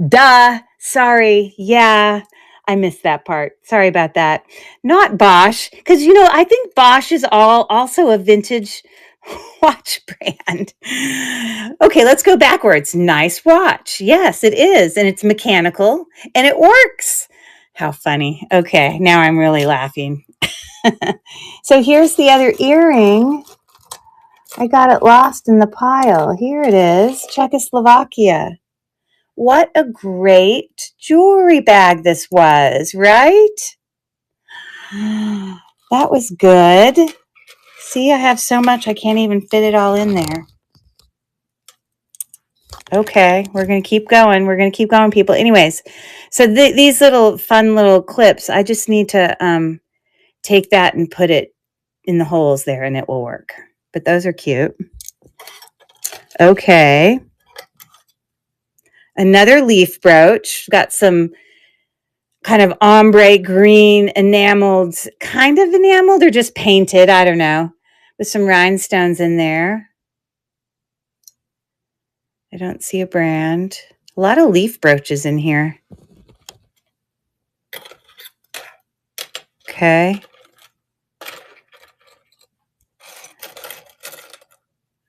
Duh. Sorry. Yeah. I missed that part. Sorry about that. Not Bosch. Because, I think Bosch is also a vintage watch brand. Okay, let's go backwards. Nice watch. Yes, it is. And it's mechanical and it works. How funny. Okay, now I'm really laughing. So here's the other earring. I got it lost in the pile. Here it is. Czechoslovakia. What a great jewelry bag this was, right? That was good. See, I have so much I can't even fit it all in there. Okay, we're going to keep going. We're going to keep going, people. Anyways, so these little fun little clips, I just need to take that and put it in the holes there and it will work. But those are cute. Okay. Another leaf brooch. Got some kind of ombre green kind of enameled or just painted, I don't know, with some rhinestones in there. I don't see a brand. A lot of leaf brooches in here. Okay.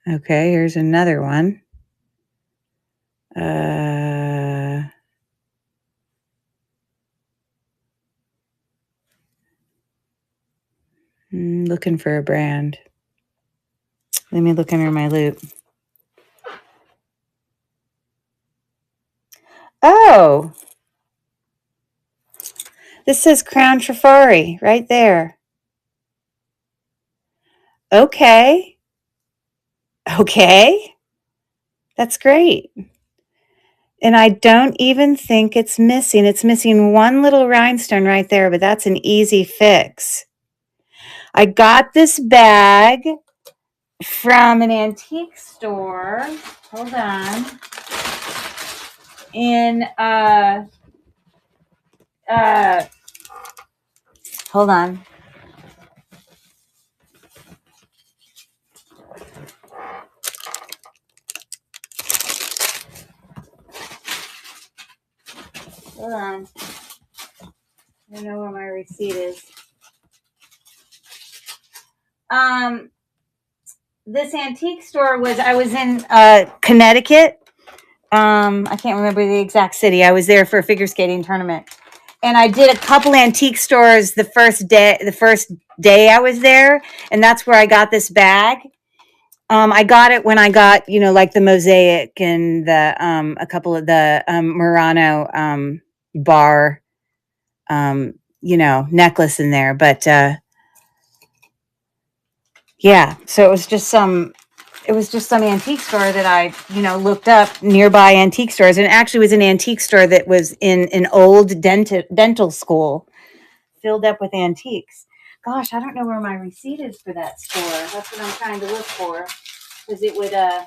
Okay, here's another one. Looking for a brand. Let me look under my loop. Oh, this says Crown Trifari right there. Okay. Okay. That's great. And I don't even think it's missing. It's missing one little rhinestone right there, but that's an easy fix. I got this bag from an antique store. Hold on. Hold on. Hold on. I don't know where my receipt is. This antique store I was in Connecticut. I can't remember the exact city. I was there for a figure skating tournament. And I did a couple antique stores the first day I was there, and that's where I got this bag. I got it when I got, like the mosaic and the a couple of the Murano bar necklace in there. But yeah, so it was just some antique store that I, looked up nearby antique stores. And it actually was an antique store that was in an old dental school filled up with antiques. Gosh, I don't know where my receipt is for that store. That's what I'm trying to look for, because it would tell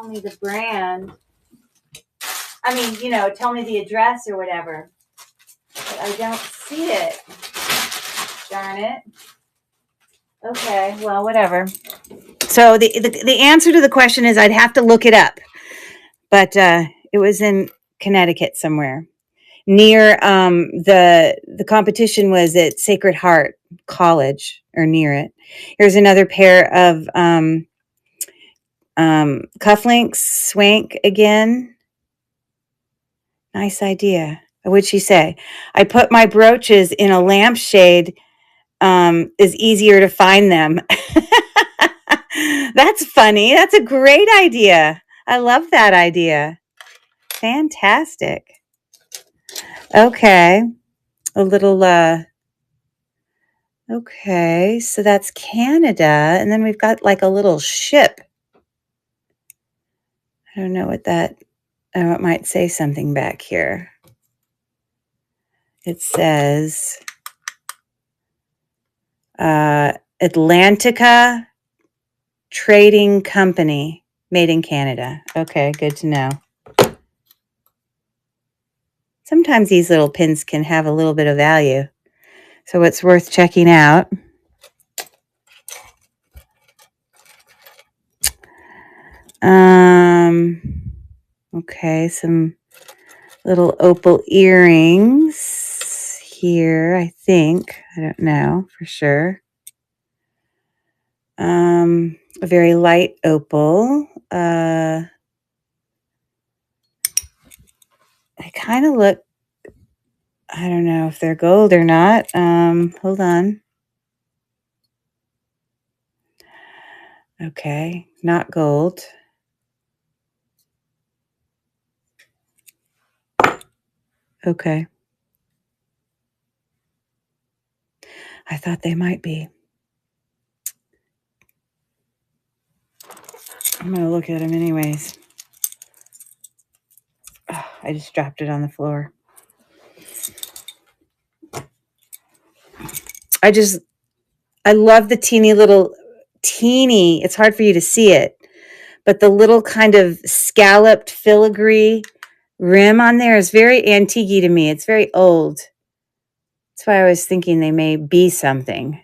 me the brand. I mean, tell me the address or whatever. But I don't see it. Darn it. Okay, well, whatever. So the answer to the question is I'd have to look it up. But it was in Connecticut somewhere. Near the competition was at Sacred Heart College, or near it. Here's another pair of cufflinks. Swank again. Nice idea. What'd she say? I put my brooches in a lampshade. Is easier to find them. That's funny. That's a great idea. I love that idea. Fantastic. Okay. A little okay, so that's Canada, and then we've got like a little ship. I don't know what that, it might say something back here. It says Atlantica Trading Company, made in Canada. Okay, good to know. Sometimes these little pins can have a little bit of value, so it's worth checking out. Okay, some little opal earrings here, I think. I don't know for sure. A very light opal. They kind of look, I don't know if they're gold or not. Hold on. Okay, not gold. Okay. I thought they might be. I'm going to look at them anyways. Oh, I just dropped it on the floor. I love the teeny, it's hard for you to see it, but the little kind of scalloped filigree rim on there is very antique to me. It's very old. That's why I was thinking they may be something,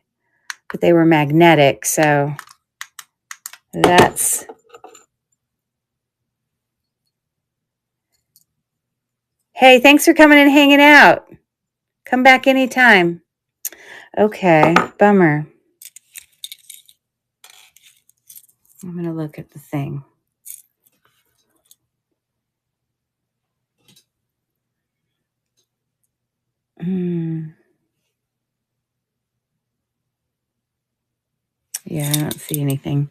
but they were magnetic. So that's, hey, thanks for coming and hanging out. Come back anytime. Okay, bummer. I'm going to look at the thing. Yeah, I don't see anything.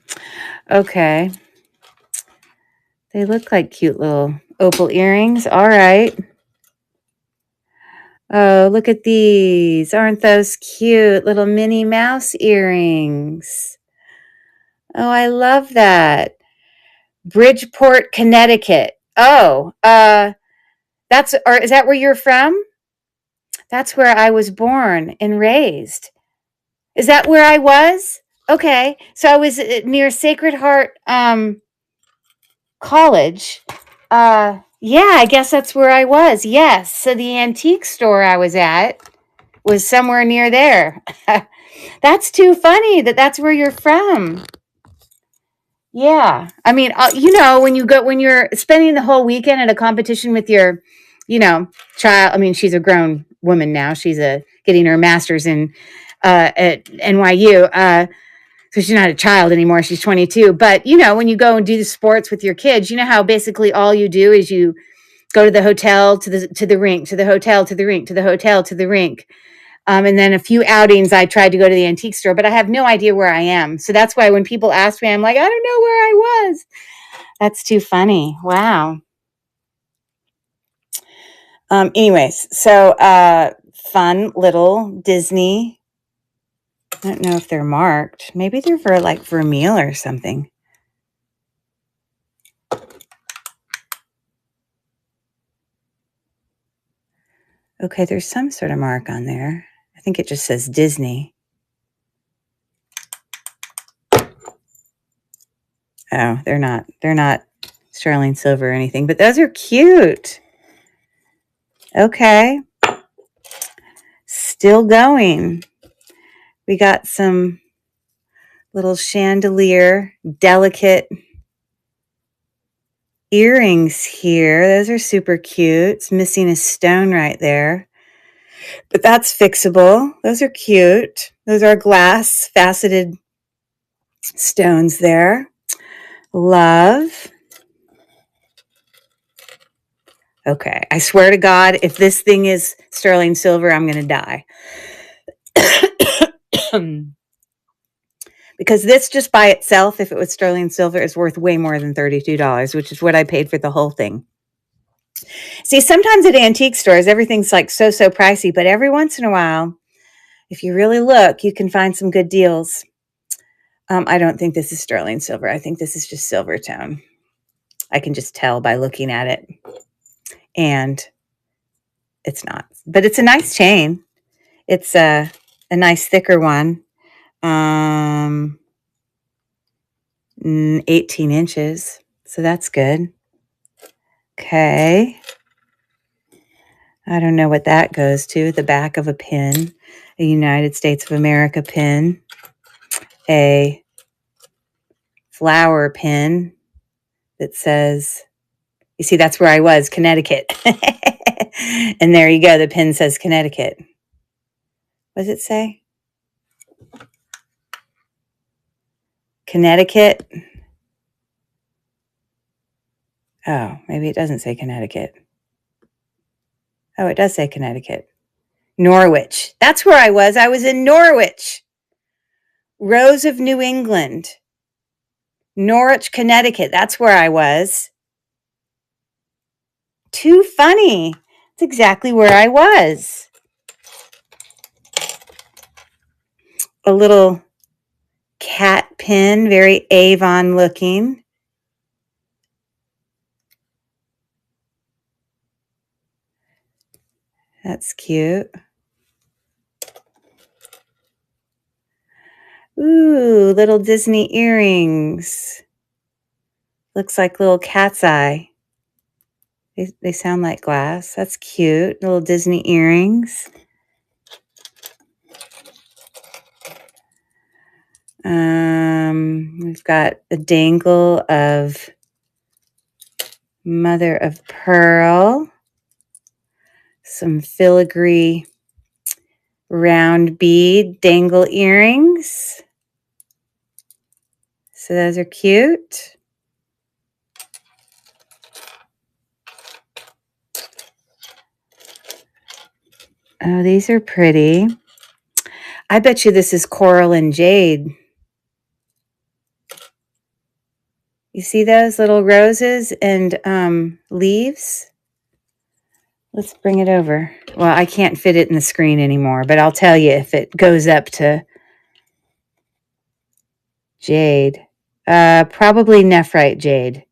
Okay. They look like cute little opal earrings. All right. Oh, look at these. Aren't those cute little Minnie Mouse earrings? Oh, I love that. Bridgeport, Connecticut. Oh, is that where you're from? That's where I was born and raised. Is that where I was? Okay. So I was near Sacred Heart College. Yeah, I guess that's where I was. Yes. So the antique store I was at was somewhere near there. That's too funny that's where you're from. Yeah. I mean, when you're spending the whole weekend at a competition with your, child. I mean, she's a grown woman now. She's getting her master's in at NYU. So she's not a child anymore. She's 22. But, when you go and do the sports with your kids, you know how basically all you do is you go to the hotel, to the rink, to the hotel, to the rink, to the hotel, to the rink. And then a few outings, I tried to go to the antique store, but I have no idea where I am. So that's why when people ask me, I'm like, I don't know where I was. That's too funny. Wow. Anyways, so fun little Disney. I don't know if they're marked. Maybe they're for a meal or something. Okay, there's some sort of mark on there. I think it just says Disney. Oh, they're not sterling silver or anything, but those are cute. Okay. Still going. We got some little chandelier, delicate earrings here. Those are super cute. It's missing a stone right there, but that's fixable. Those are cute. Those are glass faceted stones there. Love. Okay. I swear to God, if this thing is sterling silver, I'm going to die. Because this just by itself, if it was sterling silver, is worth way more than $32, which is what I paid for the whole thing. See, sometimes at antique stores, everything's like so pricey, but every once in a while, if you really look, you can find some good deals. I don't think this is sterling silver. I think this is just silver tone. I can just tell by looking at it. And it's not. But it's a nice chain. It's a nice thicker one. 18 inches. So that's good. Okay. I don't know what that goes to. The back of a pin. A United States of America pin. A flower pin that says You see, that's where I was, Connecticut. And there you go. The pin says Connecticut. What does it say? Connecticut. Oh, maybe it doesn't say Connecticut. Oh, it does say Connecticut. Norwich. That's where I was. I was in Norwich. Rose of New England. Norwich, Connecticut. That's where I was. Too funny. It's exactly where I was. A little cat pin, very Avon looking. That's cute. Ooh, little Disney earrings. Looks like little cat's eye. They sound like glass. That's cute. Little Disney earrings. We've got a dangle of mother of pearl. Some filigree round bead dangle earrings. So those are cute. Oh, these are pretty. I bet you this is coral and jade. You see those little roses and leaves? Let's bring it over. Well, I can't fit it in the screen anymore, but I'll tell you if it goes up to jade. Probably nephrite jade.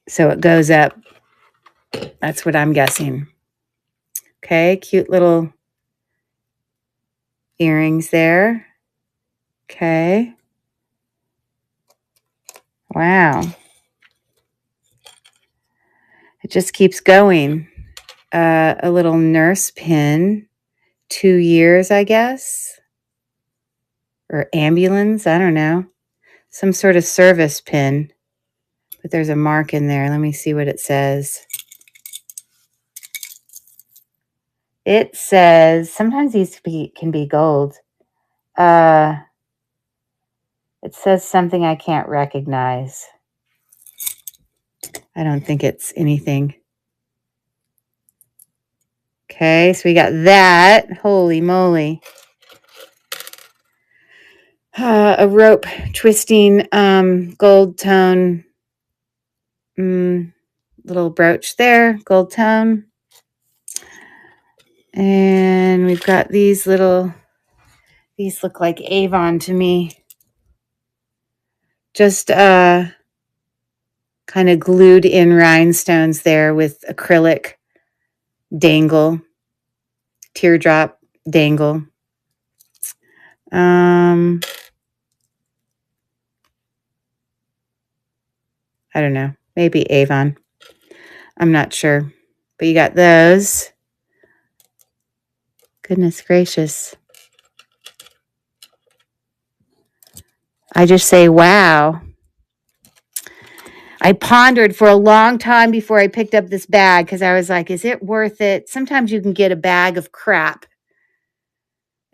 So it goes up. That's what I'm guessing. Okay, cute little earrings there. Okay. Wow. It just keeps going. A little nurse pin. 2 years, I guess. Or ambulance, I don't know. Some sort of service pin. But there's a mark in there. Let me see what it says. It says, sometimes these can be gold. It says something I can't recognize. I don't think it's anything. Okay, so we got that. Holy moly. A rope twisting gold tone little brooch there, gold tone. And we've got these little, these look like Avon to me. Just kind of glued in rhinestones there with acrylic dangle, teardrop dangle. I don't know, maybe Avon. I'm not sure, but you got those. Goodness gracious. I just say, wow. I pondered for a long time before I picked up this bag because I was like, is it worth it? Sometimes you can get a bag of crap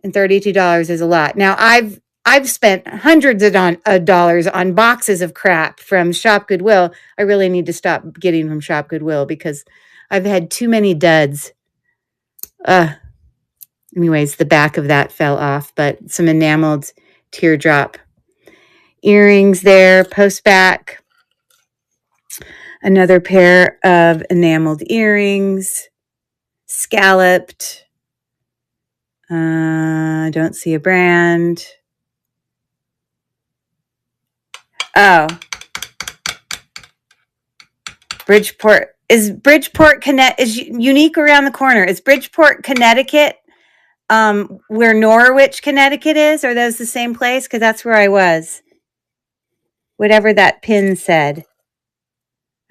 and $32 is a lot. Now, I've spent hundreds of dollars on boxes of crap from Shop Goodwill. I really need to stop getting from Shop Goodwill because I've had too many duds. Anyways, the back of that fell off, but some enameled teardrop earrings there, post back. Another pair of enameled earrings, scalloped. I don't see a brand. Oh. Bridgeport. Is Bridgeport, is unique around the corner. Is Bridgeport, Connecticut, where Norwich, Connecticut is? Are those the same place? Because that's where I was. Whatever that pin said.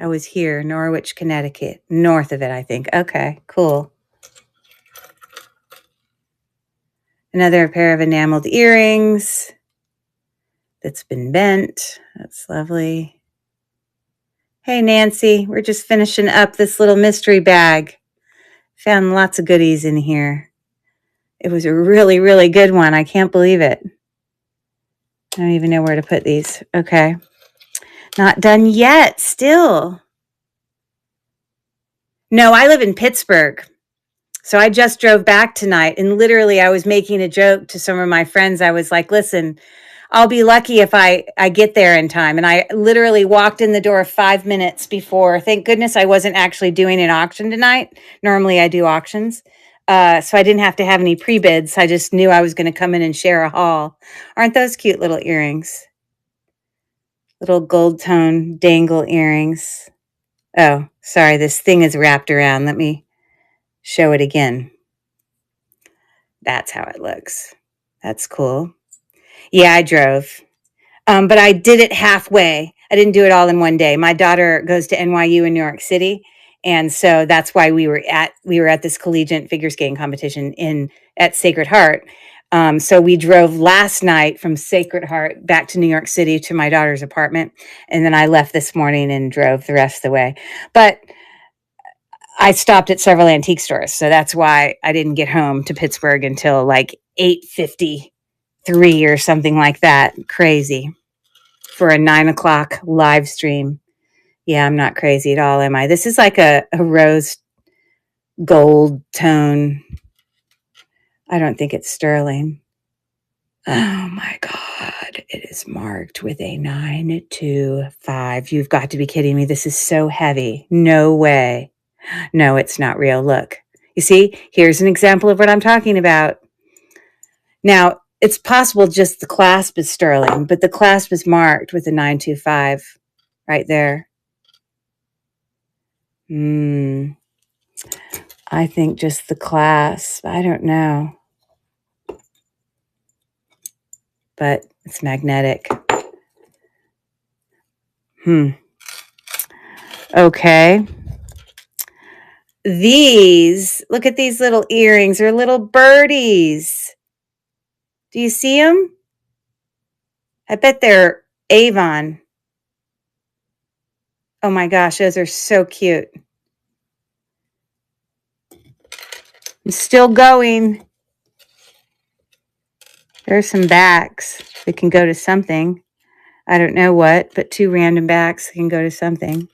I was here, Norwich, Connecticut. North of it, I think. Okay, cool. Another pair of enameled earrings that's been bent. That's lovely. Hey, Nancy, we're just finishing up this little mystery bag. Found lots of goodies in here. It was a really, really good one. I can't believe it. I don't even know where to put these. Okay. Not done yet. Still. No, I live in Pittsburgh. So I just drove back tonight, and literally I was making a joke to some of my friends. I was like, listen, I'll be lucky if I get there in time. And I literally walked in the door 5 minutes before. Thank goodness I wasn't actually doing an auction tonight. Normally I do auctions. So I didn't have to have any pre-bids. I just knew I was going to come in and share a haul. Aren't those cute little earrings? Little gold tone dangle earrings. Oh, sorry. This thing is wrapped around. Let me show it again. That's how it looks. That's cool. Yeah, I drove. But I did it halfway. I didn't do it all in one day. My daughter goes to NYU in New York City. And so that's why we were at this collegiate figure skating competition at Sacred Heart. So we drove last night from Sacred Heart back to New York City to my daughter's apartment. And then I left this morning and drove the rest of the way. But I stopped at several antique stores. So that's why I didn't get home to Pittsburgh until like 8:53 or something like that. Crazy. For a 9 o'clock live stream. Yeah, I'm not crazy at all, am I? This is like a rose gold tone. I don't think it's sterling. Oh my God. It is marked with a 925. You've got to be kidding me. This is so heavy. No way. No, it's not real. Look, you see, here's an example of what I'm talking about. Now, it's possible just the clasp is sterling, but the clasp is marked with a 925 right there. I think just the clasp. I don't know. But it's magnetic. Okay. Look at these little earrings. They're little birdies. Do you see them? I bet they're Avon. Oh my gosh, those are so cute. I'm still going. There's some backs that can go to something. I don't know what, but 2 random backs can go to something.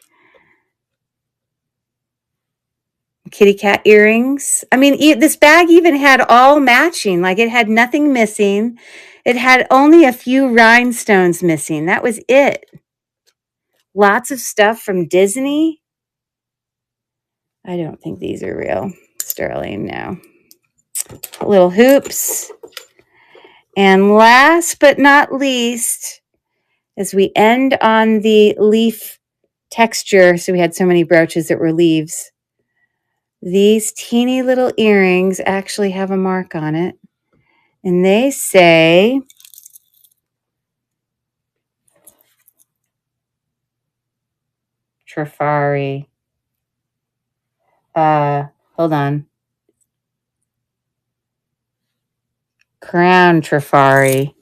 Kitty cat earrings. I mean, this bag even had all matching. Like it had nothing missing. It had only a few rhinestones missing. That was it. Lots of stuff from Disney. I don't think these are real. Sterling, no. Little hoops. And last but not least, as we end on the leaf texture, so we had so many brooches that were leaves, these teeny little earrings actually have a mark on it. And they say Trifari. Hold on. Crown Trifari.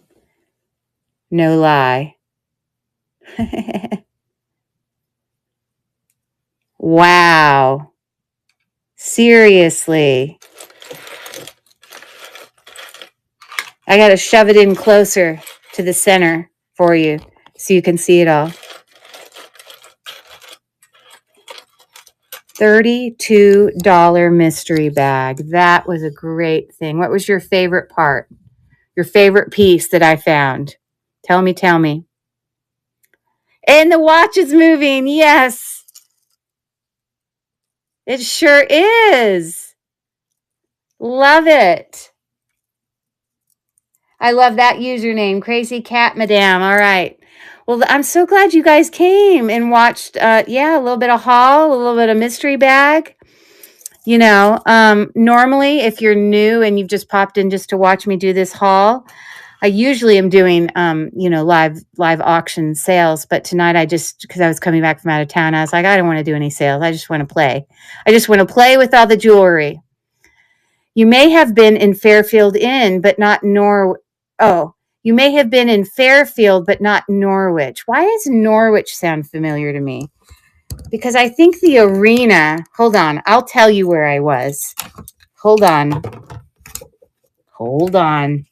No lie. Wow. Seriously. I got to shove it in closer to the center for you so you can see it all. $32 mystery bag. That was a great thing. What was your favorite part? Your favorite piece that I found? Tell me. And the watch is moving. Yes. It sure is. Love it. I love that username, Crazy Cat Madame. All right. Well, I'm so glad you guys came and watched, a little bit of haul, a little bit of mystery bag. You know, normally if you're new and you've just popped in just to watch me do this haul, I usually am doing, live auction sales. But tonight because I was coming back from out of town, I was like, I don't want to do any sales. I just want to play. I just want to play with all the jewelry. You may have been in Fairfield Inn, but not you may have been in Fairfield, but not Norwich. Why does Norwich sound familiar to me? because I think the arena, hold on, I'll tell you where I was. Hold on. Hold on.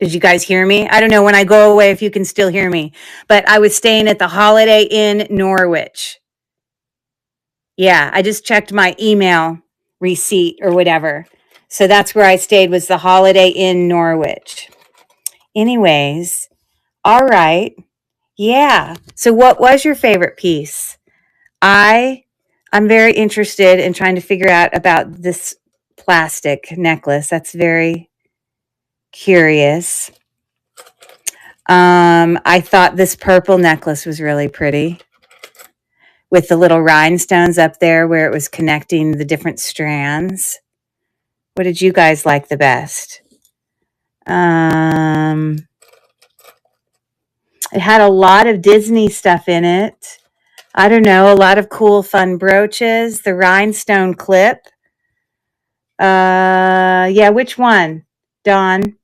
Did you guys hear me? I don't know when I go away if you can still hear me, but I was staying at the Holiday Inn Norwich. Yeah, I just checked my email receipt or whatever. So that's where I stayed, was the Holiday Inn Norwich. Anyways, all right. Yeah. So what was your favorite piece? I'm very interested in trying to figure out about this plastic necklace. That's very curious. I thought this purple necklace was really pretty with the little rhinestones up there where it was connecting the different strands. What did you guys like the best? It had a lot of Disney stuff in it. I don't know, a lot of cool, fun brooches. The rhinestone clip. Yeah, which one, Dawn?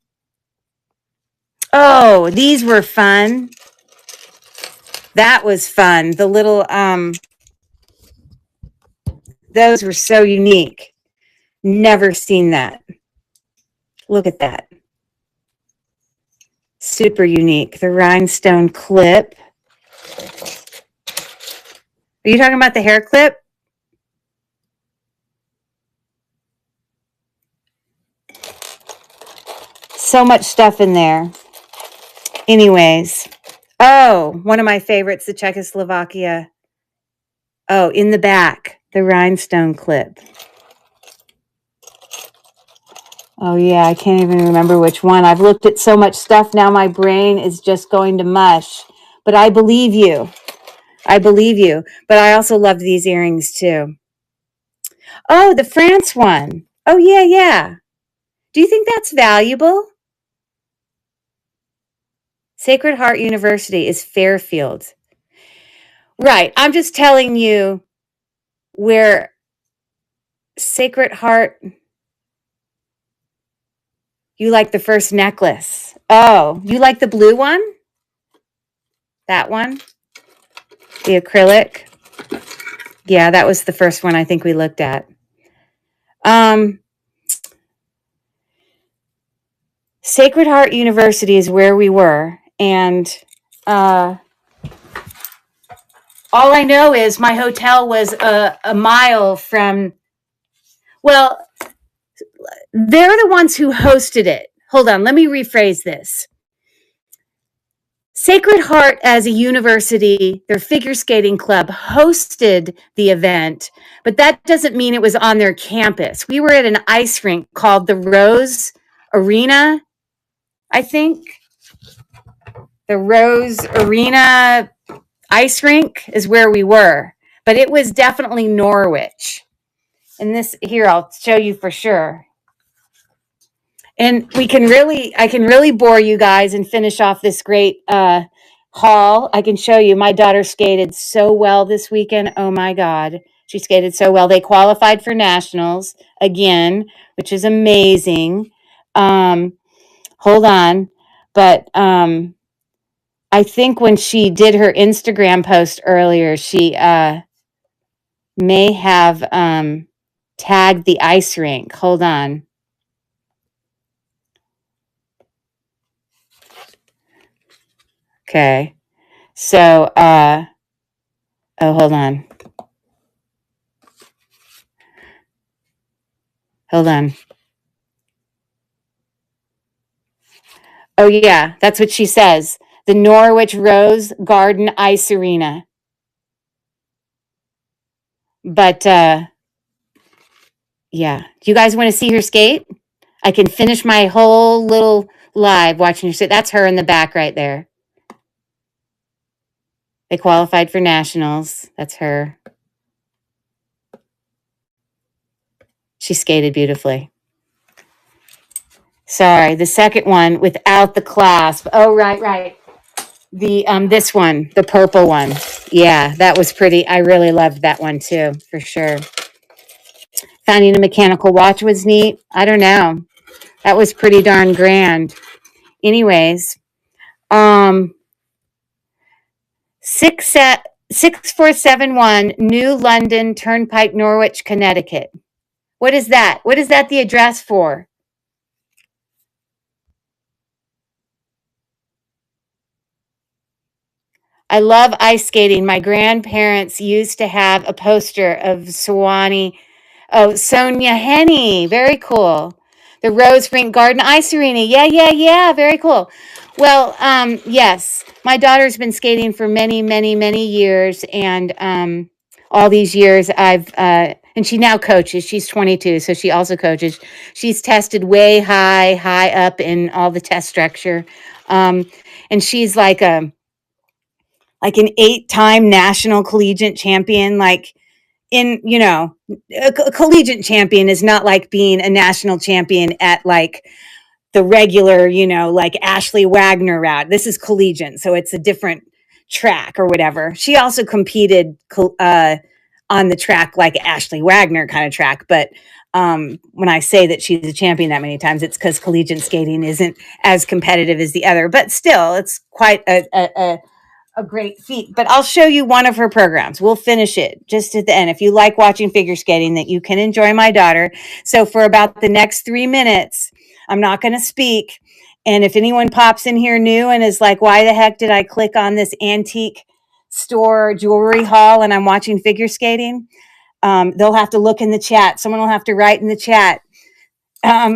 Oh, these were fun. That was fun. The little, those were so unique. Never seen that. Look at that. Super unique. The rhinestone clip. Are you talking about the hair clip? So much stuff in there. Anyways. Oh, one of my favorites, the Czechoslovakia. Oh, in the back, the rhinestone clip. Oh, yeah, I can't even remember which one. I've looked at so much stuff now, my brain is just going to mush. But I believe you. I believe you. But I also love these earrings, too. Oh, the France one. Oh, yeah, yeah. Do you think that's valuable? Sacred Heart University is Fairfield. Right. I'm just telling you where Sacred Heart, you like the first necklace. Oh, you like the blue one? That one? The acrylic? Yeah, that was the first one I think we looked at. Sacred Heart University is where we were, and all I know is my hotel was a mile from, well, they're the ones who hosted it. Hold on, let me rephrase this. Sacred Heart as a university, their figure skating club hosted the event, but that doesn't mean it was on their campus. We were at an ice rink called the Rose Arena, I think. The Rose Arena ice rink is where we were, but it was definitely Norwich. And this here, I'll show you for sure. And I can really bore you guys and finish off this great haul. I can show you. My daughter skated so well this weekend. Oh my God. She skated so well. They qualified for nationals again, which is amazing. Hold on. But I think when she did her Instagram post earlier, she may have tagged the ice rink. Hold on. Okay. So, oh, hold on. Hold on. Oh, yeah, that's what she says. The Norwich Rose Garden Ice Arena. But yeah. Do you guys want to see her skate? I can finish my whole little live watching her skate. That's her in the back right there. They qualified for nationals. That's her. She skated beautifully. Sorry, the second one without the clasp. Oh, right. The this one, the purple one. Yeah, that was pretty. I really loved that one too, for sure. Finding a mechanical watch was neat. I don't know. That was pretty darn grand. Anyways, um 6471 New London Turnpike, Norwich, Connecticut. What is that? What is that the address for? I love ice skating. My grandparents used to have a poster of Sewanee. Oh, Sonia Henney. Very cool. The Rose Rink Garden Ice Arena. Yeah. Very cool. Well, yes, my daughter's been skating for many, many, many years. And all these years and she now coaches. She's 22, so she also coaches. She's tested way high up in all the test structure. And she's like an 8-time national collegiate champion. Like a collegiate champion is not like being a national champion at like the regular, like Ashley Wagner route. This is collegiate, so it's a different track or whatever. She also competed on the track like Ashley Wagner kind of track, but when I say that she's a champion that many times, it's because collegiate skating isn't as competitive as the other, but still, it's quite a great feat. But I'll show you one of her programs. We'll finish it just at the end. If you like watching figure skating, that you can enjoy my daughter. So for about the next 3 minutes, I'm not going to speak. And if anyone pops in here new and is like, why the heck did I click on this antique store jewelry haul and I'm watching figure skating? They'll have to look in the chat. Someone will have to write in the chat.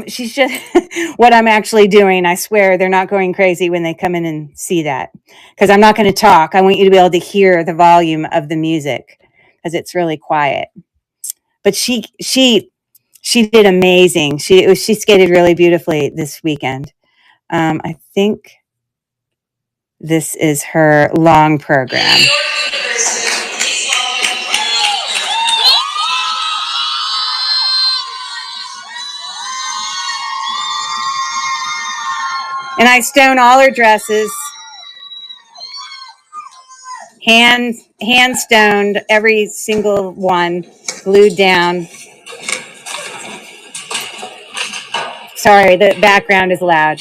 She's just what I'm actually doing. I swear they're not going crazy when they come in and see that, because I'm not going to talk. I want you to be able to hear the volume of the music because it's really quiet. But she did amazing. She skated really beautifully this weekend. I think this is her long program. And I stone all her dresses. Hand stoned every single one, glued down. Sorry, the background is loud.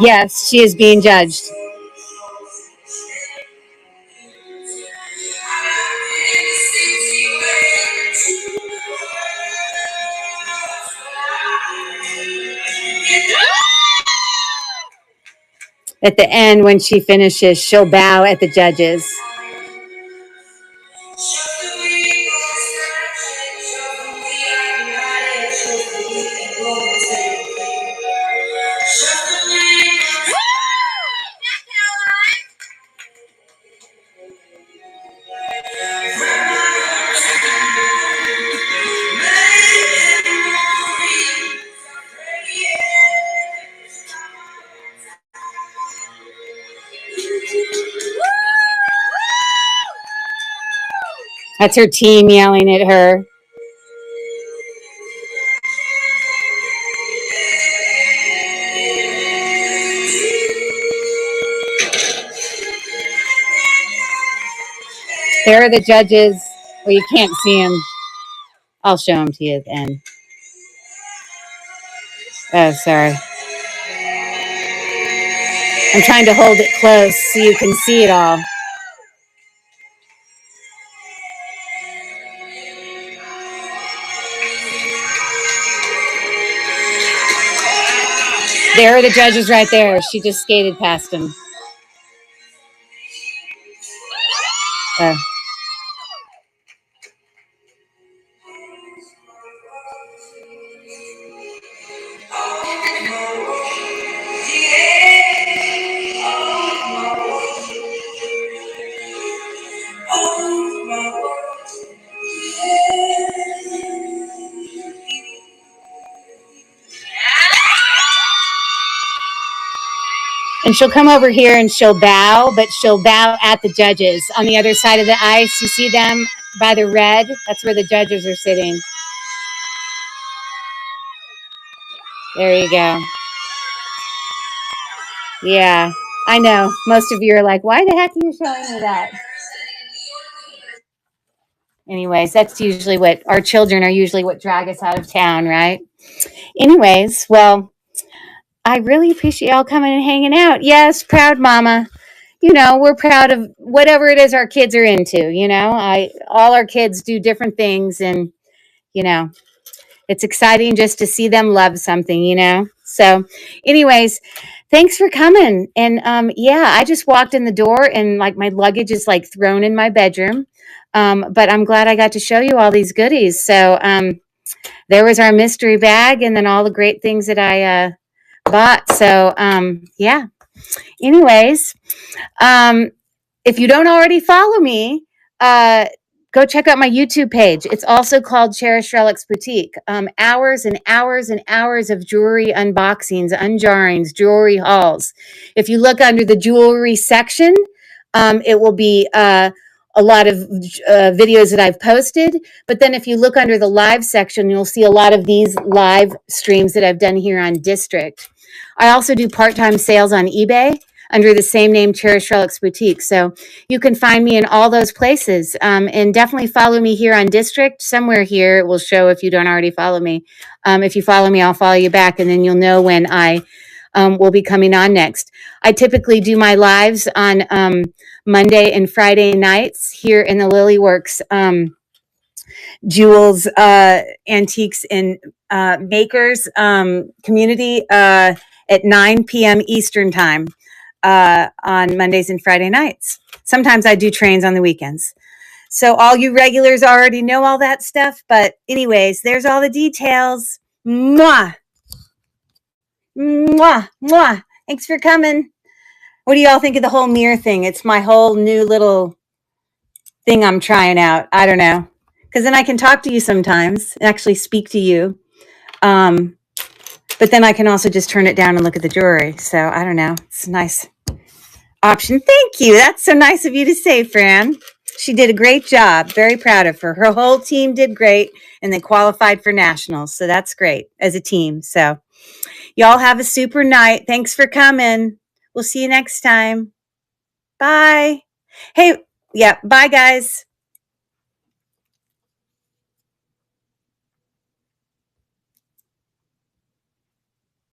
Yes, she is being judged. At the end, when she finishes, she'll bow at the judges. That's her team yelling at her. There are the judges. Well, you can't see them. I'll show them to you at the end. Oh, sorry. I'm trying to hold it close so you can see it all. There are the judges right there. She just skated past them. And she'll come over here and she'll bow, but she'll bow at the judges on the other side of the ice. You see them by the red? That's where the judges are sitting. There you go. Yeah, I know. Most of you are like, why the heck are you showing me that? Anyways, that's usually what our children are usually what drag us out of town, right? Anyways, well, I really appreciate y'all coming and hanging out. Yes, proud mama. You know, we're proud of whatever it is our kids are into, you know. All our kids do different things, and you know, it's exciting just to see them love something, you know. So, anyways, thanks for coming. And yeah, I just walked in the door and like my luggage is like thrown in my bedroom. But I'm glad I got to show you all these goodies. So there was our mystery bag and then all the great things that I bought. So yeah. Anyways, if you don't already follow me, go check out my YouTube page. It's also called Cherished Relics Boutique. Hours and hours and hours of jewelry unboxings, unjarrings, jewelry hauls. If you look under the jewelry section, it will be a lot of videos that I've posted. But then if you look under the live section, you'll see a lot of these live streams that I've done here on District. I also do part-time sales on eBay under the same name, Cherished Relics Boutique. So you can find me in all those places. And definitely follow me here on District. Somewhere here it will show if you don't already follow me. If you follow me, I'll follow you back, and then you'll know when I will be coming on next. I typically do my lives on Monday and Friday nights here in the Lilyworks Jewels, Antiques, and Makers community at 9 p.m. Eastern time on Mondays and Friday nights. Sometimes I do trains on the weekends. So all you regulars already know all that stuff. But anyways, there's all the details. Mwah! Mwah! Mwah! Thanks for coming. What do y'all think of the whole mirror thing? It's my whole new little thing I'm trying out. I don't know. Because then I can talk to you sometimes and actually speak to you. But then I can also just turn it down and look at the jewelry. So I don't know. It's a nice option. Thank you. That's so nice of you to say, Fran. She did a great job. Very proud of her. Her whole team did great, and they qualified for nationals. So that's great as a team. So y'all have a super night. Thanks for coming. We'll see you next time. Bye. Hey, yeah, bye, guys.